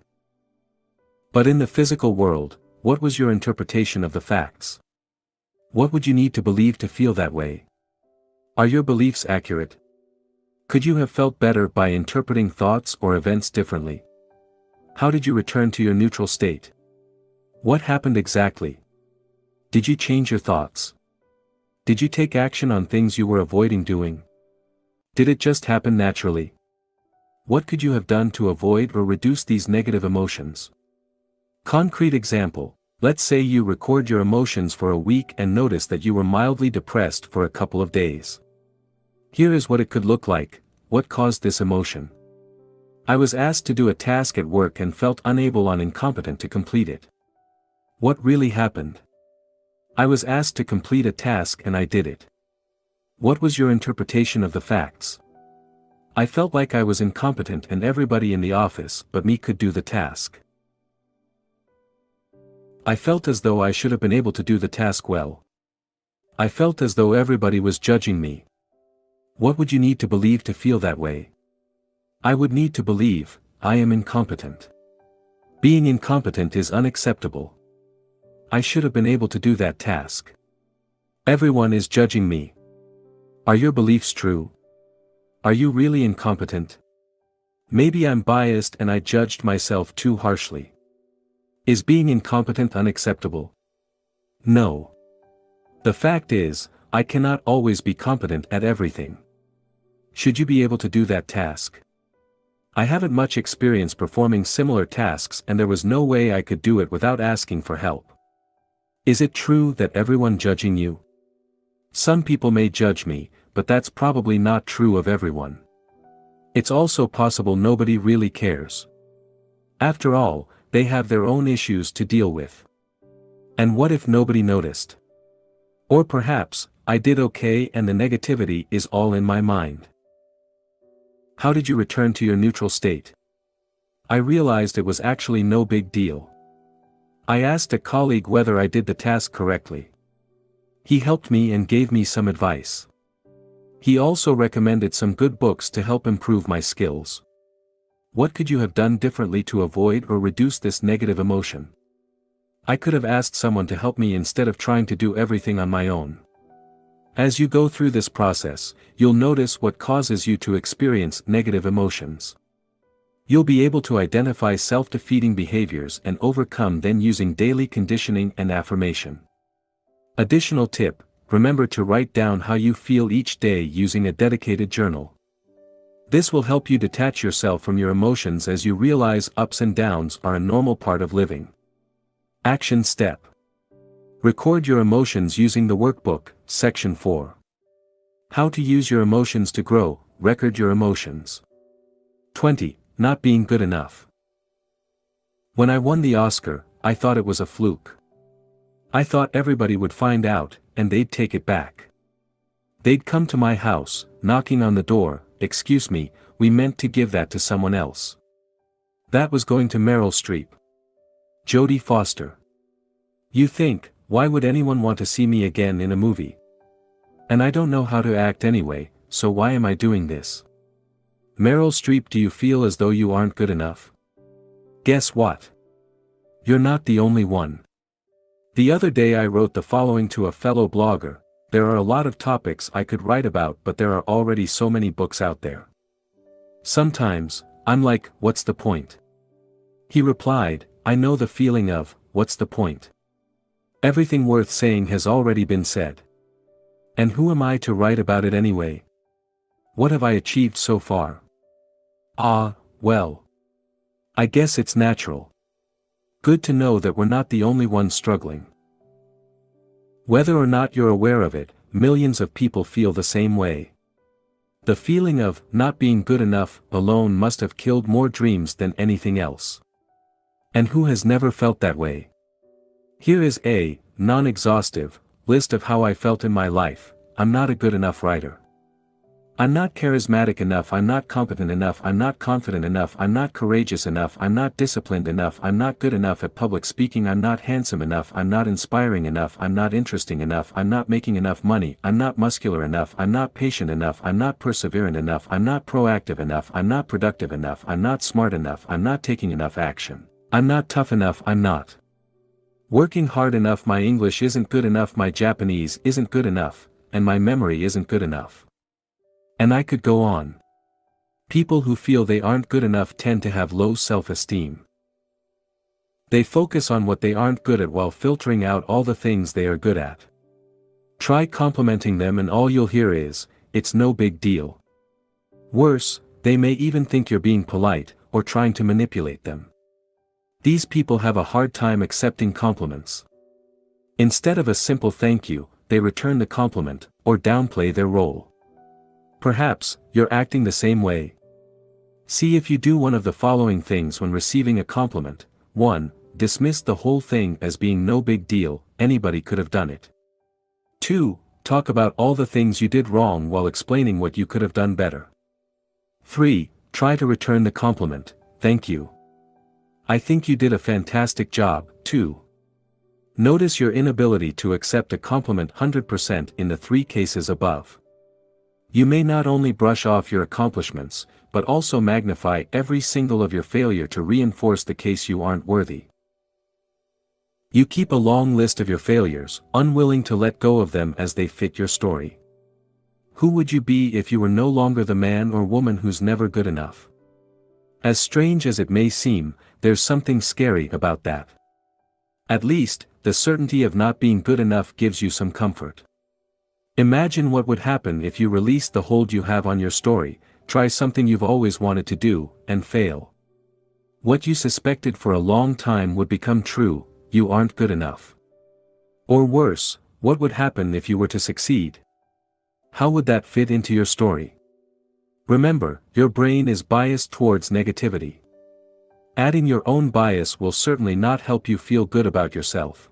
but in the physical world. What was your interpretation of the facts? What would you need to believe to feel that way? Are your beliefs accurate? Could you have felt better by interpreting thoughts or events differently? How did you return to your neutral state? What happened exactly? Did you change your thoughts? Did you take action on things you were avoiding doing? Did it just happen naturally? What could you have done to avoid or reduce these negative emotions? Concrete example. Let's say you record your emotions for a week and notice that you were mildly depressed for a couple of days. Here is what it could look like. What caused this emotion? I was asked to do a task at work and felt unable or incompetent to complete it. What really happened? I was asked to complete a task and I did it. What was your interpretation of the facts? I felt like I was incompetent and everybody in the office but me could do the task. I felt as though I should have been able to do the task well. I felt as though everybody was judging me. What would you need to believe to feel that way? I would need to believe, I am incompetent. Being incompetent is unacceptable. I should have been able to do that task. Everyone is judging me. Are your beliefs true? Are you really incompetent? Maybe I'm biased and I judged myself too harshly. Is being incompetent unacceptable? No. The fact is, I cannot always be competent at everything. Should you be able to do that task? I haven't much experience performing similar tasks and there was no way I could do it without asking for help. Is it true that everyone judging you? Some people may judge me, but that's probably not true of everyone. It's also possible nobody really cares. After all, they have their own issues to deal with. And what if nobody noticed? Or perhaps, I did okay and the negativity is all in my mind. How did you return to your neutral state? I realized it was actually no big deal. I asked a colleague whether I did the task correctly. He helped me and gave me some advice. He also recommended some good books to help improve my skills. What could you have done differently to avoid or reduce this negative emotion? I could have asked someone to help me instead of trying to do everything on my own. As you go through this process, you'll notice what causes you to experience negative emotions. You'll be able to identify self-defeating behaviors and overcome them using daily conditioning and affirmation. Additional tip: remember to write down how you feel each day using a dedicated journal. This will help you detach yourself from your emotions as you realize ups and downs are a normal part of living. Action step: record your emotions using the workbook, section 4. How to use your emotions to grow. Record your emotions. 20. Not being good enough. When I won the Oscar, I thought it was a fluke. I thought everybody would find out, and they'd take it back. They'd come to my house, knocking on the door. Excuse me, we meant to give that to someone else. That was going to Meryl Streep. Jodie Foster. You think, why would anyone want to see me again in a movie? And I don't know how to act anyway, so why am I doing this? Meryl Streep, do you feel as though you aren't good enough? Guess what? You're not the only one. The other day I wrote the following to a fellow blogger: there are a lot of topics I could write about, but there are already so many books out there. Sometimes, I'm like, what's the point? He replied, I know the feeling of, what's the point? Everything worth saying has already been said. And who am I to write about it anyway? What have I achieved so far? Ah, well. I guess it's natural. Good to know that we're not the only ones struggling. Whether or not you're aware of it, millions of people feel the same way. The feeling of not being good enough alone must have killed more dreams than anything else. And who has never felt that way? Here is a non-exhaustive list of how I felt in my life. I'm not a good enough writer. I'm not charismatic enough, I'm not competent enough, I'm not confident enough, I'm not courageous enough, I'm not disciplined enough, I'm not good enough at public speaking, I'm not handsome enough, I'm not inspiring enough, I'm not interesting enough, I'm not making enough money, I'm not muscular enough, I'm not patient enough, I'm not perseverant enough, I'm not proactive enough, I'm not productive enough, I'm not smart enough, I'm not taking enough action, I'm not tough enough, I'm not working hard enough, my English isn't good enough, my Japanese isn't good enough, and my memory isn't good enough. And I could go on. People who feel they aren't good enough tend to have low self-esteem. They focus on what they aren't good at while filtering out all the things they are good at. Try complimenting them and all you'll hear is, "It's no big deal." Worse, they may even think you're being polite, or trying to manipulate them. These people have a hard time accepting compliments. Instead of a simple thank you, they return the compliment, or downplay their role. Perhaps, you're acting the same way. See if you do one of the following things when receiving a compliment. 1. Dismiss the whole thing as being no big deal, anybody could have done it. 2. Talk about all the things you did wrong while explaining what you could have done better. 3. Try to return the compliment, "Thank you. I think you did a fantastic job, too." Notice your inability to accept a compliment 100% in the 3 cases above. You may not only brush off your accomplishments, but also magnify every single of your failure to reinforce the case you aren't worthy. You keep a long list of your failures, unwilling to let go of them as they fit your story. Who would you be if you were no longer the man or woman who's never good enough? As strange as it may seem, there's something scary about that. At least, the certainty of not being good enough gives you some comfort. Imagine what would happen if you released the hold you have on your story, try something you've always wanted to do, and fail. What you suspected for a long time would become true: you aren't good enough. Or worse, what would happen if you were to succeed? How would that fit into your story? Remember, your brain is biased towards negativity. Adding your own bias will certainly not help you feel good about yourself.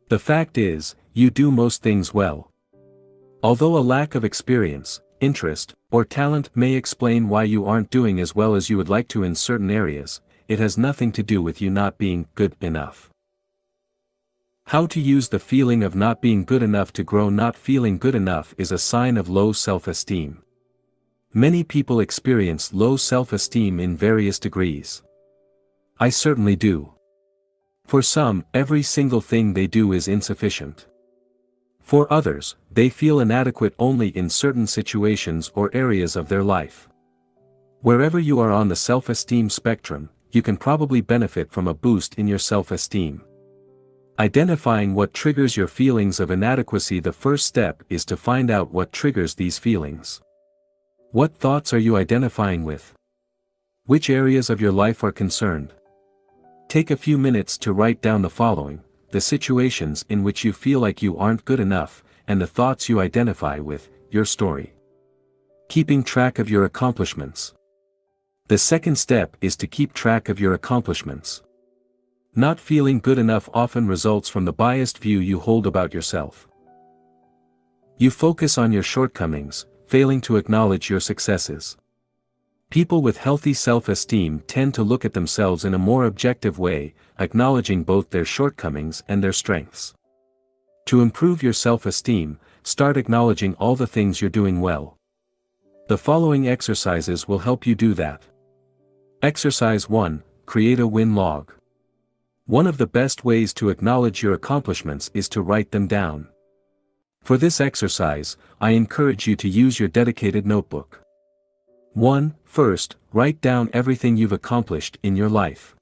The fact is, you do most things well. Although a lack of experience, interest, or talent may explain why you aren't doing as well as you would like to in certain areas, it has nothing to do with you not being good enough. How to use the feeling of not being good enough to grow. Not feeling good enough is a sign of low self-esteem. Many people experience low self-esteem in various degrees. I certainly do. For some, every single thing they do is insufficient. For others, they feel inadequate only in certain situations or areas of their life. Wherever you are on the self-esteem spectrum, you can probably benefit from a boost in your self-esteem. Identifying what triggers your feelings of inadequacy. The first step is to find out what triggers these feelings. What thoughts are you identifying with? Which areas of your life are concerned? Take a few minutes to write down the following: the situations in which you feel like you aren't good enough, and the thoughts you identify with, your story. Keeping track of your accomplishments. The second step is to keep track of your accomplishments. Not feeling good enough often results from the biased view you hold about yourself. You focus on your shortcomings, failing to acknowledge your successes. People with healthy self-esteem tend to look at themselves in a more objective way, acknowledging both their shortcomings and their strengths. To improve your self-esteem, start acknowledging all the things you're doing well. The following exercises will help you do that. Exercise 1: Create a win log. One of the best ways to acknowledge your accomplishments is to write them down. For this exercise, I encourage you to use your dedicated notebook. 1. First, write down everything you've accomplished in your life.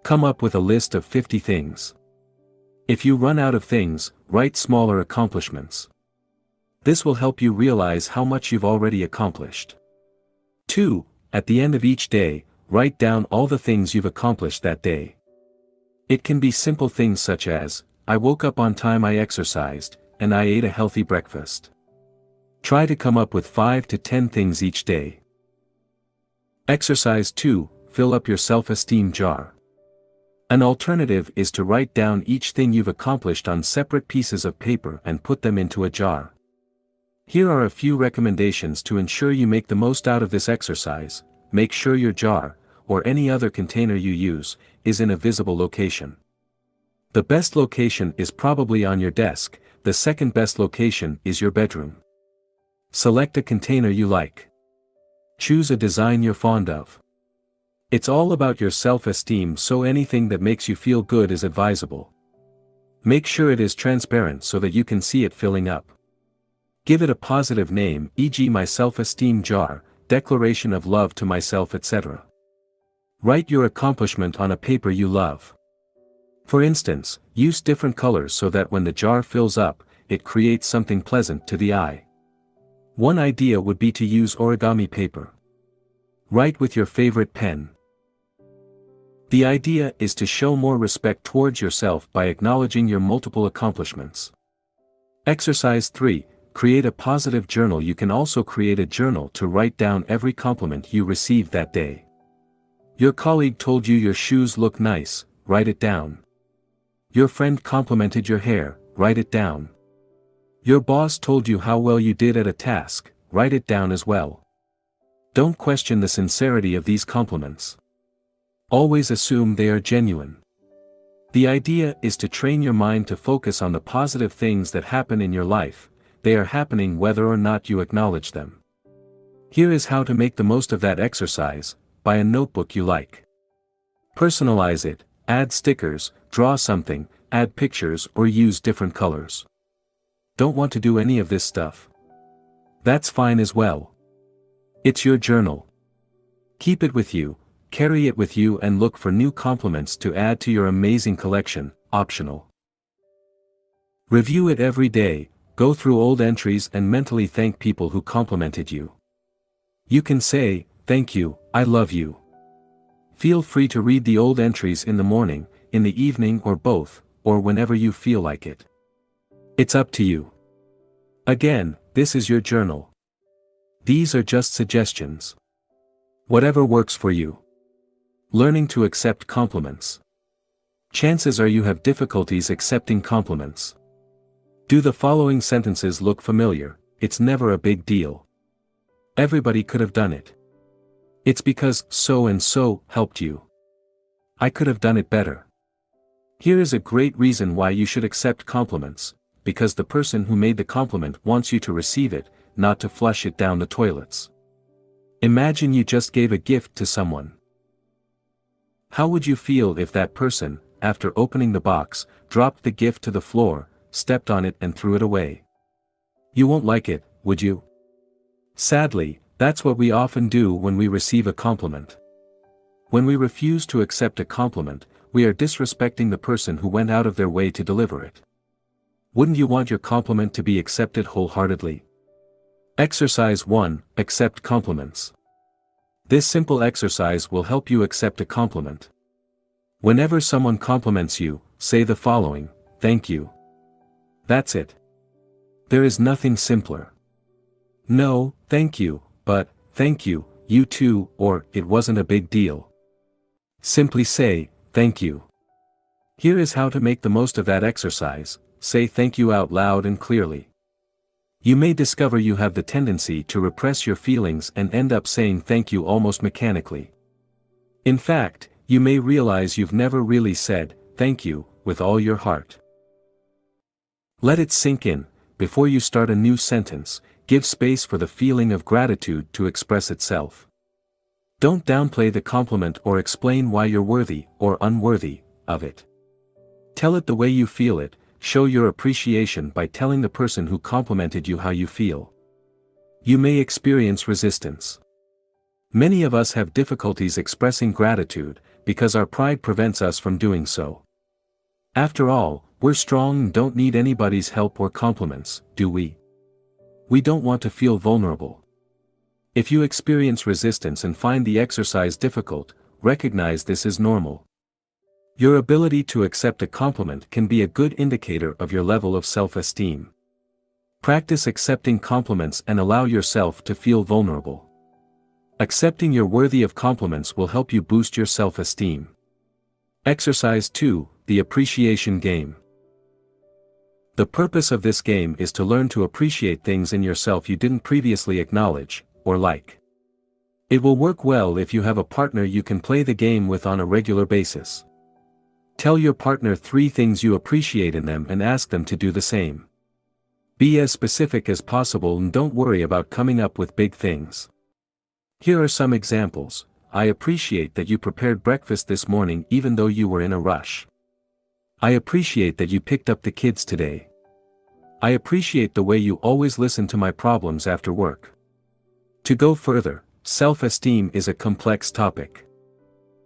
Come up with a list of 50 things. If you run out of things, write smaller accomplishments. This will help you realize how much you've already accomplished. 2. At the end of each day, write down all the things you've accomplished that day. It can be simple things such as, I woke up on time, I exercised, and I ate a healthy breakfast. Try to come up with 5 to 10 things each day. Exercise 2. Fill up your self-esteem jar. An alternative is to write down each thing you've accomplished on separate pieces of paper and put them into a jar. Here are a few recommendations to ensure you make the most out of this exercise. Make sure your jar, or any other container you use, is in a visible location. The best location is probably on your desk, the second best location is your bedroom. Select a container you like. Choose a design you're fond of. It's all about your self-esteem, so anything that makes you feel good is advisable. Make sure it is transparent so that you can see it filling up. Give it a positive name, e.g. my self-esteem jar, declaration of love to myself, etc. Write your accomplishment on a paper you love. For instance, use different colors so that when the jar fills up, it creates something pleasant to the eye. One idea would be to use origami paper. Write with your favorite pen. The idea is to show more respect towards yourself by acknowledging your multiple accomplishments. Exercise 3. Create a positive journal. You can also create a journal to write down every compliment you received that day. Your colleague told you your shoes look nice, write it down. Your friend complimented your hair, write it down. Your boss told you how well you did at a task, write it down as well. Don't question the sincerity of these compliments. Always assume they are genuine. The idea is to train your mind to focus on the positive things that happen in your life. They are happening whether or not you acknowledge them. Here is how to make the most of that exercise. Buy a notebook you like. Personalize it, add stickers, draw something, add pictures, or use different colors. Don't want to do any of this stuff? That's fine as well. It's your journal. Keep it with you, carry it with you, and look for new compliments to add to your amazing collection, optional. Review it every day, go through old entries and mentally thank people who complimented you. You can say, thank you, I love you. Feel free to read the old entries in the morning, in the evening, or both, or whenever you feel like it. It's up to you. Again, this is your journal. These are just suggestions. Whatever works for you. Learning to accept compliments. Chances are you have difficulties accepting compliments. Do the following sentences look familiar? It's never a big deal. Everybody could have done it. It's because so and so helped you. I could have done it better. Here is a great reason why you should accept compliments, because the person who made the compliment wants you to receive it, not to flush it down the toilets. Imagine you just gave a gift to someone. How would you feel if that person, after opening the box, dropped the gift to the floor, stepped on it and threw it away? You won't like it, would you? Sadly, that's what we often do when we receive a compliment. When we refuse to accept a compliment, we are disrespecting the person who went out of their way to deliver it. Wouldn't you want your compliment to be accepted wholeheartedly? Exercise 1. Accept compliments. This simple exercise will help you accept a compliment. Whenever someone compliments you, say the following: thank you. That's it. There is nothing simpler. No, thank you, but, thank you, you too, or, it wasn't a big deal. Simply say, thank you. Here is how to make the most of that exercise. Say thank you out loud and clearly. You may discover you have the tendency to repress your feelings and end up saying thank you almost mechanically. In fact, you may realize you've never really said thank you with all your heart. Let it sink in. Before you start a new sentence, give space for the feeling of gratitude to express itself. Don't downplay the compliment or explain why you're worthy or unworthy of it. Tell it the way you feel it. Show your appreciation by telling the person who complimented you how you feel. You may experience resistance. Many of us have difficulties expressing gratitude because our pride prevents us from doing so. After all, we're strong and don't need anybody's help or compliments, do we? We don't want to feel vulnerable. If you experience resistance and find the exercise difficult, recognize this is normal. Your ability to accept a compliment can be a good indicator of your level of self-esteem. Practice accepting compliments and allow yourself to feel vulnerable. Accepting you're worthy of compliments will help you boost your self-esteem. Exercise 2, the appreciation game. The purpose of this game is to learn to appreciate things in yourself you didn't previously acknowledge, or like. It will work well if you have a partner you can play the game with on a regular basis. Tell your partner 3 things you appreciate in them and ask them to do the same. Be as specific as possible and don't worry about coming up with big things. Here are some examples. I appreciate that you prepared breakfast this morning even though you were in a rush. I appreciate that you picked up the kids today. I appreciate the way you always listen to my problems after work. To go further, self-esteem is a complex topic.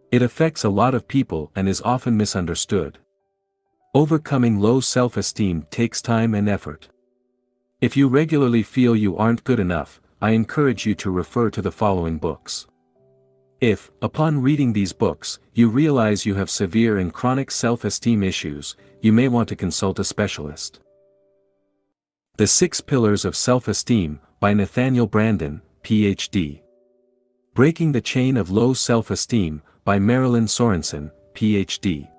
It affects a lot of people and is often misunderstood. Overcoming low self-esteem takes time and effort. If you regularly feel you aren't good enough, I encourage you to refer to the following books. If, upon reading these books, you realize you have severe and chronic self-esteem issues, you may want to consult a specialist. The 6 Pillars of Self-Esteem, by Nathaniel Branden, Ph.D. Breaking the Chain of Low Self-Esteem, by Marilyn Sorensen, Ph.D.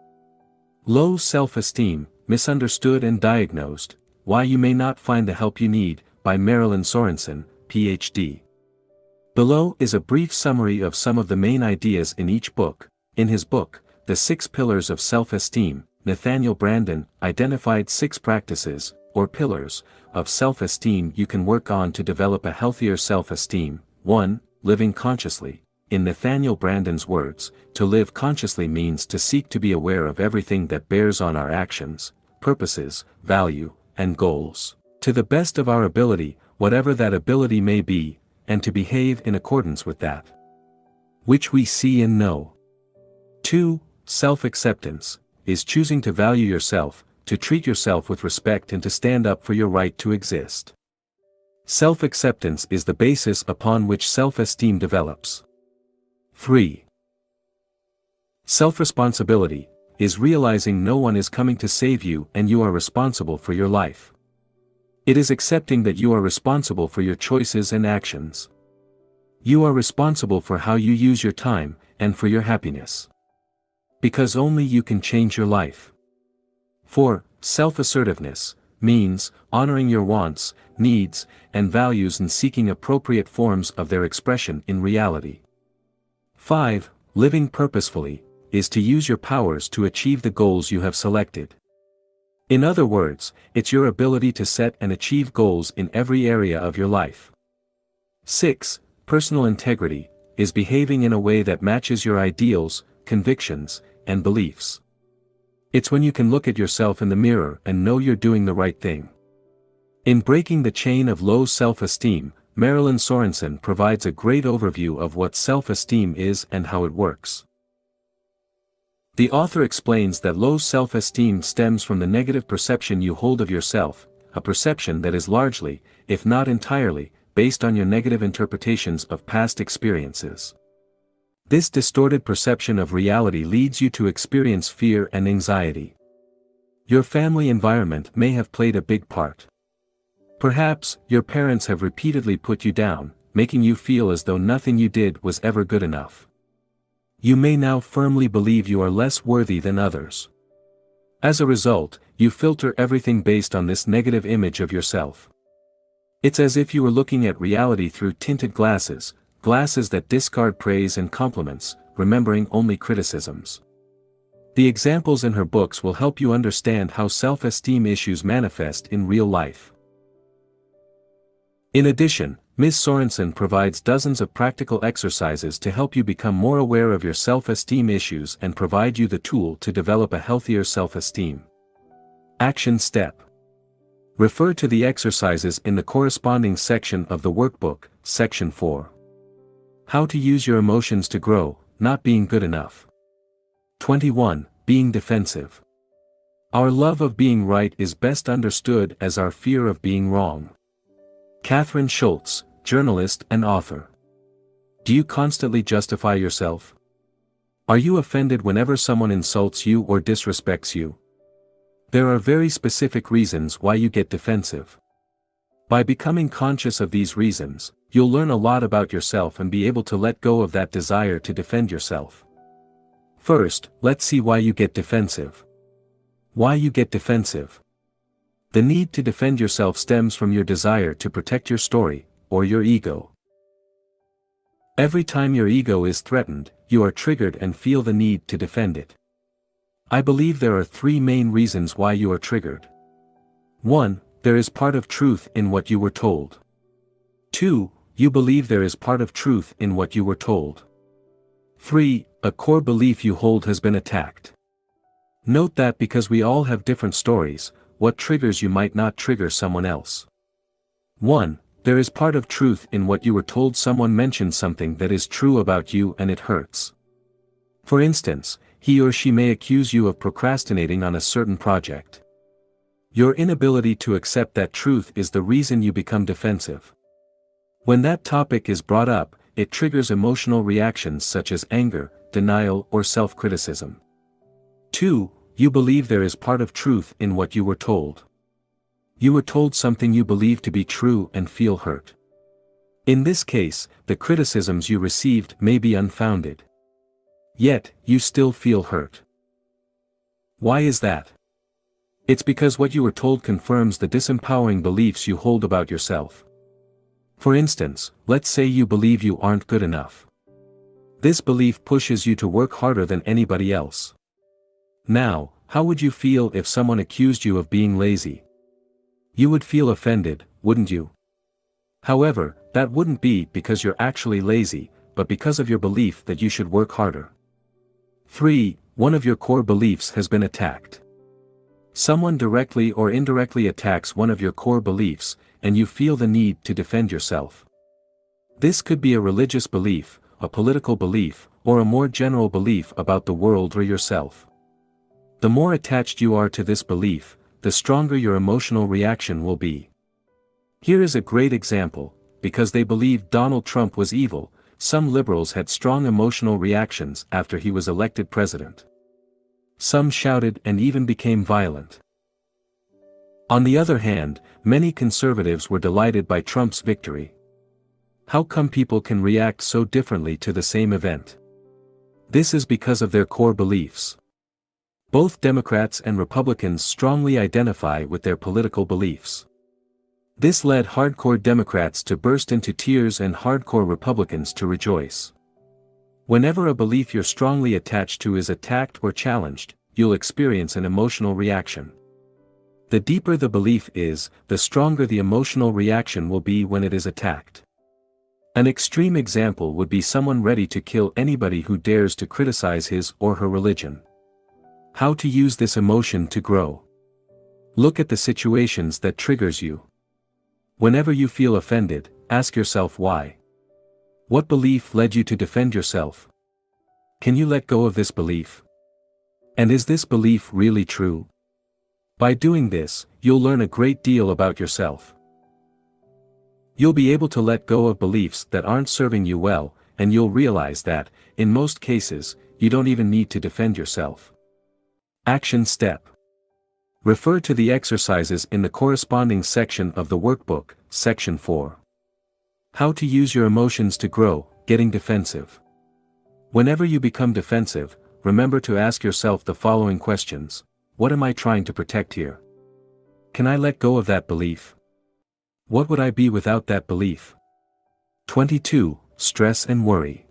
Low Self-Esteem, Misunderstood and Diagnosed, Why You May Not Find the Help You Need, by Marilyn Sorensen, Ph.D. Below is a brief summary of some of the main ideas in each book. In his book, The 6 Pillars of Self-Esteem, Nathaniel Branden identified 6 practices, or pillars, of self-esteem you can work on to develop a healthier self-esteem. 1. Living consciously. In Nathaniel Branden's words, to live consciously means to seek to be aware of everything that bears on our actions, purposes, value, and goals, to the best of our ability, whatever that ability may be, and to behave in accordance with that which we see and know. 2. Self-acceptance, is choosing to value yourself, to treat yourself with respect and to stand up for your right to exist. Self-acceptance is the basis upon which self-esteem develops. 3. Self-responsibility, is realizing no one is coming to save you and you are responsible for your life. It is accepting that you are responsible for your choices and actions. You are responsible for how you use your time, and for your happiness. Because only you can change your life. 4. Self-assertiveness, means honoring your wants, needs, and values and seeking appropriate forms of their expression in reality. 5. Living purposefully, is to use your powers to achieve the goals you have selected. In other words, it's your ability to set and achieve goals in every area of your life. 6. Personal integrity, is behaving in a way that matches your ideals, convictions, and beliefs. It's when you can look at yourself in the mirror and know you're doing the right thing. In Breaking the Chain of Low Self-Esteem, Marilyn Sorensen provides a great overview of what self-esteem is and how it works. The author explains that low self-esteem stems from the negative perception you hold of yourself, a perception that is largely, if not entirely, based on your negative interpretations of past experiences. This distorted perception of reality leads you to experience fear and anxiety. Your family environment may have played a big part. Perhaps, your parents have repeatedly put you down, making you feel as though nothing you did was ever good enough. You may now firmly believe you are less worthy than others. As a result, you filter everything based on this negative image of yourself. It's as if you were looking at reality through tinted glasses, glasses that discard praise and compliments, remembering only criticisms. The examples in her books will help you understand how self-esteem issues manifest in real life. In addition, Ms. Sorensen provides dozens of practical exercises to help you become more aware of your self-esteem issues and provide you the tool to develop a healthier self-esteem. Action Step. Refer to the exercises in the corresponding section of the workbook, Section 4. How to use your emotions to grow, not being good enough. 21. Being defensive. Our love of being right is best understood as our fear of being wrong. Catherine Schultz, journalist and author. Do you constantly justify yourself? Are you offended whenever someone insults you or disrespects you? There are very specific reasons why you get defensive. By becoming conscious of these reasons, you'll learn a lot about yourself and be able to let go of that desire to defend yourself. First, let's see why you get defensive. Why you get defensive. The need to defend yourself stems from your desire to protect your story, or your ego. Every time your ego is threatened, you are triggered and feel the need to defend it. I believe there are three main reasons why you are triggered. 1. There is part of truth in what you were told. 2. You believe there is part of truth in what you were told. 3. A core belief you hold has been attacked. Note that because we all have different stories, what triggers you might not trigger someone else. 1. There is part of truth in what you were told. Someone mentioned something that is true about you and it hurts. For instance, he or she may accuse you of procrastinating on a certain project. Your inability to accept that truth is the reason you become defensive. When that topic is brought up, it triggers emotional reactions such as anger, denial, or self-criticism. 2. You believe there is part of truth in what you were told. You were told something you believe to be true and feel hurt. In this case, the criticisms you received may be unfounded. Yet, you still feel hurt. Why is that? It's because what you were told confirms the disempowering beliefs you hold about yourself. For instance, let's say you believe you aren't good enough. This belief pushes you to work harder than anybody else. Now, how would you feel if someone accused you of being lazy? You would feel offended, wouldn't you? However, that wouldn't be because you're actually lazy, but because of your belief that you should work harder. 3. One of your core beliefs has been attacked. Someone directly or indirectly attacks one of your core beliefs, and you feel the need to defend yourself. This could be a religious belief, a political belief, or a more general belief about the world or yourself. The more attached you are to this belief, the stronger your emotional reaction will be. Here is a great example: because they believed Donald Trump was evil, some liberals had strong emotional reactions after he was elected president. Some shouted and even became violent. On the other hand, many conservatives were delighted by Trump's victory. How come people can react so differently to the same event? This is because of their core beliefs. Both Democrats and Republicans strongly identify with their political beliefs. This led hardcore Democrats to burst into tears and hardcore Republicans to rejoice. Whenever a belief you're strongly attached to is attacked or challenged, you'll experience an emotional reaction. The deeper the belief is, the stronger the emotional reaction will be when it is attacked. An extreme example would be someone ready to kill anybody who dares to criticize his or her religion. How to use this emotion to grow. Look at the situations that triggers you. Whenever you feel offended, ask yourself why. What belief led you to defend yourself? Can you let go of this belief? And is this belief really true? By doing this, you'll learn a great deal about yourself. You'll be able to let go of beliefs that aren't serving you well, and you'll realize that, in most cases, you don't even need to defend yourself. Action step. Refer to the exercises in the corresponding section of the workbook, Section 4. How to use your emotions to grow, getting defensive. Whenever you become defensive, remember to ask yourself the following questions. What am I trying to protect here? Can I let go of that belief? What would I be without that belief? 22. Stress and worry.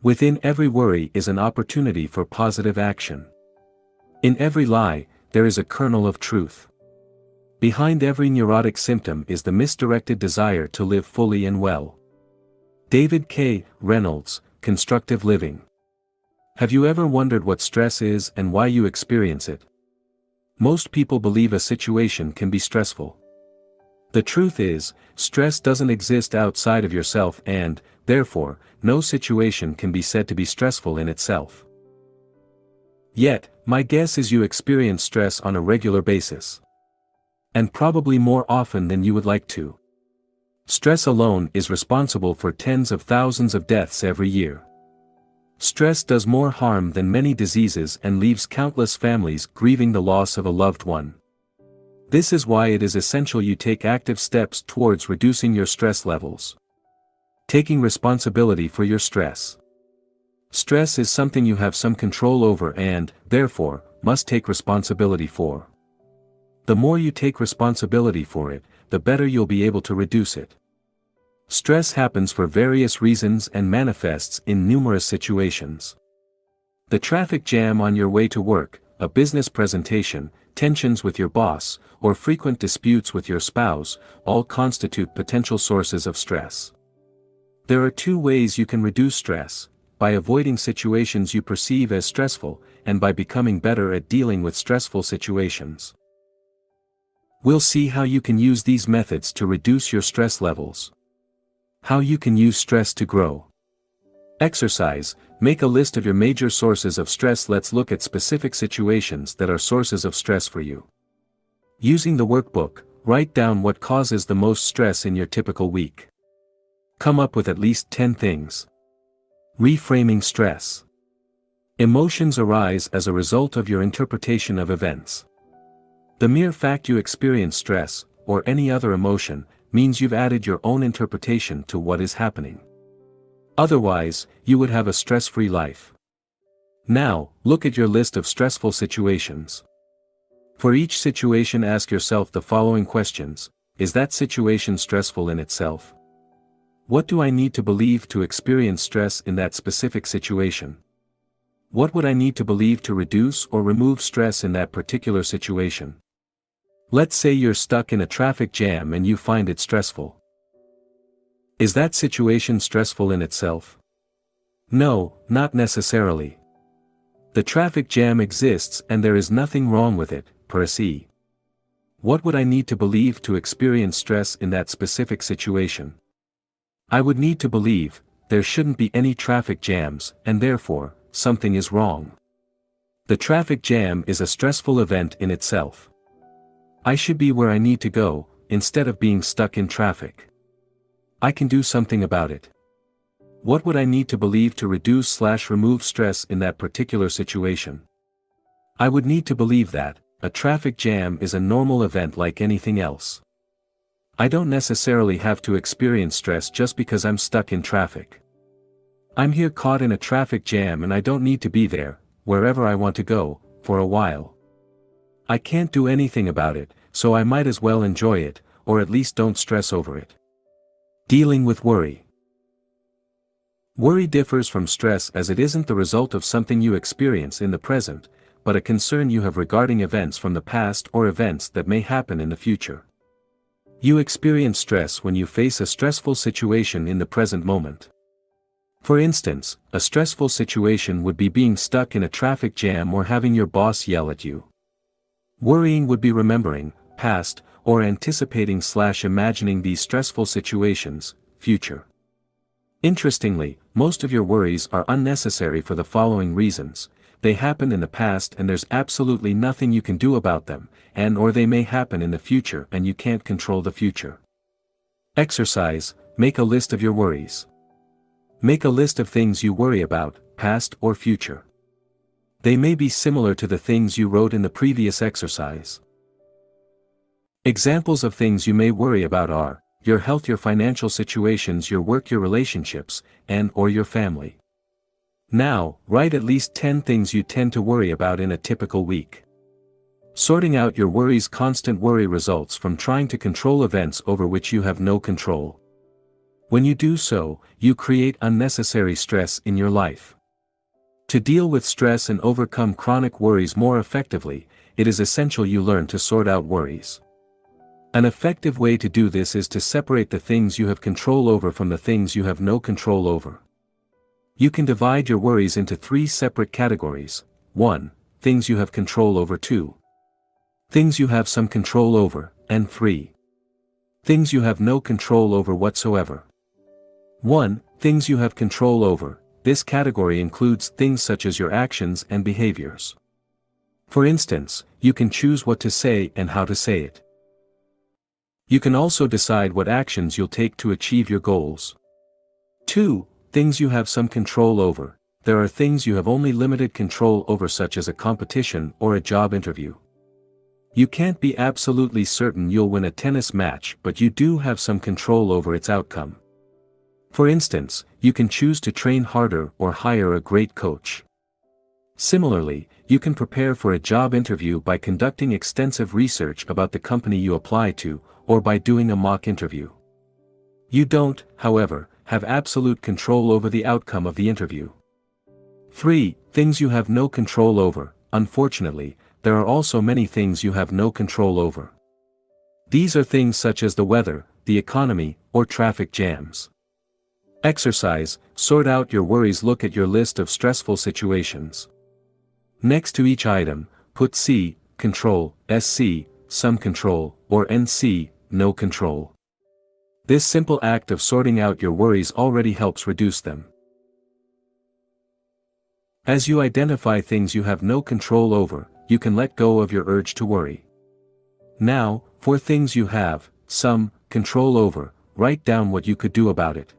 Within every worry is an opportunity for positive action. In every lie, there is a kernel of truth. Behind every neurotic symptom is the misdirected desire to live fully and well. David K. Reynolds, Constructive Living. Have you ever wondered what stress is and why you experience it? Most people believe a situation can be stressful. The truth is, stress doesn't exist outside of yourself and, therefore, no situation can be said to be stressful in itself. Yet, my guess is you experience stress on a regular basis. And probably more often than you would like to. Stress alone is responsible for tens of thousands of deaths every year. Stress does more harm than many diseases and leaves countless families grieving the loss of a loved one. This is why it is essential you take active steps towards reducing your stress levels. Taking responsibility for your stress. Stress is something you have some control over and, therefore, must take responsibility for. The more you take responsibility for it, the better you'll be able to reduce it. Stress happens for various reasons and manifests in numerous situations. The traffic jam on your way to work, a business presentation, tensions with your boss, or frequent disputes with your spouse, all constitute potential sources of stress. There are two ways you can reduce stress: by avoiding situations you perceive as stressful, and by becoming better at dealing with stressful situations. We'll see how you can use these methods to reduce your stress levels. How you can use stress to grow. Exercise. Make a list of your major sources of stress. Let's look at specific situations that are sources of stress for you. Using the workbook, write down what causes the most stress in your typical week. Come up with at least 10 things. Reframing stress. Emotions arise as a result of your interpretation of events. The mere fact you experience stress, or any other emotion, means you've added your own interpretation to what is happening. Otherwise, you would have a stress-free life. Now, look at your list of stressful situations. For each situation, ask yourself the following questions: is that situation stressful in itself? What do I need to believe to experience stress in that specific situation? What would I need to believe to reduce or remove stress in that particular situation? Let's say you're stuck in a traffic jam and you find it stressful. Is that situation stressful in itself? No, not necessarily. The traffic jam exists and there is nothing wrong with it, per se. What would I need to believe to experience stress in that specific situation? I would need to believe, there shouldn't be any traffic jams, and therefore, something is wrong. The traffic jam is a stressful event in itself. I should be where I need to go, instead of being stuck in traffic. I can do something about it. What would I need to believe to reduce/remove stress in that particular situation? I would need to believe that a traffic jam is a normal event like anything else. I don't necessarily have to experience stress just because I'm stuck in traffic. I'm here caught in a traffic jam and I don't need to be there, wherever I want to go, for a while. I can't do anything about it, so I might as well enjoy it, or at least don't stress over it. Dealing with worry. Worry differs from stress as it isn't the result of something you experience in the present, but a concern you have regarding events from the past or events that may happen in the future. You experience stress when you face a stressful situation in the present moment. For instance, a stressful situation would be being stuck in a traffic jam or having your boss yell at you. Worrying would be remembering, past, or anticipating/imagining these stressful situations, future. Interestingly, most of your worries are unnecessary for the following reasons: they happened in the past and there's absolutely nothing you can do about them, or they may happen in the future and you can't control the future. Exercise. Make a list of your worries. Make a list of things you worry about, past or future. They may be similar to the things you wrote in the previous exercise. Examples of things you may worry about are your health, your financial situations, your work, your relationships, and/or your family. Now, write at least 10 things you tend to worry about in a typical week. Sorting out your worries. Constant worry results from trying to control events over which you have no control. When you do so, you create unnecessary stress in your life. To deal with stress and overcome chronic worries more effectively, it is essential you learn to sort out worries. An effective way to do this is to separate the things you have control over from the things you have no control over. You can divide your worries into 3 separate categories: 1. Things you have control over; 2. Things you have some control over; and 3. Things you have no control over whatsoever. 1. Things you have control over. This category includes things such as your actions and behaviors. For instance, you can choose what to say and how to say it. You can also decide what actions you'll take to achieve your goals. 2. Things you have some control over. There are things you have only limited control over, such as a competition or a job interview. You can't be absolutely certain you'll win a tennis match, but you do have some control over its outcome. For instance, you can choose to train harder or hire a great coach. Similarly, you can prepare for a job interview by conducting extensive research about the company you apply to, or by doing a mock interview. You don't, however, have absolute control over the outcome of the interview. 3. Things you have no control over. Unfortunately, there are also many things you have no control over. These are things such as the weather, the economy, or traffic jams. Exercise. Sort out your worries. Look at your list of stressful situations. Next to each item, put C, control, SC, some control, or NC, no control. This simple act of sorting out your worries already helps reduce them. As you identify things you have no control over, you can let go of your urge to worry. Now, for things you have some control over, write down what you could do about it.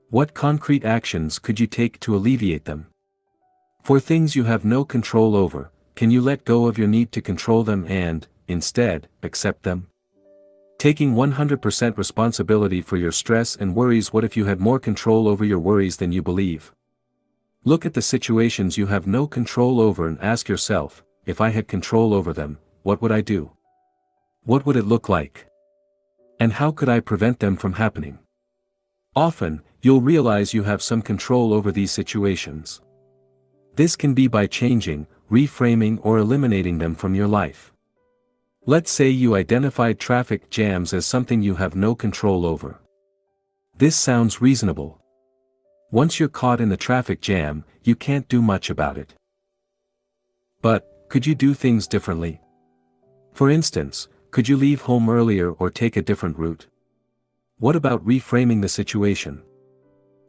What concrete actions could you take to alleviate them? For things you have no control over, can you let go of your need to control them and, instead, accept them? Taking 100% responsibility for your stress and worries. What if you had more control over your worries than you believe? Look at the situations you have no control over and ask yourself, if I had control over them, what would I do? What would it look like? And how could I prevent them from happening? Often, you'll realize you have some control over these situations. This can be by changing, reframing, or eliminating them from your life. Let's say you identified traffic jams as something you have no control over. This sounds reasonable. Once you're caught in the traffic jam, you can't do much about it. But, could you do things differently? For instance, could you leave home earlier or take a different route? What about reframing the situation?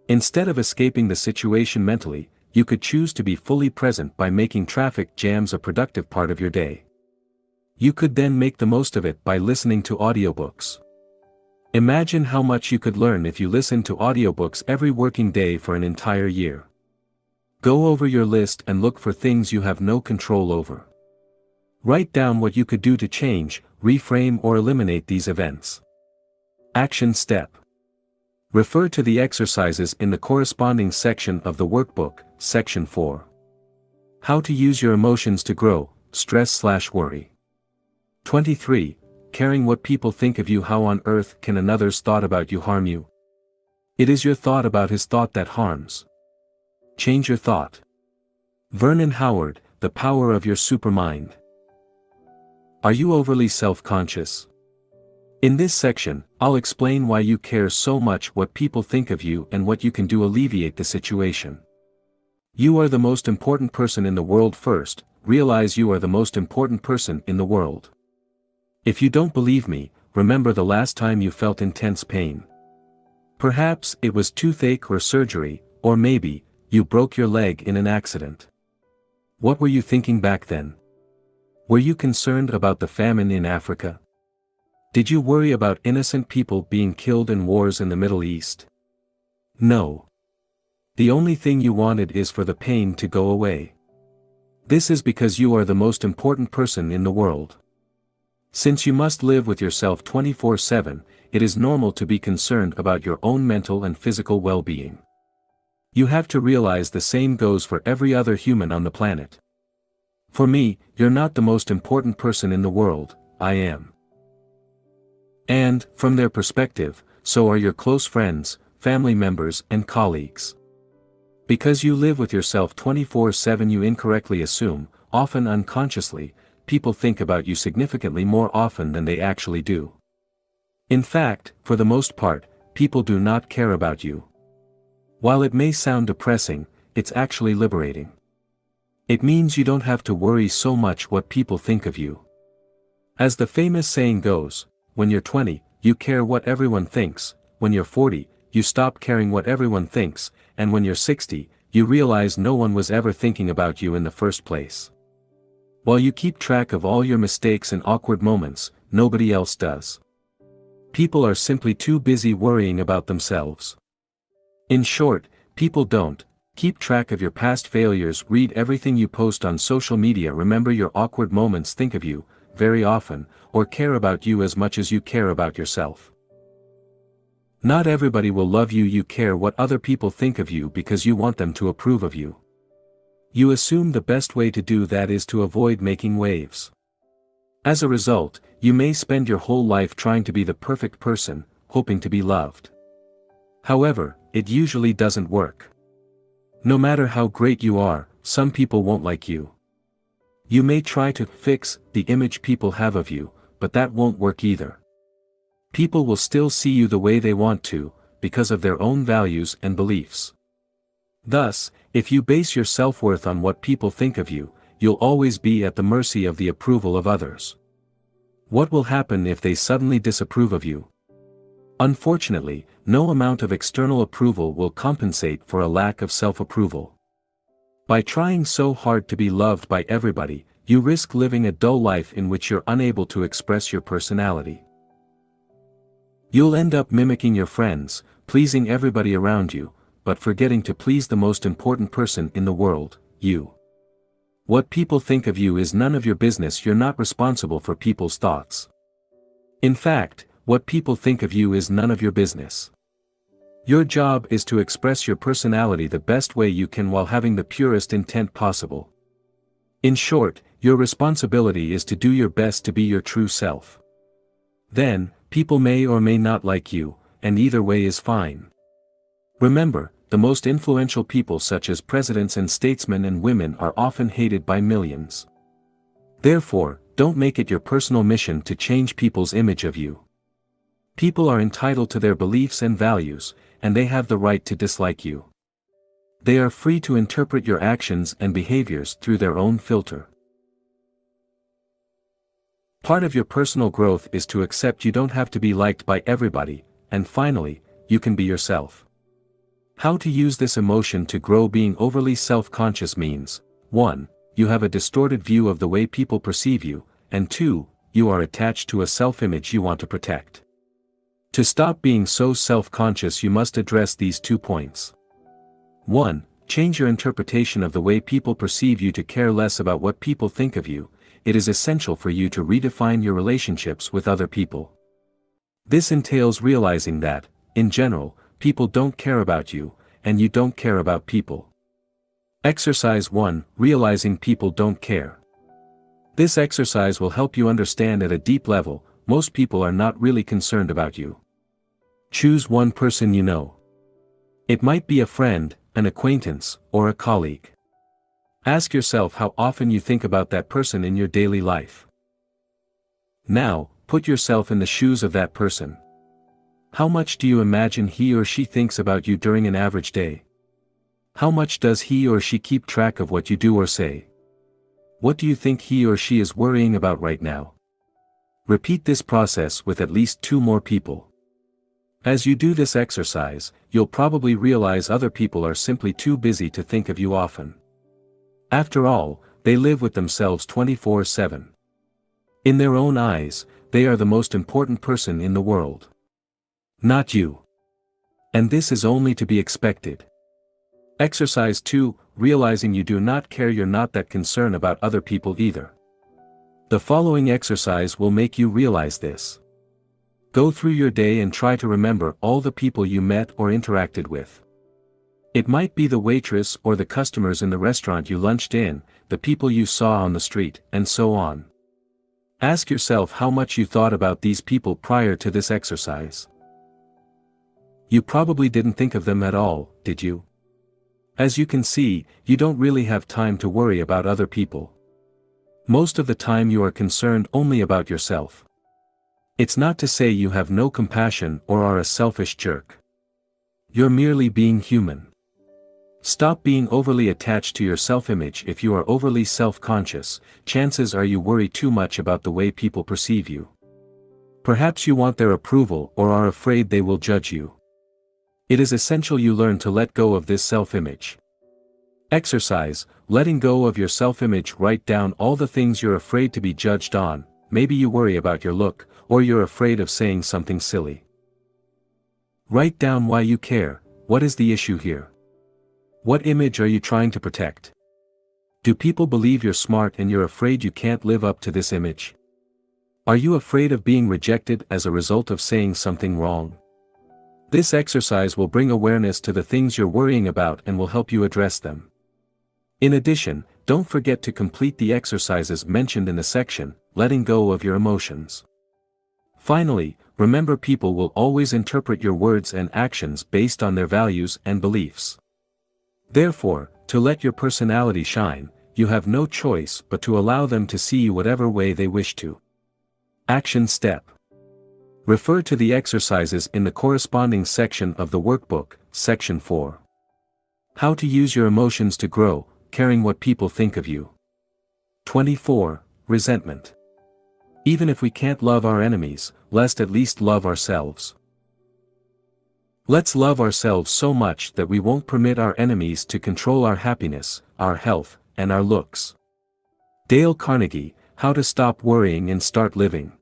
Instead of escaping the situation mentally, you could choose to be fully present by making traffic jams a productive part of your day. You could then make the most of it by listening to audiobooks. Imagine how much you could learn if you listened to audiobooks every working day for an entire year. Go over your list and look for things you have no control over. Write down what you could do to change, reframe, or eliminate these events. Action step. Refer to the exercises in the corresponding section of the workbook, Section 4. How to use your emotions to grow, stress/worry. 23. Caring what people think of you. How on earth can another's thought about you harm you? It is your thought about his thought that harms. Change your thought. Vernon Howard, The Power of Your Supermind. Are you overly self-conscious? In this section, I'll explain why you care so much what people think of you and what you can do to alleviate the situation. You are the most important person in the world. First, realize you are the most important person in the world. If you don't believe me, remember the last time you felt intense pain. Perhaps it was toothache or surgery, or maybe, you broke your leg in an accident. What were you thinking back then? Were you concerned about the famine in Africa? Did you worry about innocent people being killed in wars in the Middle East? No. The only thing you wanted is for the pain to go away. This is because you are the most important person in the world. Since you must live with yourself 24/7, it is normal to be concerned about your own mental and physical well-being. You have to realize the same goes for every other human on the planet. For me, you're not the most important person in the world, I am. And, from their perspective, so are your close friends, family members, and colleagues. Because you live with yourself 24/7, you incorrectly assume, often unconsciously, people think about you significantly more often than they actually do. In fact, for the most part, people do not care about you. While it may sound depressing, it's actually liberating. It means you don't have to worry so much what people think of you. As the famous saying goes, when you're 20, you care what everyone thinks, when you're 40, you stop caring what everyone thinks, and when you're 60, you realize no one was ever thinking about you in the first place. While you keep track of all your mistakes and awkward moments, nobody else does. People are simply too busy worrying about themselves. In short, people don't keep track of your past failures, read everything you post on social media, remember your awkward moments, think of you very often, or care about you as much as you care about yourself. Not everybody will love you. You care what other people think of you because you want them to approve of you. You assume the best way to do that is to avoid making waves. As a result, you may spend your whole life trying to be the perfect person, hoping to be loved. However, it usually doesn't work. No matter how great you are, some people won't like you. You may try to fix the image people have of you, but that won't work either. People will still see you the way they want to, because of their own values and beliefs. Thus, if you base your self-worth on what people think of you, you'll always be at the mercy of the approval of others. What will happen if they suddenly disapprove of you? Unfortunately, no amount of external approval will compensate for a lack of self-approval. By trying so hard to be loved by everybody, you risk living a dull life in which you're unable to express your personality. You'll end up mimicking your friends, pleasing everybody around you, but forgetting to please the most important person in the world, you. What people think of you is none of your business. You're not responsible for people's thoughts. In fact, what people think of you is none of your business. Your job is to express your personality the best way you can while having the purest intent possible. In short, your responsibility is to do your best to be your true self. Then, people may or may not like you, and either way is fine. Remember, the most influential people such as presidents and statesmen and women are often hated by millions. Therefore, don't make it your personal mission to change people's image of you. People are entitled to their beliefs and values, and they have the right to dislike you. They are free to interpret your actions and behaviors through their own filter. Part of your personal growth is to accept you don't have to be liked by everybody, and finally, you can be yourself. How to use this emotion to grow? Being overly self-conscious means, 1. You have a distorted view of the way people perceive you, and 2. You are attached to a self-image you want to protect. To stop being so self-conscious, you must address these 2 points. 1. Change your interpretation of the way people perceive you to care less about what people think of you. It is essential for you to redefine your relationships with other people. This entails realizing that, in general, people don't care about you, and you don't care about people. Exercise 1. Realizing people don't care. This exercise will help you understand at a deep level, most people are not really concerned about you. Choose one person you know. It might be a friend, an acquaintance, or a colleague. Ask yourself how often you think about that person in your daily life. Now, put yourself in the shoes of that person. How much do you imagine he or she thinks about you during an average day? How much does he or she keep track of what you do or say? What do you think he or she is worrying about right now? Repeat this process with at least 2 more people. As you do this exercise, you'll probably realize other people are simply too busy to think of you often. After all, they live with themselves 24/7. In their own eyes, they are the most important person in the world. Not you. And this is only to be expected. Exercise 2, realizing you do not care. You're not that concerned about other people either. The following exercise will make you realize this. Go through your day and try to remember all the people you met or interacted with. It might be the waitress or the customers in the restaurant you lunched in, the people you saw on the street, and so on. Ask yourself how much you thought about these people prior to this exercise. You probably didn't think of them at all, did you? As you can see, you don't really have time to worry about other people. Most of the time you are concerned only about yourself. It's not to say you have no compassion or are a selfish jerk. You're merely being human. Stop being overly attached to your self-image. If you are overly self-conscious, chances are you worry too much about the way people perceive you. Perhaps you want their approval or are afraid they will judge you. It is essential you learn to let go of this self-image. Exercise, letting go of your self-image. Write down all the things you're afraid to be judged on, maybe you worry about your look, or you're afraid of saying something silly. Write down why you care. What is the issue here? What image are you trying to protect? Do people believe you're smart and you're afraid you can't live up to this image? Are you afraid of being rejected as a result of saying something wrong? This exercise will bring awareness to the things you're worrying about and will help you address them. In addition, don't forget to complete the exercises mentioned in the section, letting go of your emotions. Finally, remember people will always interpret your words and actions based on their values and beliefs. Therefore, to let your personality shine, you have no choice but to allow them to see you whatever way they wish to. Action step. Refer to the exercises in the corresponding section of the workbook, Section 4. How to use your emotions to grow, caring what people think of you. 24. Resentment. Even if we can't love our enemies, let's at least love ourselves. Let's love ourselves so much that we won't permit our enemies to control our happiness, our health, and our looks. Dale Carnegie, How to Stop Worrying and Start Living.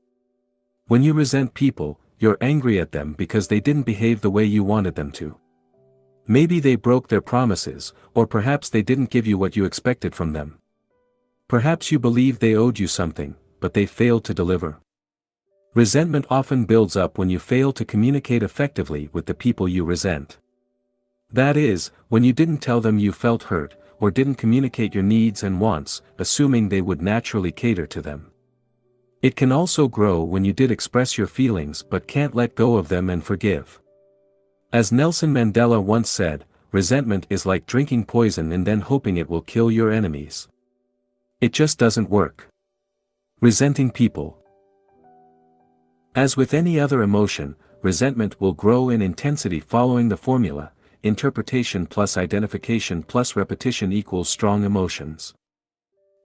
When you resent people, you're angry at them because they didn't behave the way you wanted them to. Maybe they broke their promises, or perhaps they didn't give you what you expected from them. Perhaps you believed they owed you something, but they failed to deliver. Resentment often builds up when you fail to communicate effectively with the people you resent. That is, when you didn't tell them you felt hurt, or didn't communicate your needs and wants, assuming they would naturally cater to them. It can also grow when you did express your feelings but can't let go of them and forgive. As Nelson Mandela once said, resentment is like drinking poison and then hoping it will kill your enemies. It just doesn't work. Resenting people. As with any other emotion, resentment will grow in intensity following the formula, interpretation plus identification plus repetition equals strong emotions.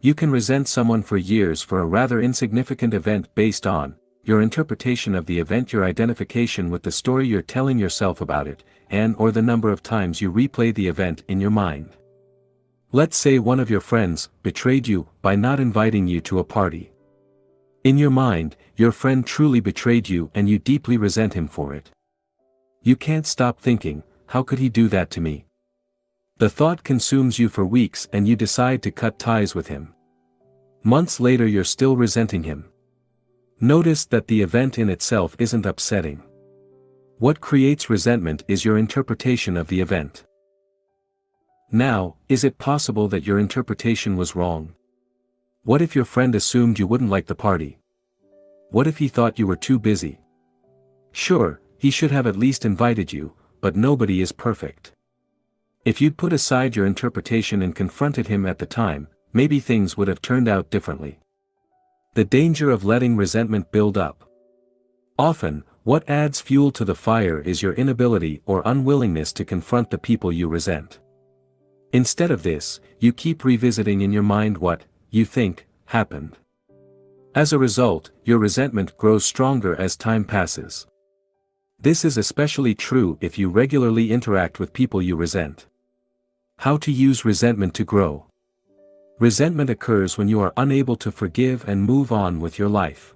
You can resent someone for years for a rather insignificant event based on your interpretation of the event, your identification with the story you're telling yourself about it, and/or the number of times you replay the event in your mind. Let's say one of your friends betrayed you by not inviting you to a party. In your mind, your friend truly betrayed you and you deeply resent him for it. You can't stop thinking, how could he do that to me? The thought consumes you for weeks and you decide to cut ties with him. Months later you're still resenting him. Notice that the event in itself isn't upsetting. What creates resentment is your interpretation of the event. Now, is it possible that your interpretation was wrong? What if your friend assumed you wouldn't like the party? What if he thought you were too busy? Sure, he should have at least invited you, but nobody is perfect. If you'd put aside your interpretation and confronted him at the time, maybe things would have turned out differently. The danger of letting resentment build up. Often, what adds fuel to the fire is your inability or unwillingness to confront the people you resent. Instead of this, you keep revisiting in your mind what you think happened. As a result, your resentment grows stronger as time passes. This is especially true if you regularly interact with people you resent. How to use resentment to grow. Resentment occurs when you are unable to forgive and move on with your life.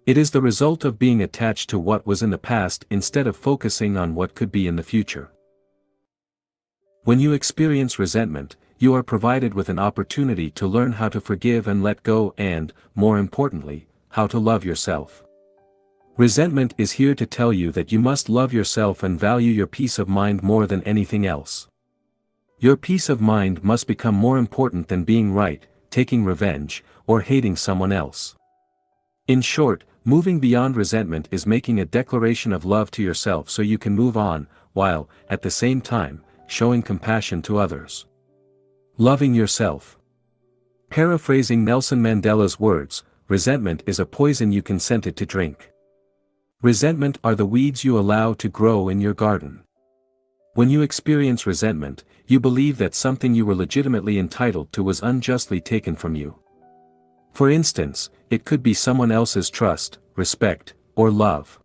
It is the result of being attached to what was in the past instead of focusing on what could be in the future. When you experience resentment, you are provided with an opportunity to learn how to forgive and let go and, more importantly, how to love yourself. Resentment is here to tell you that you must love yourself and value your peace of mind more than anything else. Your peace of mind must become more important than being right, taking revenge, or hating someone else. In short, moving beyond resentment is making a declaration of love to yourself so you can move on, while, at the same time, showing compassion to others. Loving yourself. Paraphrasing Nelson Mandela's words, resentment is a poison you consented to drink. Resentment are the weeds you allow to grow in your garden. When you experience resentment, you believe that something you were legitimately entitled to was unjustly taken from you. For instance, it could be someone else's trust, respect, or love.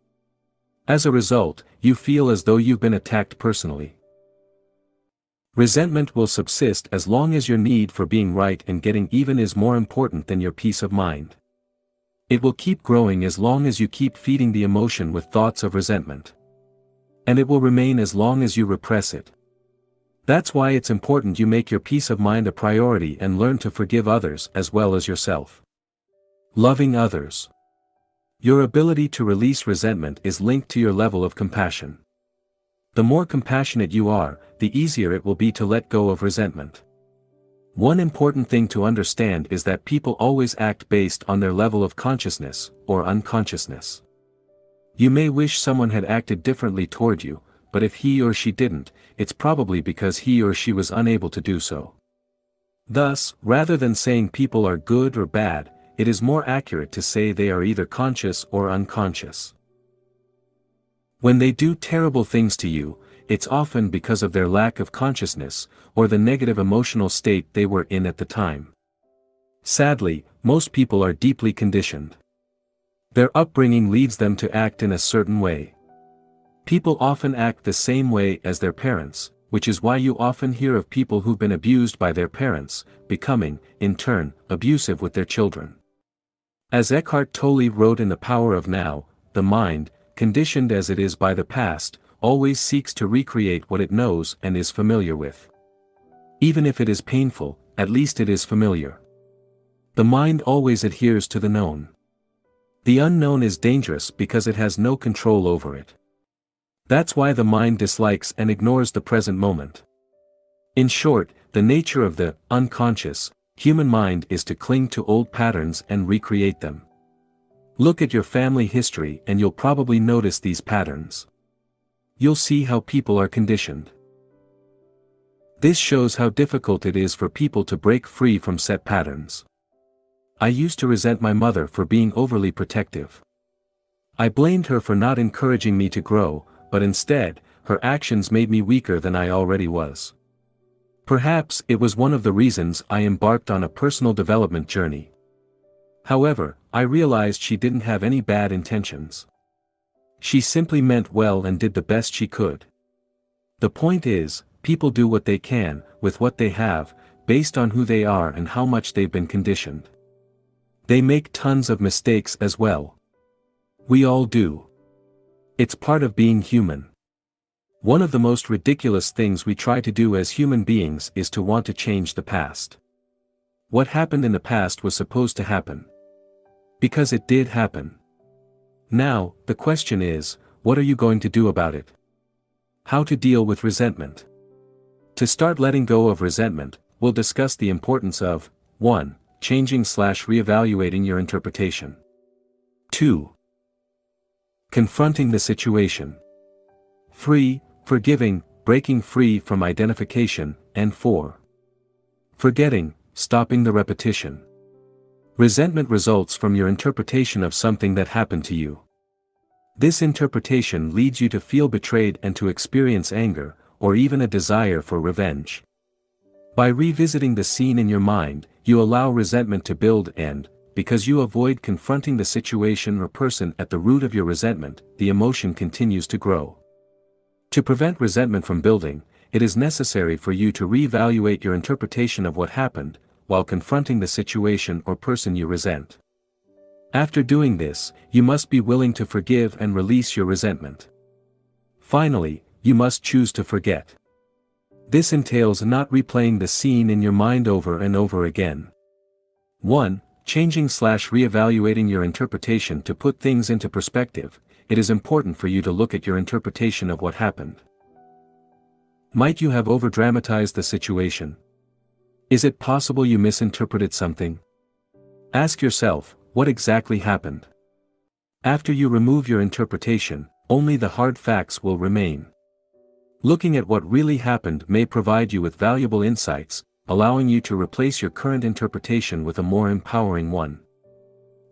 As a result, you feel as though you've been attacked personally. Resentment will subsist as long as your need for being right and getting even is more important than your peace of mind. It will keep growing as long as you keep feeding the emotion with thoughts of resentment. And it will remain as long as you repress it. That's why it's important you make your peace of mind a priority and learn to forgive others as well as yourself. Loving others. Your ability to release resentment is linked to your level of compassion. The more compassionate you are, the easier it will be to let go of resentment. One important thing to understand is that people always act based on their level of consciousness, or unconsciousness. You may wish someone had acted differently toward you, but if he or she didn't, it's probably because he or she was unable to do so. Thus, rather than saying people are good or bad, it is more accurate to say they are either conscious or unconscious. When they do terrible things to you, it's often because of their lack of consciousness, or the negative emotional state they were in at the time. Sadly, most people are deeply conditioned. Their upbringing leads them to act in a certain way. People often act the same way as their parents, which is why you often hear of people who've been abused by their parents, becoming, in turn, abusive with their children. As Eckhart Tolle wrote in The Power of Now, the mind, conditioned as it is by the past, always seeks to recreate what it knows and is familiar with. Even if it is painful, at least it is familiar. The mind always adheres to the known. The unknown is dangerous because it has no control over it. That's why the mind dislikes and ignores the present moment. In short, the nature of the unconscious human mind is to cling to old patterns and recreate them. Look at your family history and you'll probably notice these patterns. You'll see how people are conditioned. This shows how difficult it is for people to break free from set patterns. I used to resent my mother for being overly protective. I blamed her for not encouraging me to grow, but instead, her actions made me weaker than I already was. Perhaps it was one of the reasons I embarked on a personal development journey. However, I realized she didn't have any bad intentions. She simply meant well and did the best she could. The point is, people do what they can, with what they have, based on who they are and how much they've been conditioned. They make tons of mistakes as well. We all do. It's part of being human. One of the most ridiculous things we try to do as human beings is to want to change the past. What happened in the past was supposed to happen. Because it did happen. Now, the question is, what are you going to do about it? How to deal with resentment. To start letting go of resentment, we'll discuss the importance of 1. Changing/reevaluating your interpretation. 2. Confronting the situation. 3. Forgiving, breaking free from identification, and 4. Forgetting, stopping the repetition. Resentment results from your interpretation of something that happened to you. This interpretation leads you to feel betrayed and to experience anger, or even a desire for revenge. By revisiting the scene in your mind, you allow resentment to build and, because you avoid confronting the situation or person at the root of your resentment, the emotion continues to grow. To prevent resentment from building, it is necessary for you to reevaluate your interpretation of what happened, while confronting the situation or person you resent. After doing this, you must be willing to forgive and release your resentment. Finally, you must choose to forget. This entails not replaying the scene in your mind over and over again. 1. Changing/reevaluating your interpretation. To put things into perspective, it is important for you to look at your interpretation of what happened. Might you have overdramatized the situation? Is it possible you misinterpreted something? Ask yourself, what exactly happened? After you remove your interpretation, only the hard facts will remain. Looking at what really happened may provide you with valuable insights, allowing you to replace your current interpretation with a more empowering one.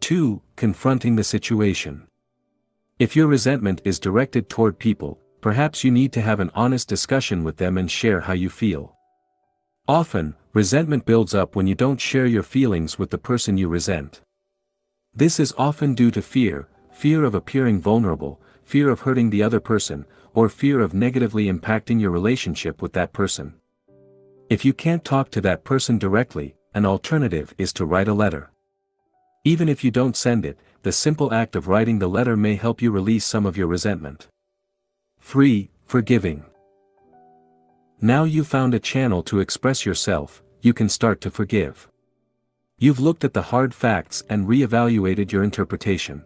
2. Confronting the situation. If your resentment is directed toward people, perhaps you need to have an honest discussion with them and share how you feel. Often, resentment builds up when you don't share your feelings with the person you resent. This is often due to fear of appearing vulnerable, fear of hurting the other person, or fear of negatively impacting your relationship with that person. If you can't talk to that person directly, an alternative is to write a letter. Even if you don't send it, the simple act of writing the letter may help you release some of your resentment. 3. Forgiving. Now you've found a channel to express yourself, you can start to forgive. You've looked at the hard facts and re-evaluated your interpretation.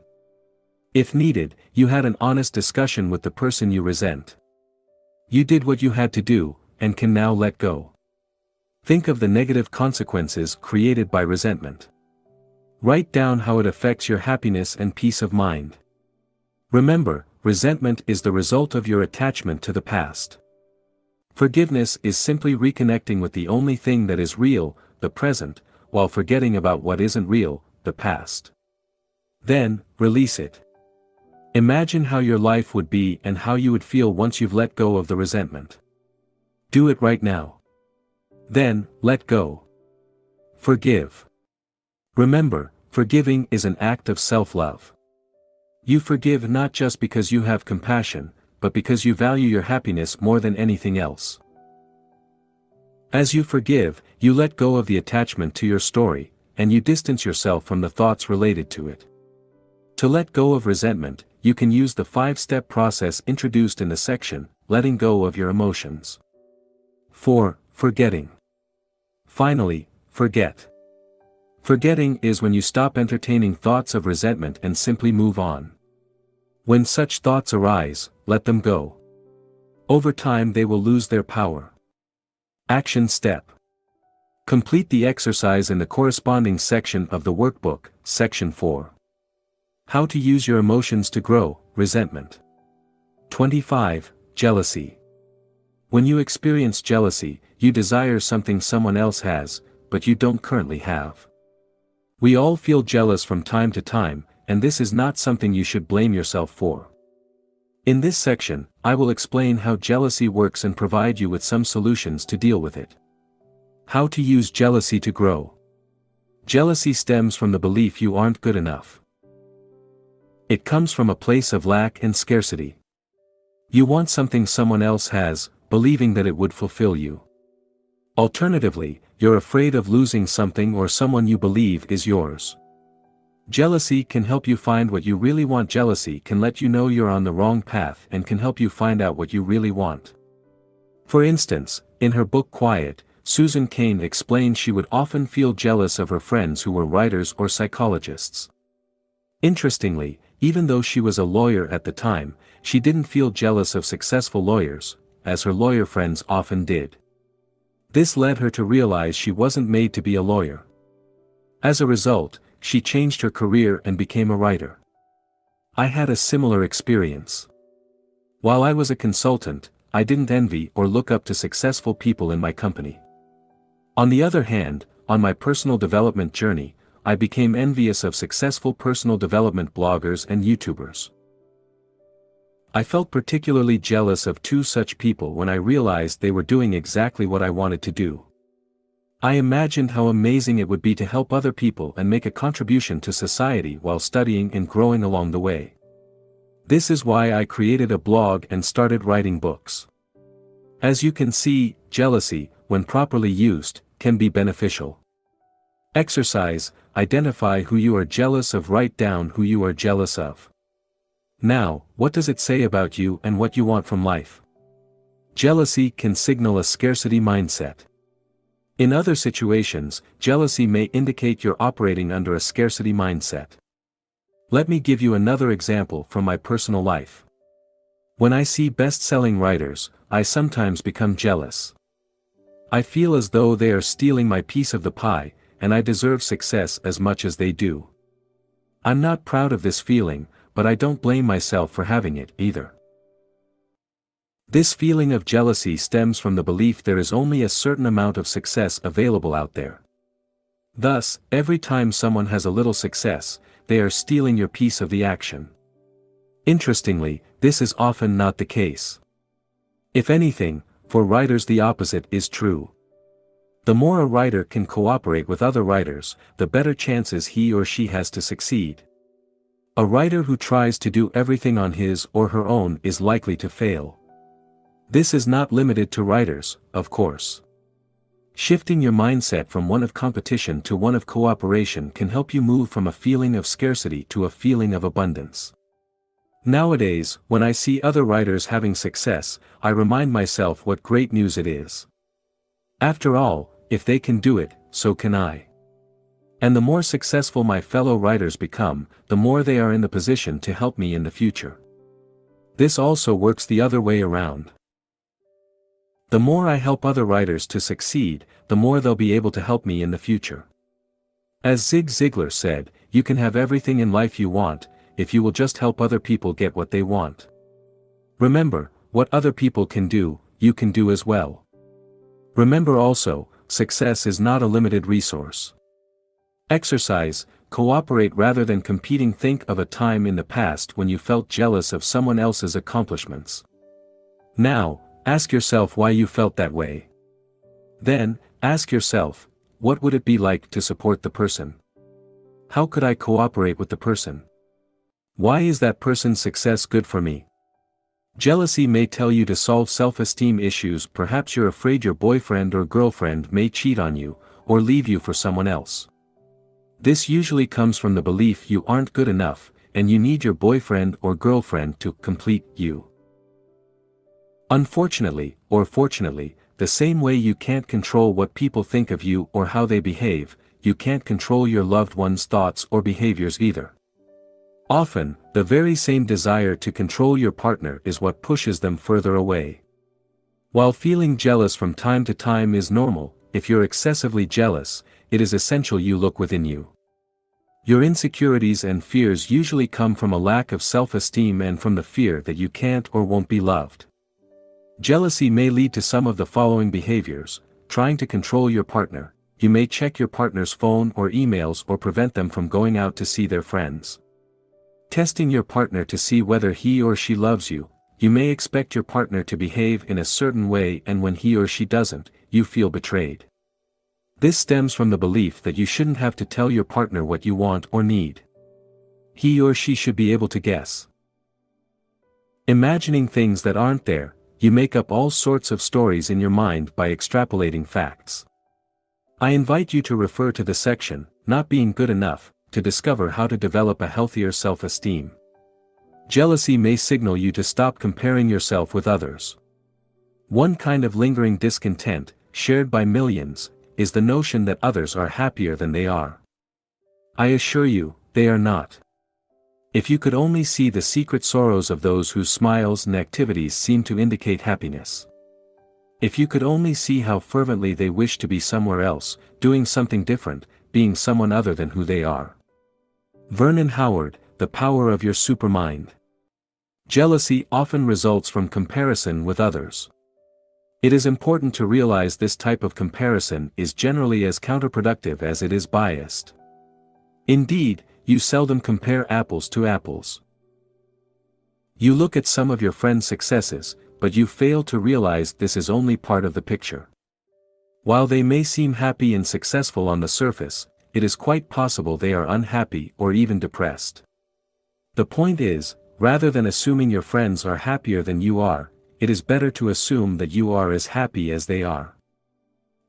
If needed, you had an honest discussion with the person you resent. You did what you had to do, and can now let go. Think of the negative consequences created by resentment. Write down how it affects your happiness and peace of mind. Remember, resentment is the result of your attachment to the past. Forgiveness is simply reconnecting with the only thing that is real, the present, while forgetting about what isn't real, the past. Then, release it. Imagine how your life would be and how you would feel once you've let go of the resentment. Do it right now. Then, let go. Forgive. Remember, forgiving is an act of self-love. You forgive not just because you have compassion, but because you value your happiness more than anything else. As you forgive, you let go of the attachment to your story, and you distance yourself from the thoughts related to it. To let go of resentment, you can use the 5-step process introduced in the section, Letting Go of Your Emotions. 4. Forgetting. Finally, forget. Forgetting is when you stop entertaining thoughts of resentment and simply move on. When such thoughts arise, let them go. Over time they will lose their power. Action step. Complete the exercise in the corresponding section of the workbook, Section 4. How to use your emotions to grow, resentment. 25. Jealousy. When you experience jealousy, you desire something someone else has, but you don't currently have. We all feel jealous from time to time, and this is not something you should blame yourself for. In this section, I will explain how jealousy works and provide you with some solutions to deal with it. How to use jealousy to grow. Jealousy stems from the belief you aren't good enough. It comes from a place of lack and scarcity. You want something someone else has, believing that it would fulfill you. Alternatively, you're afraid of losing something or someone you believe is yours. Jealousy can help you find what you really want. Jealousy can let you know you're on the wrong path and can help you find out what you really want. For instance, in her book Quiet, Susan Cain explained she would often feel jealous of her friends who were writers or psychologists. Interestingly, even though she was a lawyer at the time, she didn't feel jealous of successful lawyers, as her lawyer friends often did. This led her to realize she wasn't made to be a lawyer. As a result, she changed her career and became a writer. I had a similar experience. While I was a consultant, I didn't envy or look up to successful people in my company. On the other hand, on my personal development journey, I became envious of successful personal development bloggers and YouTubers. I felt particularly jealous of 2 such people when I realized they were doing exactly what I wanted to do. I imagined how amazing it would be to help other people and make a contribution to society while studying and growing along the way. This is why I created a blog and started writing books. As you can see, jealousy, when properly used, can be beneficial. Exercise, identify who you are jealous of. Write down who you are jealous of. Now, what does it say about you and what you want from life? Jealousy can signal a scarcity mindset. In other situations, jealousy may indicate you're operating under a scarcity mindset. Let me give you another example from my personal life. When I see best-selling writers, I sometimes become jealous. I feel as though they are stealing my piece of the pie, and I deserve success as much as they do. I'm not proud of this feeling, but I don't blame myself for having it either. This feeling of jealousy stems from the belief there is only a certain amount of success available out there. Thus, every time someone has a little success, they are stealing your piece of the action. Interestingly, this is often not the case. If anything, for writers the opposite is true. The more a writer can cooperate with other writers, the better chances he or she has to succeed. A writer who tries to do everything on his or her own is likely to fail. This is not limited to writers, of course. Shifting your mindset from one of competition to one of cooperation can help you move from a feeling of scarcity to a feeling of abundance. Nowadays, when I see other writers having success, I remind myself what great news it is. After all, if they can do it, so can I. And the more successful my fellow writers become, the more they are in the position to help me in the future. This also works the other way around. The more I help other writers to succeed, the more they'll be able to help me in the future. As Zig Ziglar said, you can have everything in life you want, if you will just help other people get what they want. Remember, what other people can do, you can do as well. Remember also, success is not a limited resource. Exercise, cooperate rather than competing. Think of a time in the past when you felt jealous of someone else's accomplishments. Now, ask yourself why you felt that way. Then, ask yourself, what would it be like to support the person? How could I cooperate with the person? Why is that person's success good for me? Jealousy may tell you to solve self-esteem issues. Perhaps you're afraid your boyfriend or girlfriend may cheat on you, or leave you for someone else. This usually comes from the belief you aren't good enough, and you need your boyfriend or girlfriend to complete you. Unfortunately, or fortunately, the same way you can't control what people think of you or how they behave, you can't control your loved one's thoughts or behaviors either. Often, the very same desire to control your partner is what pushes them further away. While feeling jealous from time to time is normal, if you're excessively jealous, it is essential you look within you. Your insecurities and fears usually come from a lack of self-esteem and from the fear that you can't or won't be loved. Jealousy may lead to some of the following behaviors: trying to control your partner. You may check your partner's phone or emails or prevent them from going out to see their friends. Testing your partner to see whether he or she loves you. You may expect your partner to behave in a certain way, and when he or she doesn't, you feel betrayed. This stems from the belief that you shouldn't have to tell your partner what you want or need. He or she should be able to guess. Imagining things that aren't there. You make up all sorts of stories in your mind by extrapolating facts. I invite you to refer to the section, Not Being Good Enough, to discover how to develop a healthier self-esteem. Jealousy may signal you to stop comparing yourself with others. One kind of lingering discontent, shared by millions, is the notion that others are happier than they are. I assure you, they are not. If you could only see the secret sorrows of those whose smiles and activities seem to indicate happiness. If you could only see how fervently they wish to be somewhere else, doing something different, being someone other than who they are. Vernon Howard, The Power of Your Supermind. Jealousy often results from comparison with others. It is important to realize this type of comparison is generally as counterproductive as it is biased. Indeed, you seldom compare apples to apples. You look at some of your friends' successes, but you fail to realize this is only part of the picture. While they may seem happy and successful on the surface, it is quite possible they are unhappy or even depressed. The point is, rather than assuming your friends are happier than you are, it is better to assume that you are as happy as they are.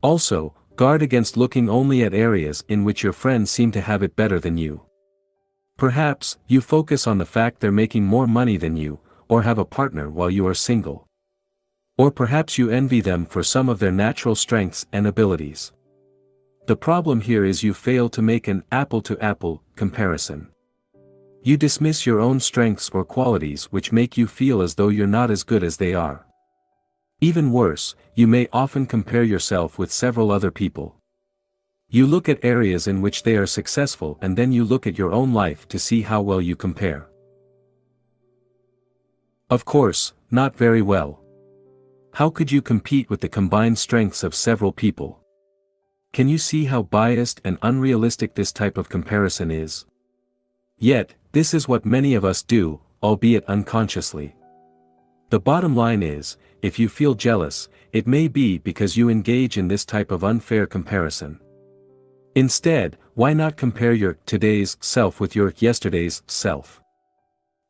Also, guard against looking only at areas in which your friends seem to have it better than you. Perhaps, you focus on the fact they're making more money than you, or have a partner while you are single. Or perhaps you envy them for some of their natural strengths and abilities. The problem here is you fail to make an apple-to-apple comparison. You dismiss your own strengths or qualities which make you feel as though you're not as good as they are. Even worse, you may often compare yourself with several other people. You look at areas in which they are successful and then you look at your own life to see how well you compare. Of course, not very well. How could you compete with the combined strengths of several people? Can you see how biased and unrealistic this type of comparison is? Yet, this is what many of us do, albeit unconsciously. The bottom line is, if you feel jealous, it may be because you engage in this type of unfair comparison. Instead, why not compare your today's self with your yesterday's self?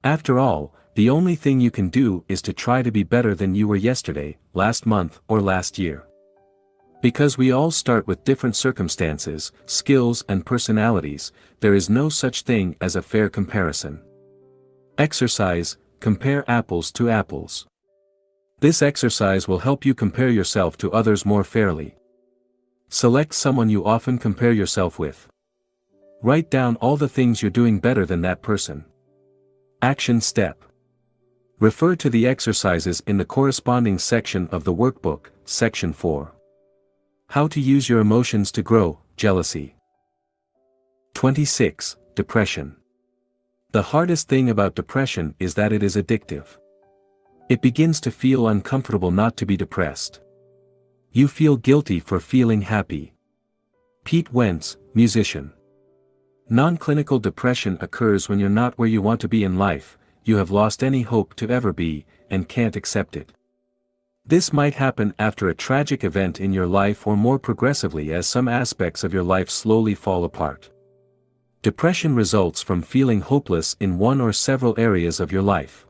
After all, the only thing you can do is to try to be better than you were yesterday, last month, or last year. Because we all start with different circumstances, skills and personalities, there is no such thing as a fair comparison. Exercise: compare apples to apples. This exercise will help you compare yourself to others more fairly. Select someone you often compare yourself with. Write down all the things you're doing better than that person. Action step: refer to the exercises in the corresponding section of the workbook, Section 4. How to use your emotions to grow: jealousy. 26. Depression. The hardest thing about depression is that it is addictive. It begins to feel uncomfortable not to be depressed. You feel guilty for feeling happy. Pete Wentz, musician. Non-clinical depression occurs when you're not where you want to be in life, you have lost any hope to ever be, and can't accept it. This might happen after a tragic event in your life or more progressively as some aspects of your life slowly fall apart. Depression results from feeling hopeless in one or several areas of your life.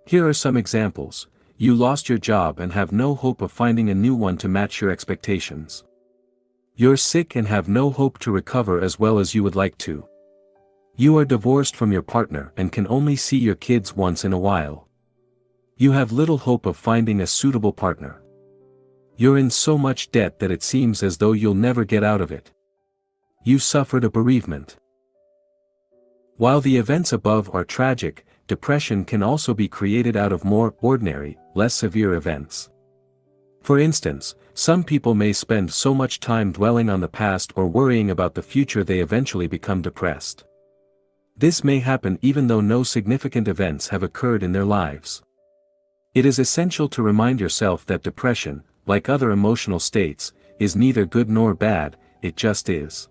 Here are some examples: you lost your job and have no hope of finding a new one to match your expectations. You're sick and have no hope to recover as well as you would like to. You are divorced from your partner and can only see your kids once in a while. You have little hope of finding a suitable partner. You're in so much debt that it seems as though you'll never get out of it. You suffered a bereavement. While the events above are tragic, depression can also be created out of more ordinary, less severe events. For instance, some people may spend so much time dwelling on the past or worrying about the future they eventually become depressed. This may happen even though no significant events have occurred in their lives. It is essential to remind yourself that depression, like other emotional states, is neither good nor bad, it just is.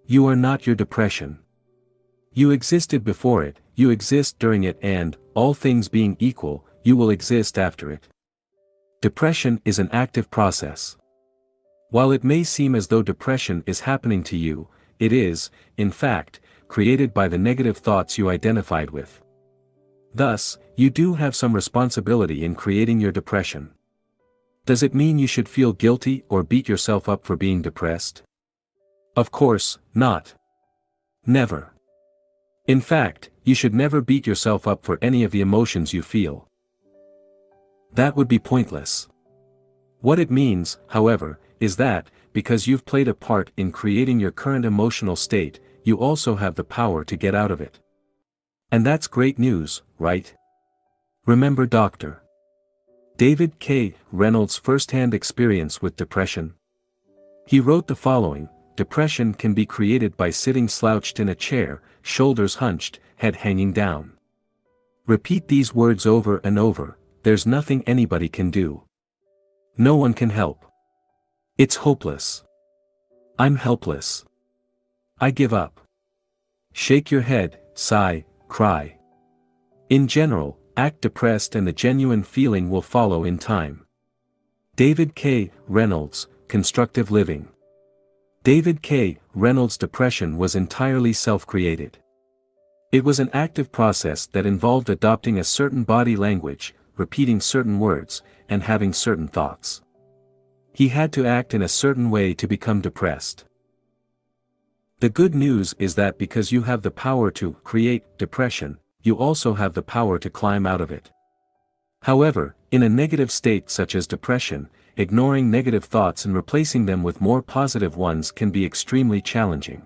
You are not your depression. You existed before it, you exist during it, and, all things being equal, you will exist after it. Depression is an active process. While it may seem as though depression is happening to you, it is, in fact, created by the negative thoughts you identified with. Thus, you do have some responsibility in creating your depression. Does it mean you should feel guilty or beat yourself up for being depressed? Of course, not. Never. In fact, you should never beat yourself up for any of the emotions you feel. That would be pointless. What it means, however, is that, because you've played a part in creating your current emotional state, you also have the power to get out of it. And that's great news, right? Remember Dr. David K. Reynolds' first-hand experience with depression? He wrote the following: depression can be created by sitting slouched in a chair, shoulders hunched, head hanging down. Repeat these words over and over: there's nothing anybody can do. No one can help. It's hopeless. I'm helpless. I give up. Shake your head, sigh, cry. In general, act depressed and the genuine feeling will follow in time. David K. Reynolds, Constructive Living. David K. Reynolds' depression was entirely self-created. It was an active process that involved adopting a certain body language, repeating certain words, and having certain thoughts. He had to act in a certain way to become depressed. The good news is that because you have the power to create depression, you also have the power to climb out of it. However, in a negative state such as depression, ignoring negative thoughts and replacing them with more positive ones can be extremely challenging.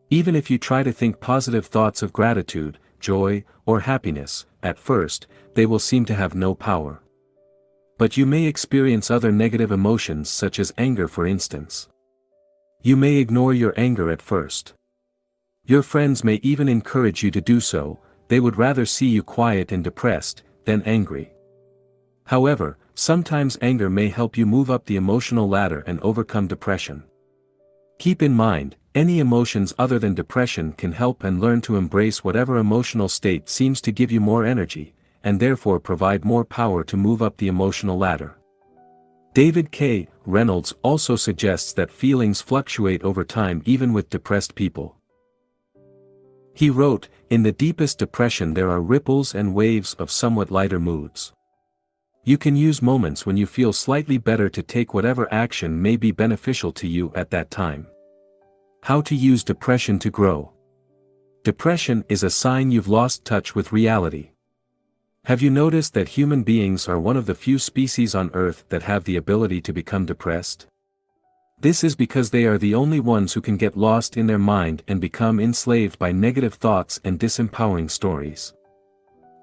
Even if you try to think positive thoughts of gratitude, joy, or happiness, at first, they will seem to have no power. But you may experience other negative emotions such as anger, for instance. You may ignore your anger at first. Your friends may even encourage you to do so. They would rather see you quiet and depressed than angry. However, sometimes anger may help you move up the emotional ladder and overcome depression. Keep in mind, any emotions other than depression can help, and learn to embrace whatever emotional state seems to give you more energy, and therefore provide more power to move up the emotional ladder. David K. Reynolds also suggests that feelings fluctuate over time even with depressed people. He wrote, "In the deepest depression there are ripples and waves of somewhat lighter moods. You can use moments when you feel slightly better to take whatever action may be beneficial to you at that time. How to use depression to grow. Depression is a sign you've lost touch with reality. Have you noticed that human beings are one of the few species on Earth that have the ability to become depressed? This is because they are the only ones who can get lost in their mind and become enslaved by negative thoughts and disempowering stories.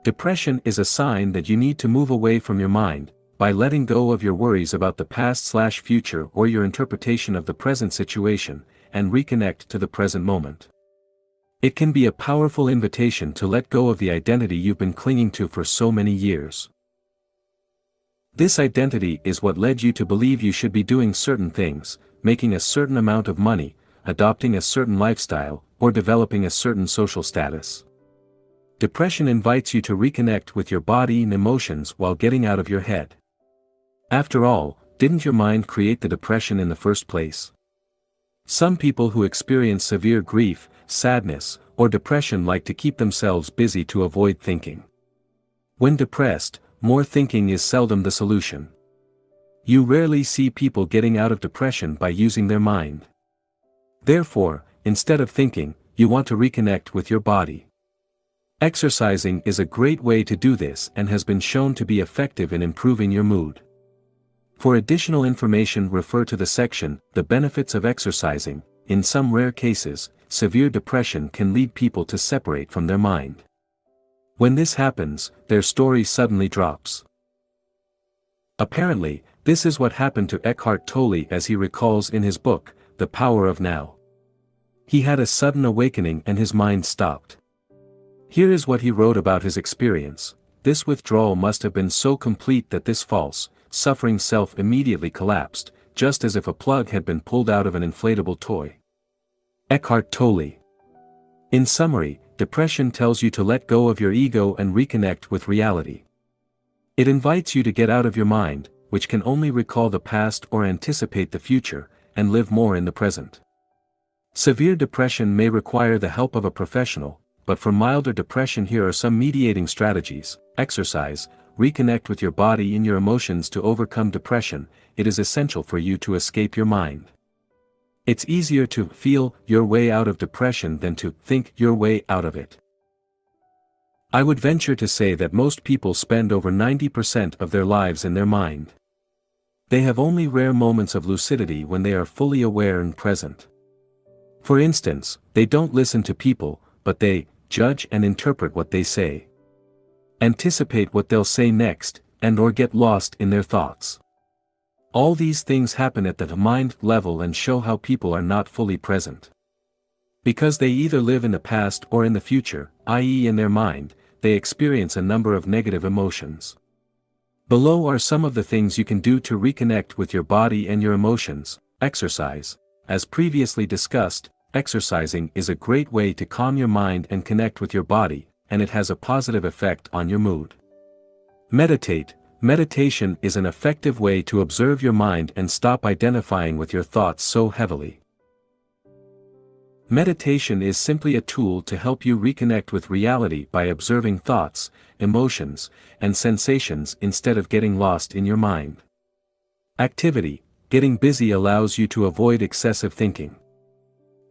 Depression is a sign that you need to move away from your mind, by letting go of your worries about the past/future or your interpretation of the present situation, and reconnect to the present moment. It can be a powerful invitation to let go of the identity you've been clinging to for so many years. This identity is what led you to believe you should be doing certain things, making a certain amount of money, adopting a certain lifestyle, or developing a certain social status. Depression invites you to reconnect with your body and emotions while getting out of your head. After all, didn't your mind create the depression in the first place? Some people who experience severe grief, sadness, or depression like to keep themselves busy to avoid thinking. When depressed, more thinking is seldom the solution. You rarely see people getting out of depression by using their mind. Therefore, instead of thinking, you want to reconnect with your body. Exercising is a great way to do this and has been shown to be effective in improving your mood. For additional information, refer to the section, The Benefits of Exercising. In some rare cases, severe depression can lead people to separate from their mind. When this happens, their story suddenly drops. Apparently, this is what happened to Eckhart Tolle, as he recalls in his book, The Power of Now. He had a sudden awakening and his mind stopped. Here is what he wrote about his experience. This withdrawal must have been so complete that this false, suffering self immediately collapsed, just as if a plug had been pulled out of an inflatable toy. Eckhart Tolle. In summary, depression tells you to let go of your ego and reconnect with reality. It invites you to get out of your mind, which can only recall the past or anticipate the future, and live more in the present. Severe depression may require the help of a professional, but for milder depression here are some mediating strategies. Exercise, reconnect with your body and your emotions to overcome depression. It is essential for you to escape your mind. It's easier to feel your way out of depression than to think your way out of it. I would venture to say that most people spend over 90% of their lives in their mind. They have only rare moments of lucidity when they are fully aware and present. For instance, they don't listen to people, but they judge and interpret what they say. Anticipate what they'll say next, and/or get lost in their thoughts. All these things happen at the mind level and show how people are not fully present. Because they either live in the past or in the future, i.e. in their mind, they experience a number of negative emotions. Below are some of the things you can do to reconnect with your body and your emotions. Exercise. As previously discussed, exercising is a great way to calm your mind and connect with your body, and it has a positive effect on your mood. Meditate. Meditation is an effective way to observe your mind and stop identifying with your thoughts so heavily. Meditation is simply a tool to help you reconnect with reality by observing thoughts, emotions, and sensations instead of getting lost in your mind. Activity. Getting busy allows you to avoid excessive thinking.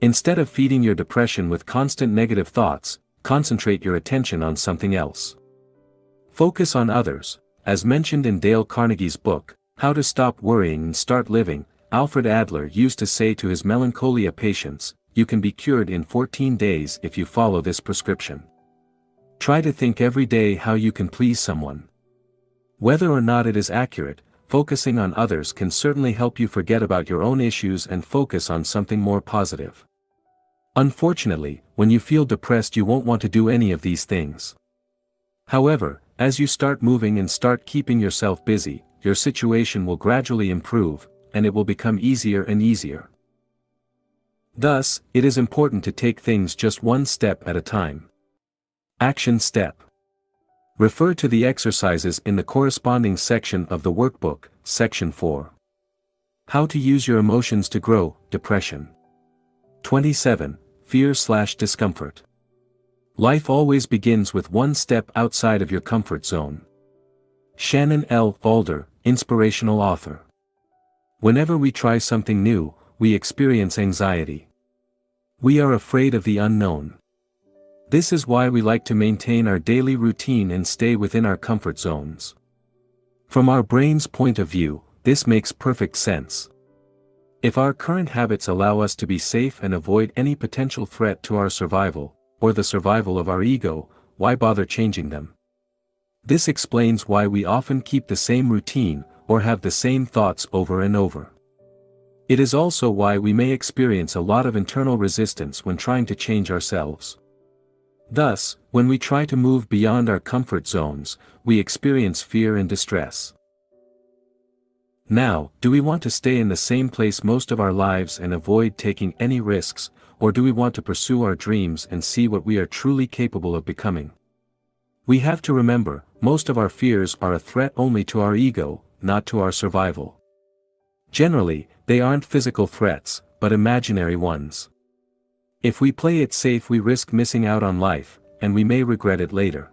Instead of feeding your depression with constant negative thoughts, concentrate your attention on something else. Focus on others. As mentioned in Dale Carnegie's book, How to Stop Worrying and Start Living, Alfred Adler used to say to his melancholia patients, "You can be cured in 14 days if you follow this prescription. Try to think every day how you can please someone." Whether or not it is accurate, focusing on others can certainly help you forget about your own issues and focus on something more positive. Unfortunately, when you feel depressed you won't want to do any of these things. However, as you start moving and start keeping yourself busy, your situation will gradually improve, and it will become easier and easier. Thus, it is important to take things just one step at a time. Action step. Refer to the exercises in the corresponding section of the workbook, Section 4. How to use your emotions to grow, depression. 27. Fear/discomfort. Life always begins with one step outside of your comfort zone. Shannon L. Alder, inspirational author. Whenever we try something new, we experience anxiety. We are afraid of the unknown. This is why we like to maintain our daily routine and stay within our comfort zones. From our brain's point of view, this makes perfect sense. If our current habits allow us to be safe and avoid any potential threat to our survival, or the survival of our ego, why bother changing them? This explains why we often keep the same routine, or have the same thoughts over and over. It is also why we may experience a lot of internal resistance when trying to change ourselves. Thus, when we try to move beyond our comfort zones, we experience fear and distress. Now, do we want to stay in the same place most of our lives and avoid taking any risks, or do we want to pursue our dreams and see what we are truly capable of becoming? We have to remember, most of our fears are a threat only to our ego, not to our survival. Generally, they aren't physical threats, but imaginary ones. If we play it safe, we risk missing out on life, and we may regret it later.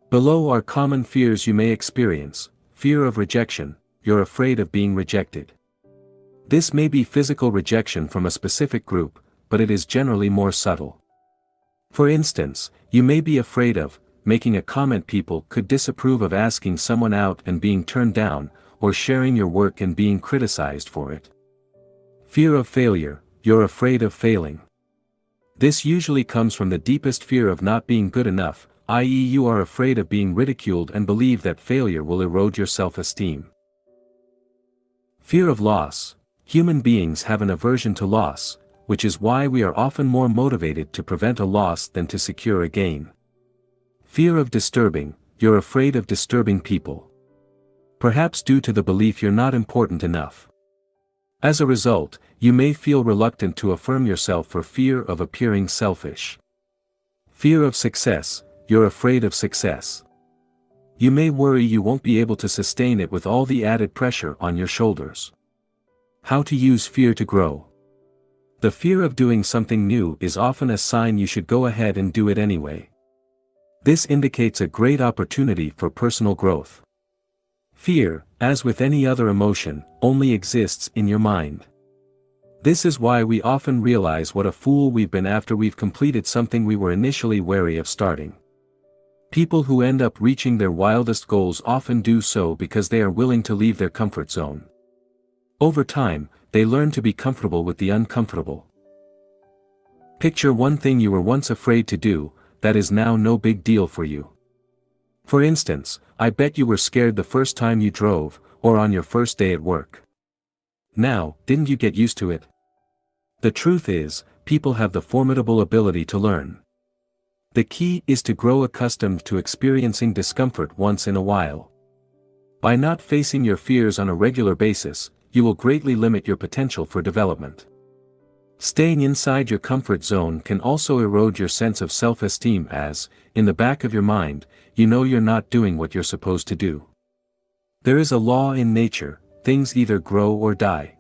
Below are common fears you may experience: fear of rejection, you're afraid of being rejected. This may be physical rejection from a specific group, but it is generally more subtle. For instance, you may be afraid of making a comment people could disapprove of, asking someone out and being turned down, or sharing your work and being criticized for it. Fear of failure, you're afraid of failing. This usually comes from the deepest fear of not being good enough, i.e., you are afraid of being ridiculed and believe that failure will erode your self-esteem. Fear of loss, human beings have an aversion to loss, which is why we are often more motivated to prevent a loss than to secure a gain. Fear of disturbing, you're afraid of disturbing people. Perhaps due to the belief you're not important enough. As a result, you may feel reluctant to affirm yourself for fear of appearing selfish. Fear of success, you're afraid of success. You may worry you won't be able to sustain it with all the added pressure on your shoulders. How to use fear to grow. The fear of doing something new is often a sign you should go ahead and do it anyway. This indicates a great opportunity for personal growth. Fear, as with any other emotion, only exists in your mind. This is why we often realize what a fool we've been after we've completed something we were initially wary of starting. People who end up reaching their wildest goals often do so because they are willing to leave their comfort zone. Over time, they learn to be comfortable with the uncomfortable. Picture one thing you were once afraid to do, that is now no big deal for you. For instance, I bet you were scared the first time you drove, or on your first day at work. Now, didn't you get used to it? The truth is, people have the formidable ability to learn. The key is to grow accustomed to experiencing discomfort once in a while. By not facing your fears on a regular basis, you will greatly limit your potential for development. Staying inside your comfort zone can also erode your sense of self-esteem as, in the back of your mind, you know you're not doing what you're supposed to do. There is a law in nature: things either grow or die.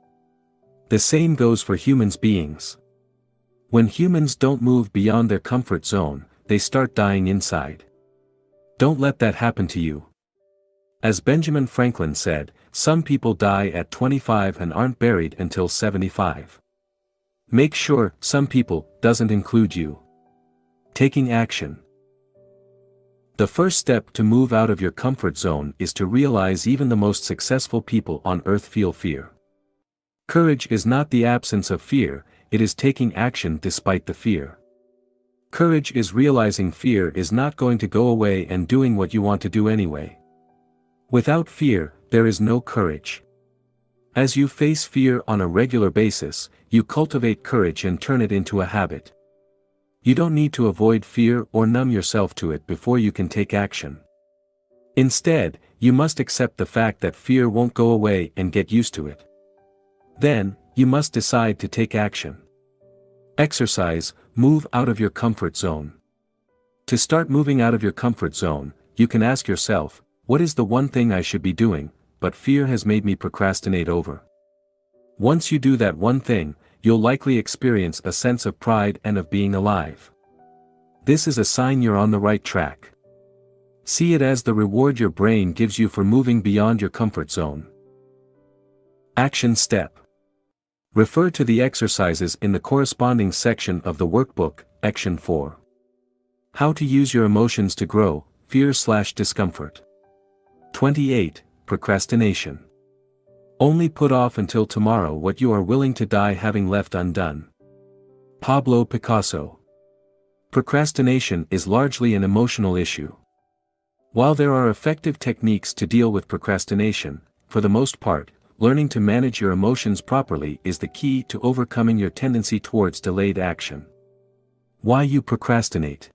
The same goes for human beings. When humans don't move beyond their comfort zone, they start dying inside. Don't let that happen to you. As Benjamin Franklin said, some people die at 25 and aren't buried until 75. Make sure "some people" doesn't include you. Taking action. The first step to move out of your comfort zone is to realize even the most successful people on earth feel fear. Courage is not the absence of fear, it is taking action despite the fear. Courage is realizing fear is not going to go away and doing what you want to do anyway. Without fear, there is no courage. As you face fear on a regular basis, you cultivate courage and turn it into a habit. You don't need to avoid fear or numb yourself to it before you can take action. Instead, you must accept the fact that fear won't go away and get used to it. Then, you must decide to take action. Exercise, move out of your comfort zone. To start moving out of your comfort zone, you can ask yourself, what is the one thing I should be doing, but fear has made me procrastinate over? Once you do that one thing, you'll likely experience a sense of pride and of being alive. This is a sign you're on the right track. See it as the reward your brain gives you for moving beyond your comfort zone. Action step. Refer to the exercises in the corresponding section of the workbook, Action 4. How to use your emotions to grow, fear/discomfort. 28. Procrastination. Only put off until tomorrow what you are willing to die having left undone. Pablo Picasso. Procrastination is largely an emotional issue. While there are effective techniques to deal with procrastination, for the most part, learning to manage your emotions properly is the key to overcoming your tendency towards delayed action. Why you procrastinate.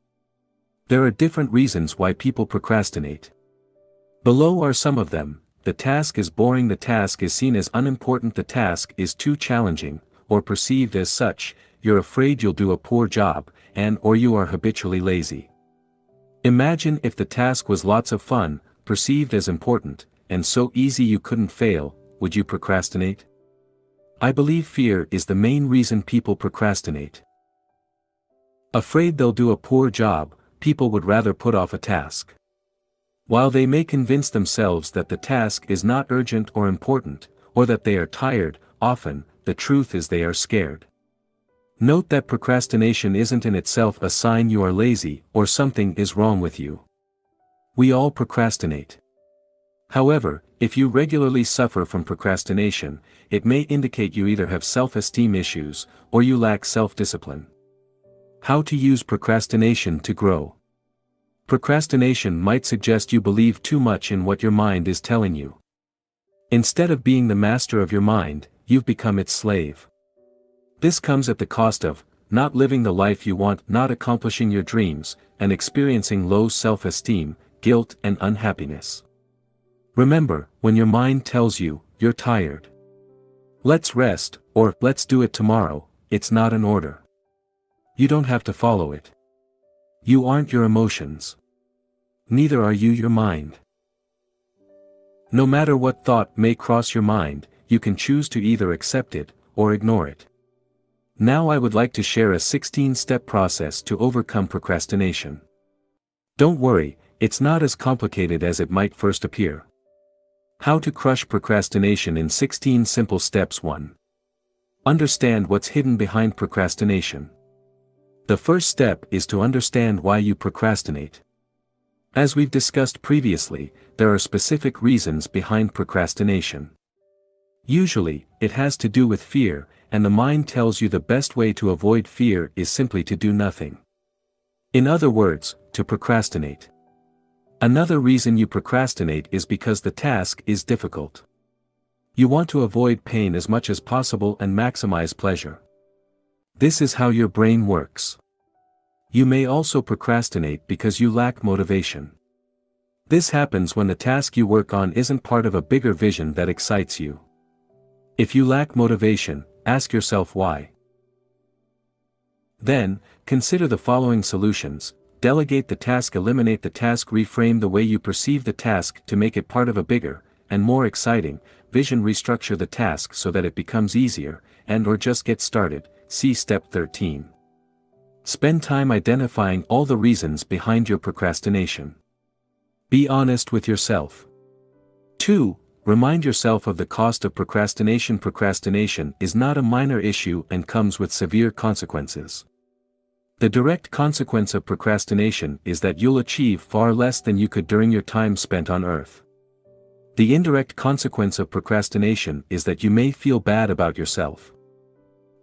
There are different reasons why people procrastinate. Below are some of them. The task is boring, the task is seen as unimportant, the task is too challenging, or perceived as such, you're afraid you'll do a poor job, or you are habitually lazy. Imagine if the task was lots of fun, perceived as important, and so easy you couldn't fail, would you procrastinate? I believe fear is the main reason people procrastinate. Afraid they'll do a poor job, people would rather put off a task. While they may convince themselves that the task is not urgent or important, or that they are tired, often, the truth is they are scared. Note that procrastination isn't in itself a sign you are lazy or something is wrong with you. We all procrastinate. However, if you regularly suffer from procrastination, it may indicate you either have self-esteem issues, or you lack self-discipline. How to use procrastination to grow. Procrastination might suggest you believe too much in what your mind is telling you. Instead of being the master of your mind, you've become its slave. This comes at the cost of not living the life you want, not accomplishing your dreams, and experiencing low self-esteem, guilt, and unhappiness. Remember, when your mind tells you, you're tired. Let's rest, or let's do it tomorrow, it's not an order. You don't have to follow it. You aren't your emotions. Neither are you your mind. No matter what thought may cross your mind, you can choose to either accept it, or ignore it. Now I would like to share a 16-step process to overcome procrastination. Don't worry, it's not as complicated as it might first appear. How to crush procrastination in 16 simple steps. 1. Understand what's hidden behind procrastination. The first step is to understand why you procrastinate. As we've discussed previously, there are specific reasons behind procrastination. Usually, it has to do with fear, and the mind tells you the best way to avoid fear is simply to do nothing. In other words, to procrastinate. Another reason you procrastinate is because the task is difficult. You want to avoid pain as much as possible and maximize pleasure. This is how your brain works. You may also procrastinate because you lack motivation. This happens when the task you work on isn't part of a bigger vision that excites you. If you lack motivation, ask yourself why. Then, consider the following solutions: delegate the task, eliminate the task, reframe the way you perceive the task to make it part of a bigger, and more exciting, vision, restructure the task so that it becomes easier, or just get started. See Step 13. Spend time identifying all the reasons behind your procrastination. Be honest with yourself. 2. Remind yourself of the cost of procrastination. Procrastination is not a minor issue and comes with severe consequences. The direct consequence of procrastination is that you'll achieve far less than you could during your time spent on Earth. The indirect consequence of procrastination is that you may feel bad about yourself.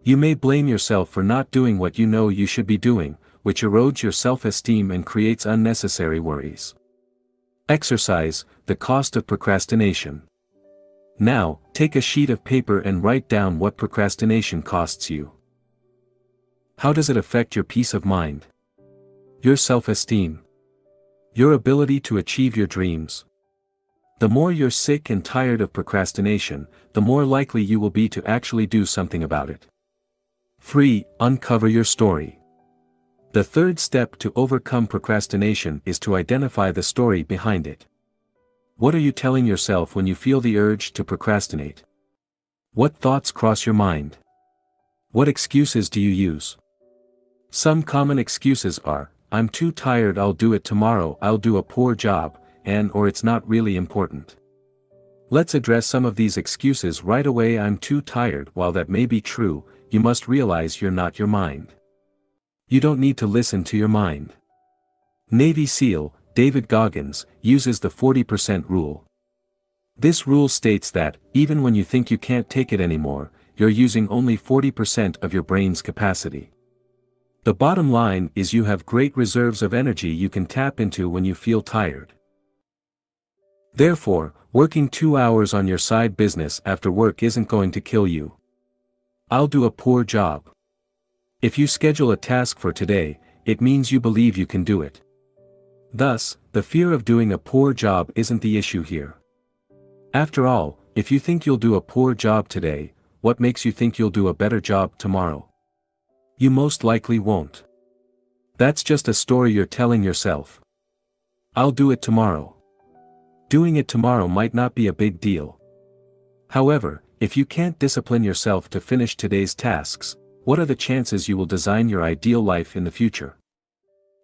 You may blame yourself for not doing what you know you should be doing, which erodes your self-esteem and creates unnecessary worries. Exercise, the cost of procrastination. Now, take a sheet of paper and write down what procrastination costs you. How does it affect your peace of mind? Your self-esteem? Your ability to achieve your dreams? The more you're sick and tired of procrastination, the more likely you will be to actually do something about it. 3. Uncover your story. The third step to overcome procrastination is to identify the story behind it. What are you telling yourself when you feel the urge to procrastinate? What thoughts cross your mind? What excuses do you use? Some common excuses are, I'm too tired, I'll do it tomorrow, I'll do a poor job, and or it's not really important. Let's address some of these excuses right away. I'm too tired. While that may be true, you must realize you're not your mind. You don't need to listen to your mind. Navy SEAL, David Goggins, uses the 40% rule. This rule states that, even when you think you can't take it anymore, you're using only 40% of your brain's capacity. The bottom line is you have great reserves of energy you can tap into when you feel tired. Therefore, working 2 hours on your side business after work isn't going to kill you. I'll do a poor job. If you schedule a task for today, it means you believe you can do it. Thus, the fear of doing a poor job isn't the issue here. After all, if you think you'll do a poor job today, what makes you think you'll do a better job tomorrow? You most likely won't. That's just a story you're telling yourself. I'll do it tomorrow. Doing it tomorrow might not be a big deal. However, if you can't discipline yourself to finish today's tasks, what are the chances you will design your ideal life in the future?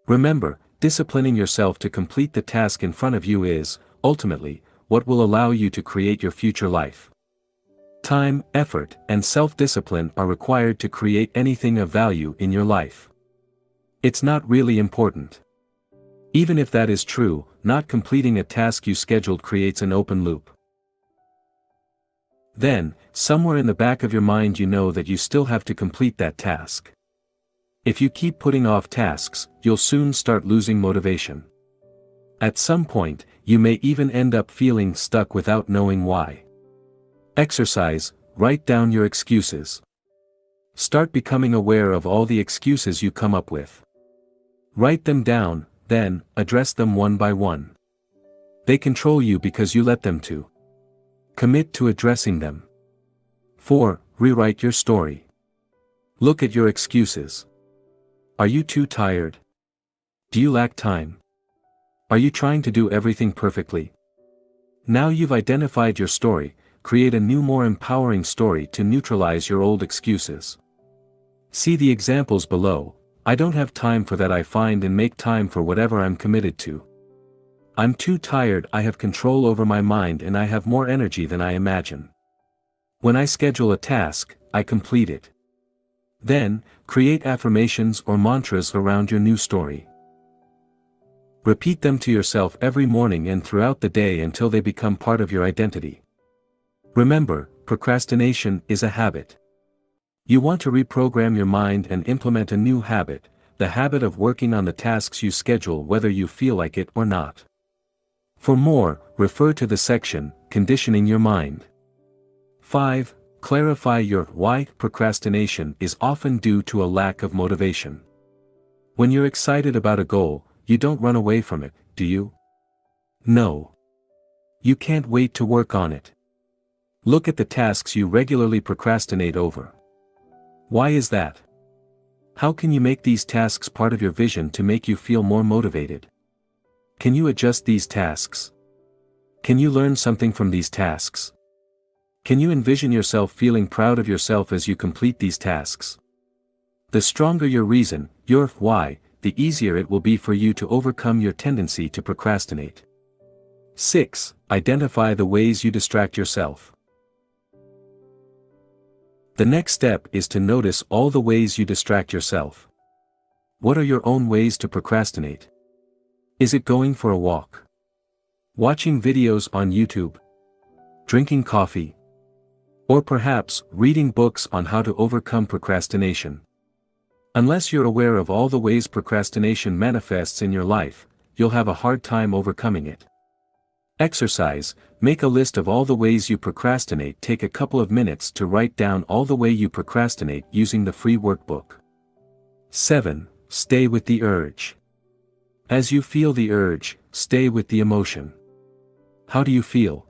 Remember, disciplining yourself to complete the task in front of you is, ultimately, what will allow you to create your future life. Time, effort, and self-discipline are required to create anything of value in your life. It's not really important. Even if that is true, not completing a task you scheduled creates an open loop. Then, somewhere in the back of your mind you know that you still have to complete that task. If you keep putting off tasks, you'll soon start losing motivation. At some point, you may even end up feeling stuck without knowing why. Exercise, write down your excuses. Start becoming aware of all the excuses you come up with. Write them down, then, address them one by one. They control you because you let them to. Commit to addressing them. 4. Rewrite your story. Look at your excuses. Are you too tired? Do you lack time? Are you trying to do everything perfectly? Now you've identified your story, create a new, more empowering story to neutralize your old excuses. See the examples below. I don't have time for that. I find and make time for whatever I'm committed to. I'm too tired. I have control over my mind and I have more energy than I imagine. When I schedule a task, I complete it. Then, create affirmations or mantras around your new story. Repeat them to yourself every morning and throughout the day until they become part of your identity. Remember, procrastination is a habit. You want to reprogram your mind and implement a new habit, the habit of working on the tasks you schedule whether you feel like it or not. For more, refer to the section, Conditioning Your Mind. 5. Clarify your why. Procrastination is often due to a lack of motivation. When you're excited about a goal, you don't run away from it, do you? No. You can't wait to work on it. Look at the tasks you regularly procrastinate over. Why is that? How can you make these tasks part of your vision to make you feel more motivated? Can you adjust these tasks? Can you learn something from these tasks? Can you envision yourself feeling proud of yourself as you complete these tasks? The stronger your reason, your why, the easier it will be for you to overcome your tendency to procrastinate. 6. Identify the ways you distract yourself. The next step is to notice all the ways you distract yourself. What are your own ways to procrastinate? Is it going for a walk? Watching videos on YouTube? Drinking coffee? Or perhaps reading books on how to overcome procrastination? Unless you're aware of all the ways procrastination manifests in your life, you'll have a hard time overcoming it. Exercise, make a list of all the ways you procrastinate. Take a couple of minutes to write down all the way you procrastinate using the free workbook. 7. Stay with the urge. As you feel the urge, stay with the emotion. How do you feel?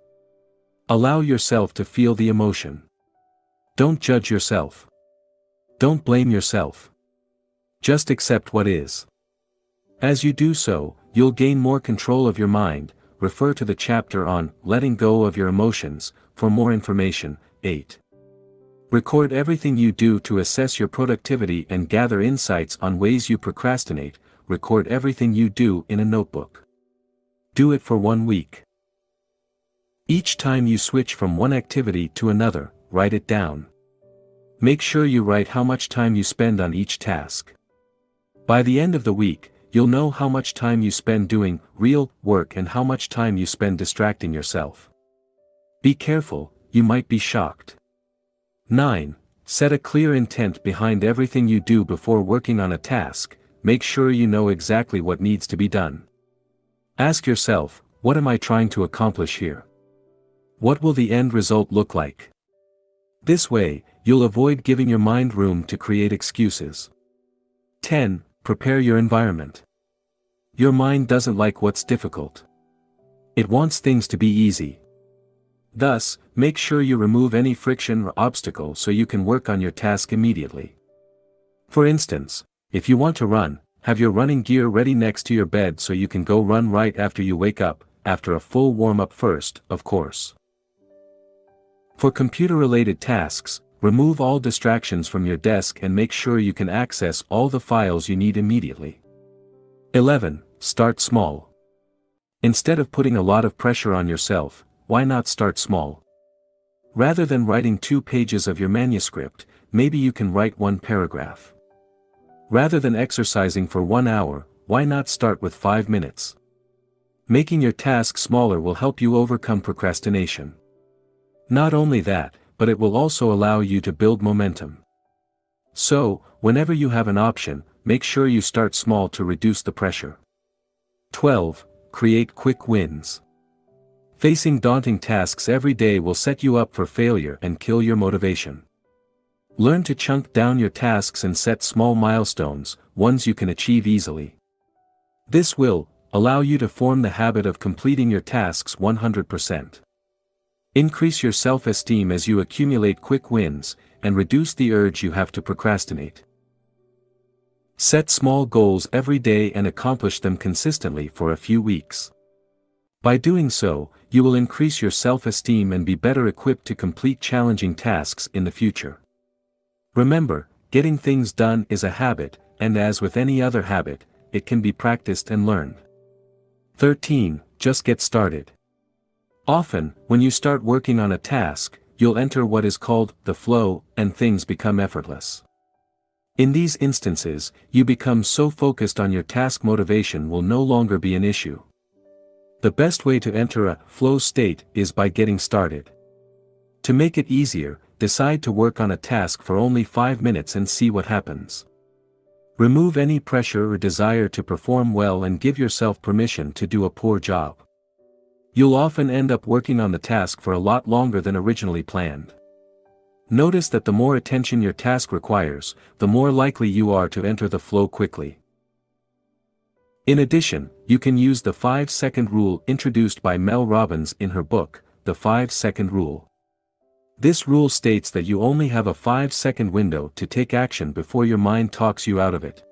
Allow yourself to feel the emotion. Don't judge yourself. Don't blame yourself. Just accept what is. As you do so, you'll gain more control of your mind. Refer to the chapter on letting go of your emotions for more information. 8. Record everything you do to assess your productivity and gather insights on ways you procrastinate. record everything you do in a notebook. Do it for 1 week. Each time you switch from one activity to another, write it down. Make sure you write how much time you spend on each task. By the end of the week, you'll know how much time you spend doing real work and how much time you spend distracting yourself. Be careful, you might be shocked. 9. Set a clear intent behind everything you do before working on a task. Make sure you know exactly what needs to be done. Ask yourself, what am I trying to accomplish here? What will the end result look like? This way, you'll avoid giving your mind room to create excuses. 10. Prepare your environment. Your mind doesn't like what's difficult. It wants things to be easy. Thus, make sure you remove any friction or obstacle so you can work on your task immediately. For instance, if you want to run, have your running gear ready next to your bed so you can go run right after you wake up, after a full warm-up first, of course. For computer-related tasks, remove all distractions from your desk and make sure you can access all the files you need immediately. 11. Start small. Instead of putting a lot of pressure on yourself, why not start small? Rather than writing 2 pages of your manuscript, maybe you can write 1 paragraph. Rather than exercising for 1 hour, why not start with 5 minutes? Making your task smaller will help you overcome procrastination. Not only that, but it will also allow you to build momentum. So, whenever you have an option, make sure you start small to reduce the pressure. 12. Create quick wins. Facing daunting tasks every day will set you up for failure and kill your motivation. Learn to chunk down your tasks and set small milestones, ones you can achieve easily. This will allow you to form the habit of completing your tasks 100%. Increase your self-esteem as you accumulate quick wins, and reduce the urge you have to procrastinate. Set small goals every day and accomplish them consistently for a few weeks. By doing so, you will increase your self-esteem and be better equipped to complete challenging tasks in the future. Remember, getting things done is a habit, and as with any other habit, it can be practiced and learned. 13. Just get started. Often, when you start working on a task, you'll enter what is called the flow, and things become effortless. In these instances, you become so focused on your task motivation will no longer be an issue. The best way to enter a flow state is by getting started. To make it easier, decide to work on a task for only 5 minutes and see what happens. Remove any pressure or desire to perform well and give yourself permission to do a poor job. You'll often end up working on the task for a lot longer than originally planned. Notice that the more attention your task requires, the more likely you are to enter the flow quickly. In addition, you can use the 5-second rule introduced by Mel Robbins in her book, The 5-Second Rule. This rule states that you only have a 5-second window to take action before your mind talks you out of it.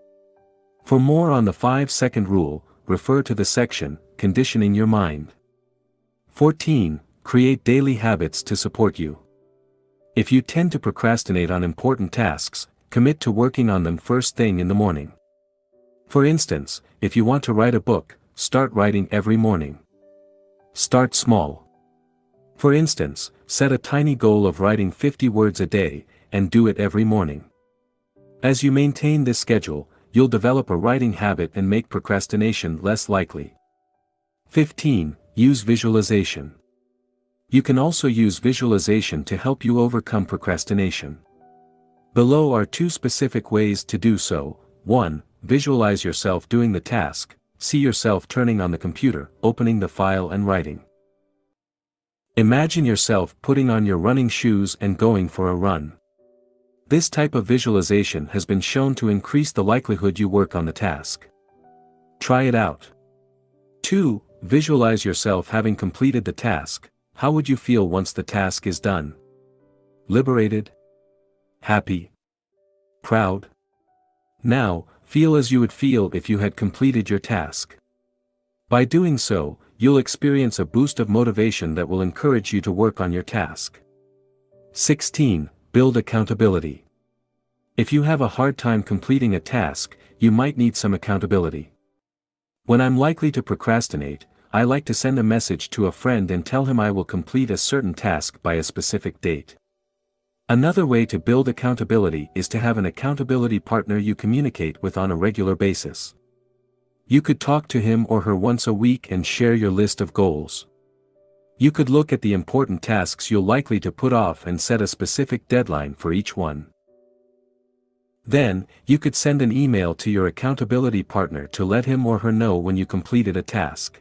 For more on the 5-second rule, refer to the section, Conditioning Your Mind. 14. Create daily habits to support you. If you tend to procrastinate on important tasks, commit to working on them first thing in the morning. For instance, if you want to write a book, start writing every morning. Start small. For instance, set a tiny goal of writing 50 words a day, and do it every morning. As you maintain this schedule, you'll develop a writing habit and make procrastination less likely. 15. Use visualization. You can also use visualization to help you overcome procrastination. Below are 2 specific ways to do so. 1. Visualize yourself doing the task. See yourself turning on the computer, opening the file and writing. Imagine yourself putting on your running shoes and going for a run. This type of visualization has been shown to increase the likelihood you work on the task. Try it out. 2. Visualize yourself having completed the task. How would you feel once the task is done? Liberated? Happy? Proud? Now, feel as you would feel if you had completed your task. By doing so, you'll experience a boost of motivation that will encourage you to work on your task. 16. Build accountability. If you have a hard time completing a task, you might need some accountability. When I'm likely to procrastinate, I like to send a message to a friend and tell him I will complete a certain task by a specific date. Another way to build accountability is to have an accountability partner you communicate with on a regular basis. You could talk to him or her once a week and share your list of goals. You could look at the important tasks you're likely to put off and set a specific deadline for each one. Then, you could send an email to your accountability partner to let him or her know when you completed a task.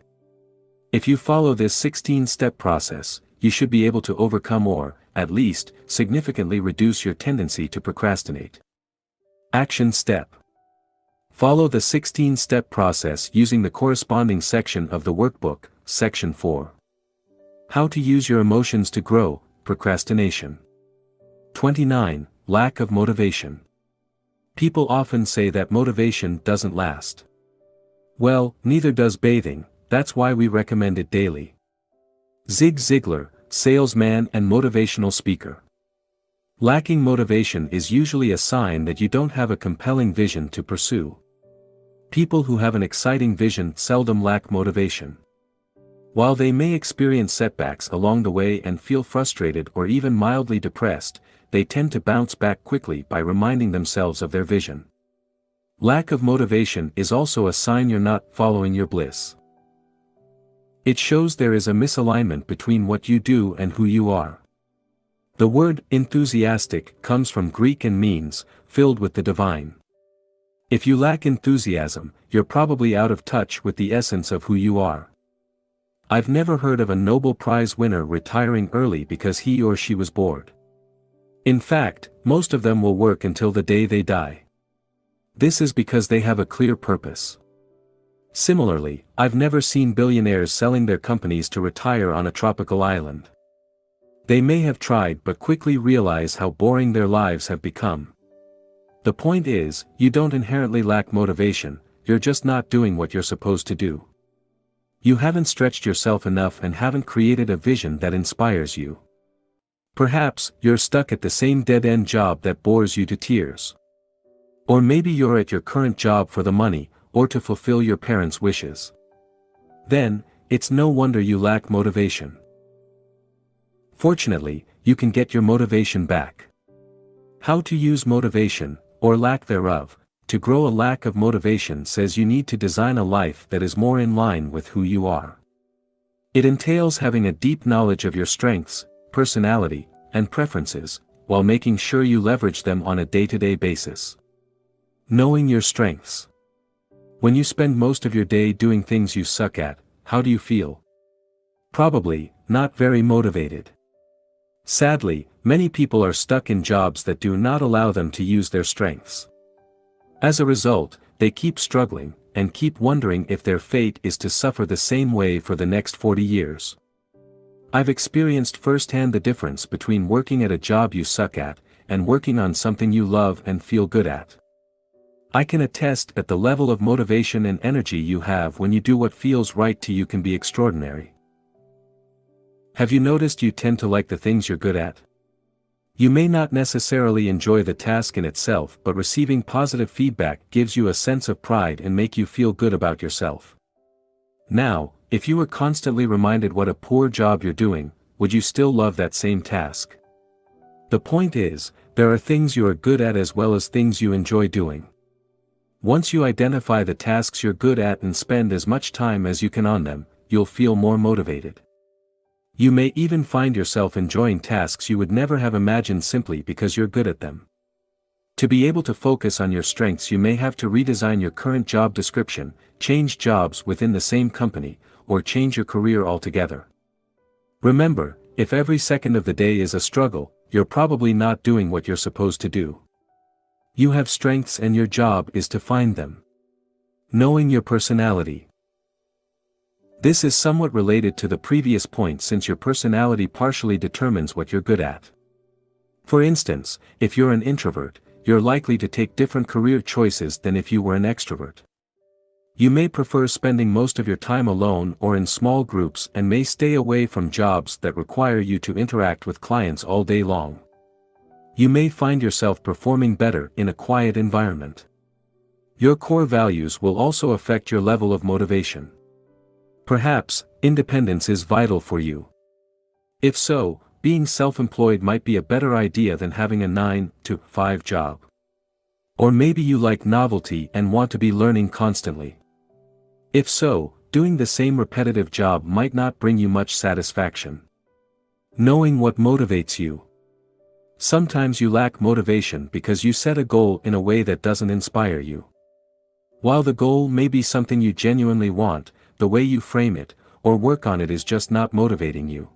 If you follow this 16-step process, you should be able to overcome or, at least, significantly reduce your tendency to procrastinate. Action step. Follow the 16-step process using the corresponding section of the workbook, Section 4. How to use your emotions to grow, procrastination. 29. Lack of motivation. People often say that motivation doesn't last. Well, neither does bathing, that's why we recommend it daily. Zig Ziglar, salesman and motivational speaker. Lacking motivation is usually a sign that you don't have a compelling vision to pursue. People who have an exciting vision seldom lack motivation. While they may experience setbacks along the way and feel frustrated or even mildly depressed, they tend to bounce back quickly by reminding themselves of their vision. Lack of motivation is also a sign you're not following your bliss. It shows there is a misalignment between what you do and who you are. The word enthusiastic comes from Greek and means filled with the divine. If you lack enthusiasm, you're probably out of touch with the essence of who you are. I've never heard of a Nobel Prize winner retiring early because he or she was bored. In fact, most of them will work until the day they die. This is because they have a clear purpose. Similarly, I've never seen billionaires selling their companies to retire on a tropical island. They may have tried but quickly realize how boring their lives have become. The point is, you don't inherently lack motivation, you're just not doing what you're supposed to do. You haven't stretched yourself enough and haven't created a vision that inspires you. Perhaps, you're stuck at the same dead-end job that bores you to tears. Or maybe you're at your current job for the money, or to fulfill your parents' wishes. Then, it's no wonder you lack motivation. Fortunately, you can get your motivation back. How to use motivation, or lack thereof, to grow a lack of motivation says you need to design a life that is more in line with who you are. It entails having a deep knowledge of your strengths, personality, and preferences, while making sure you leverage them on a day-to-day basis. Knowing your strengths. When you spend most of your day doing things you suck at, how do you feel? Probably, not very motivated. Sadly, many people are stuck in jobs that do not allow them to use their strengths. As a result, they keep struggling, and keep wondering if their fate is to suffer the same way for the next 40 years. I've experienced firsthand the difference between working at a job you suck at, and working on something you love and feel good at. I can attest that the level of motivation and energy you have when you do what feels right to you can be extraordinary. Have you noticed you tend to like the things you're good at? You may not necessarily enjoy the task in itself, but receiving positive feedback gives you a sense of pride and make you feel good about yourself. Now, if you were constantly reminded what a poor job you're doing, would you still love that same task? The point is, there are things you are good at as well as things you enjoy doing. Once you identify the tasks you're good at and spend as much time as you can on them, you'll feel more motivated. You may even find yourself enjoying tasks you would never have imagined simply because you're good at them. To be able to focus on your strengths, you may have to redesign your current job description, change jobs within the same company, or change your career altogether. Remember, if every second of the day is a struggle, you're probably not doing what you're supposed to do. You have strengths and your job is to find them. Knowing your personality. This is somewhat related to the previous point since your personality partially determines what you're good at. For instance, if you're an introvert, you're likely to take different career choices than if you were an extrovert. You may prefer spending most of your time alone or in small groups and may stay away from jobs that require you to interact with clients all day long. You may find yourself performing better in a quiet environment. Your core values will also affect your level of motivation. Perhaps, independence is vital for you. If so, being self-employed might be a better idea than having a 9-to-5 job. Or maybe you like novelty and want to be learning constantly. If so, doing the same repetitive job might not bring you much satisfaction. Knowing what motivates you. Sometimes you lack motivation because you set a goal in a way that doesn't inspire you. While the goal may be something you genuinely want, the way you frame it, or work on it is just not motivating you.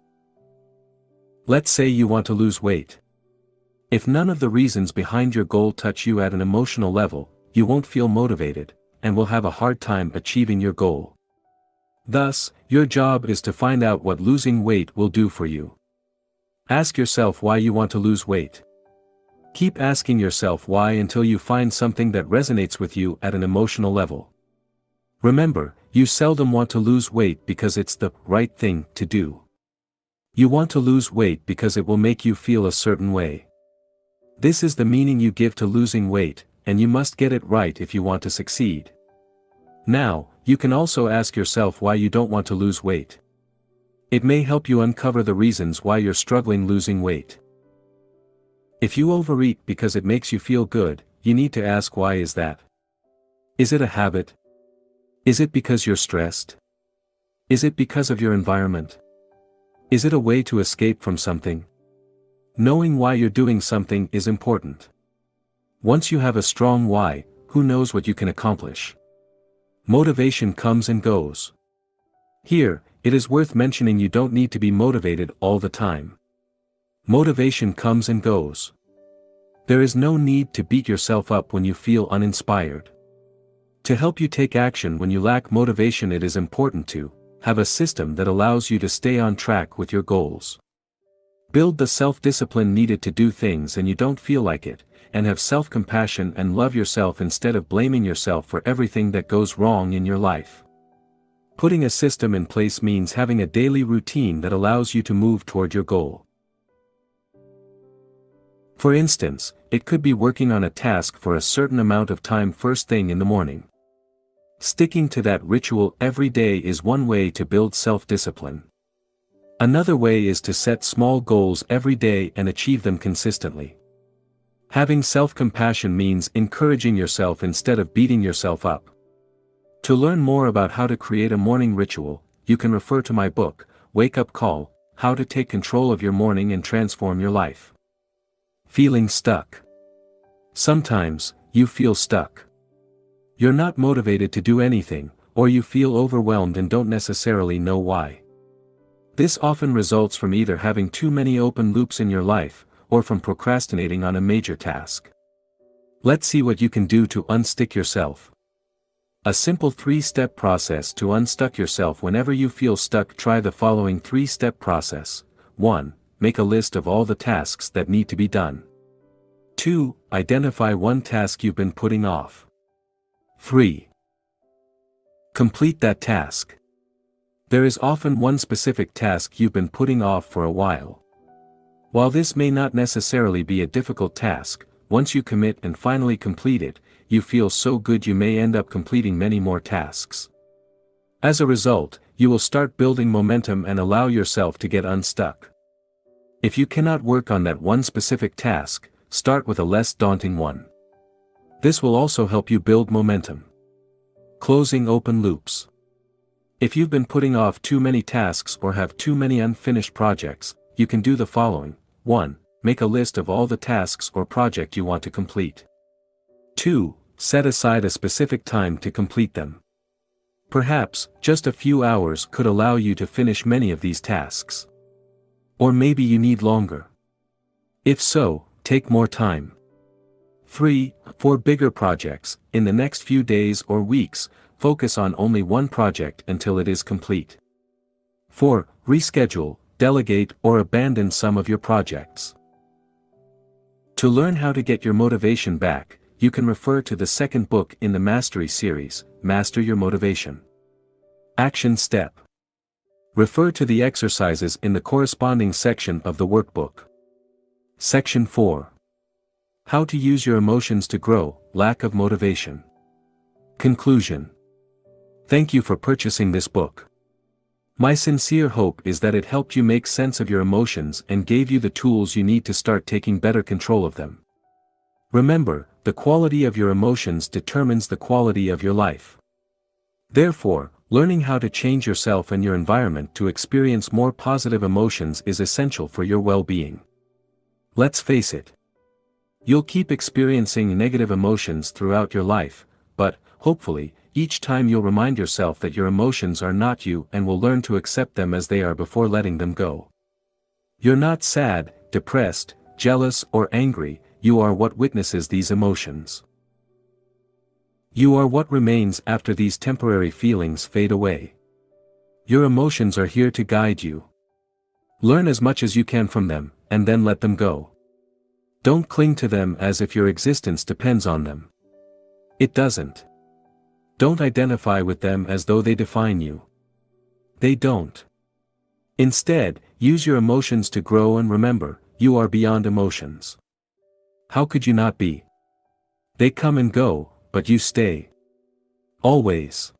Let's say you want to lose weight. If none of the reasons behind your goal touch you at an emotional level, you won't feel motivated, and will have a hard time achieving your goal. Thus, your job is to find out what losing weight will do for you. Ask yourself why you want to lose weight. Keep asking yourself why until you find something that resonates with you at an emotional level. Remember, you seldom want to lose weight because it's the right thing to do. You want to lose weight because it will make you feel a certain way. This is the meaning you give to losing weight, and you must get it right if you want to succeed. Now, you can also ask yourself why you don't want to lose weight. It may help you uncover the reasons why you're struggling losing weight. If you overeat because it makes you feel good, you need to ask why is that? Is it a habit? Is it because you're stressed? Is it because of your environment? Is it a way to escape from something? Knowing why you're doing something is important. Once you have a strong why, who knows what you can accomplish? Motivation comes and goes. Here, it is worth mentioning you don't need to be motivated all the time. Motivation comes and goes. There is no need to beat yourself up when you feel uninspired. To help you take action when you lack motivation, it is important to have a system that allows you to stay on track with your goals. Build the self-discipline needed to do things and you don't feel like it, and have self-compassion and love yourself instead of blaming yourself for everything that goes wrong in your life. Putting a system in place means having a daily routine that allows you to move toward your goal. For instance, it could be working on a task for a certain amount of time first thing in the morning. Sticking to that ritual every day is one way to build self-discipline. Another way is to set small goals every day and achieve them consistently. Having self-compassion means encouraging yourself instead of beating yourself up. To learn more about how to create a morning ritual, you can refer to my book, Wake Up Call: How to Take Control of Your Morning and Transform Your Life. Feeling stuck. Sometimes, you feel stuck. You're not motivated to do anything, or you feel overwhelmed and don't necessarily know why. This often results from either having too many open loops in your life, or from procrastinating on a major task. Let's see what you can do to unstick yourself. A simple 3-step process to unstuck yourself whenever you feel stuck. Try the following 3-step process. 1. Make a list of all the tasks that need to be done. 2. Identify one task you've been putting off. 3. Complete that task. There is often one specific task you've been putting off for a while. While this may not necessarily be a difficult task, once you commit and finally complete it, you feel so good you may end up completing many more tasks. As a result, you will start building momentum and allow yourself to get unstuck. If you cannot work on that one specific task, start with a less daunting one. This will also help you build momentum. Closing open loops. If you've been putting off too many tasks or have too many unfinished projects, you can do the following. 1. Make a list of all the tasks or project you want to complete. 2. Set aside a specific time to complete them. Perhaps, just a few hours could allow you to finish many of these tasks. Or maybe you need longer. If so, take more time. 3. For bigger projects, in the next few days or weeks, focus on only one project until it is complete. 4. Reschedule, delegate or abandon some of your projects. To learn how to get your motivation back, you can refer to the second book in the Mastery series, Master Your Motivation. Action Step. Refer to the exercises in the corresponding section of the workbook. Section 4. How to use your emotions to grow: lack of motivation. Conclusion. Thank you for purchasing this book. My sincere hope is that it helped you make sense of your emotions and gave you the tools you need to start taking better control of them. Remember, the quality of your emotions determines the quality of your life. Therefore, learning how to change yourself and your environment to experience more positive emotions is essential for your well-being. Let's face it. You'll keep experiencing negative emotions throughout your life, but, hopefully, each time you'll remind yourself that your emotions are not you and will learn to accept them as they are before letting them go. You're not sad, depressed, jealous or angry, you are what witnesses these emotions. You are what remains after these temporary feelings fade away. Your emotions are here to guide you. Learn as much as you can from them, and then let them go. Don't cling to them as if your existence depends on them. It doesn't. Don't identify with them as though they define you. They don't. Instead, use your emotions to grow and remember, you are beyond emotions. How could you not be? They come and go, but you stay. Always.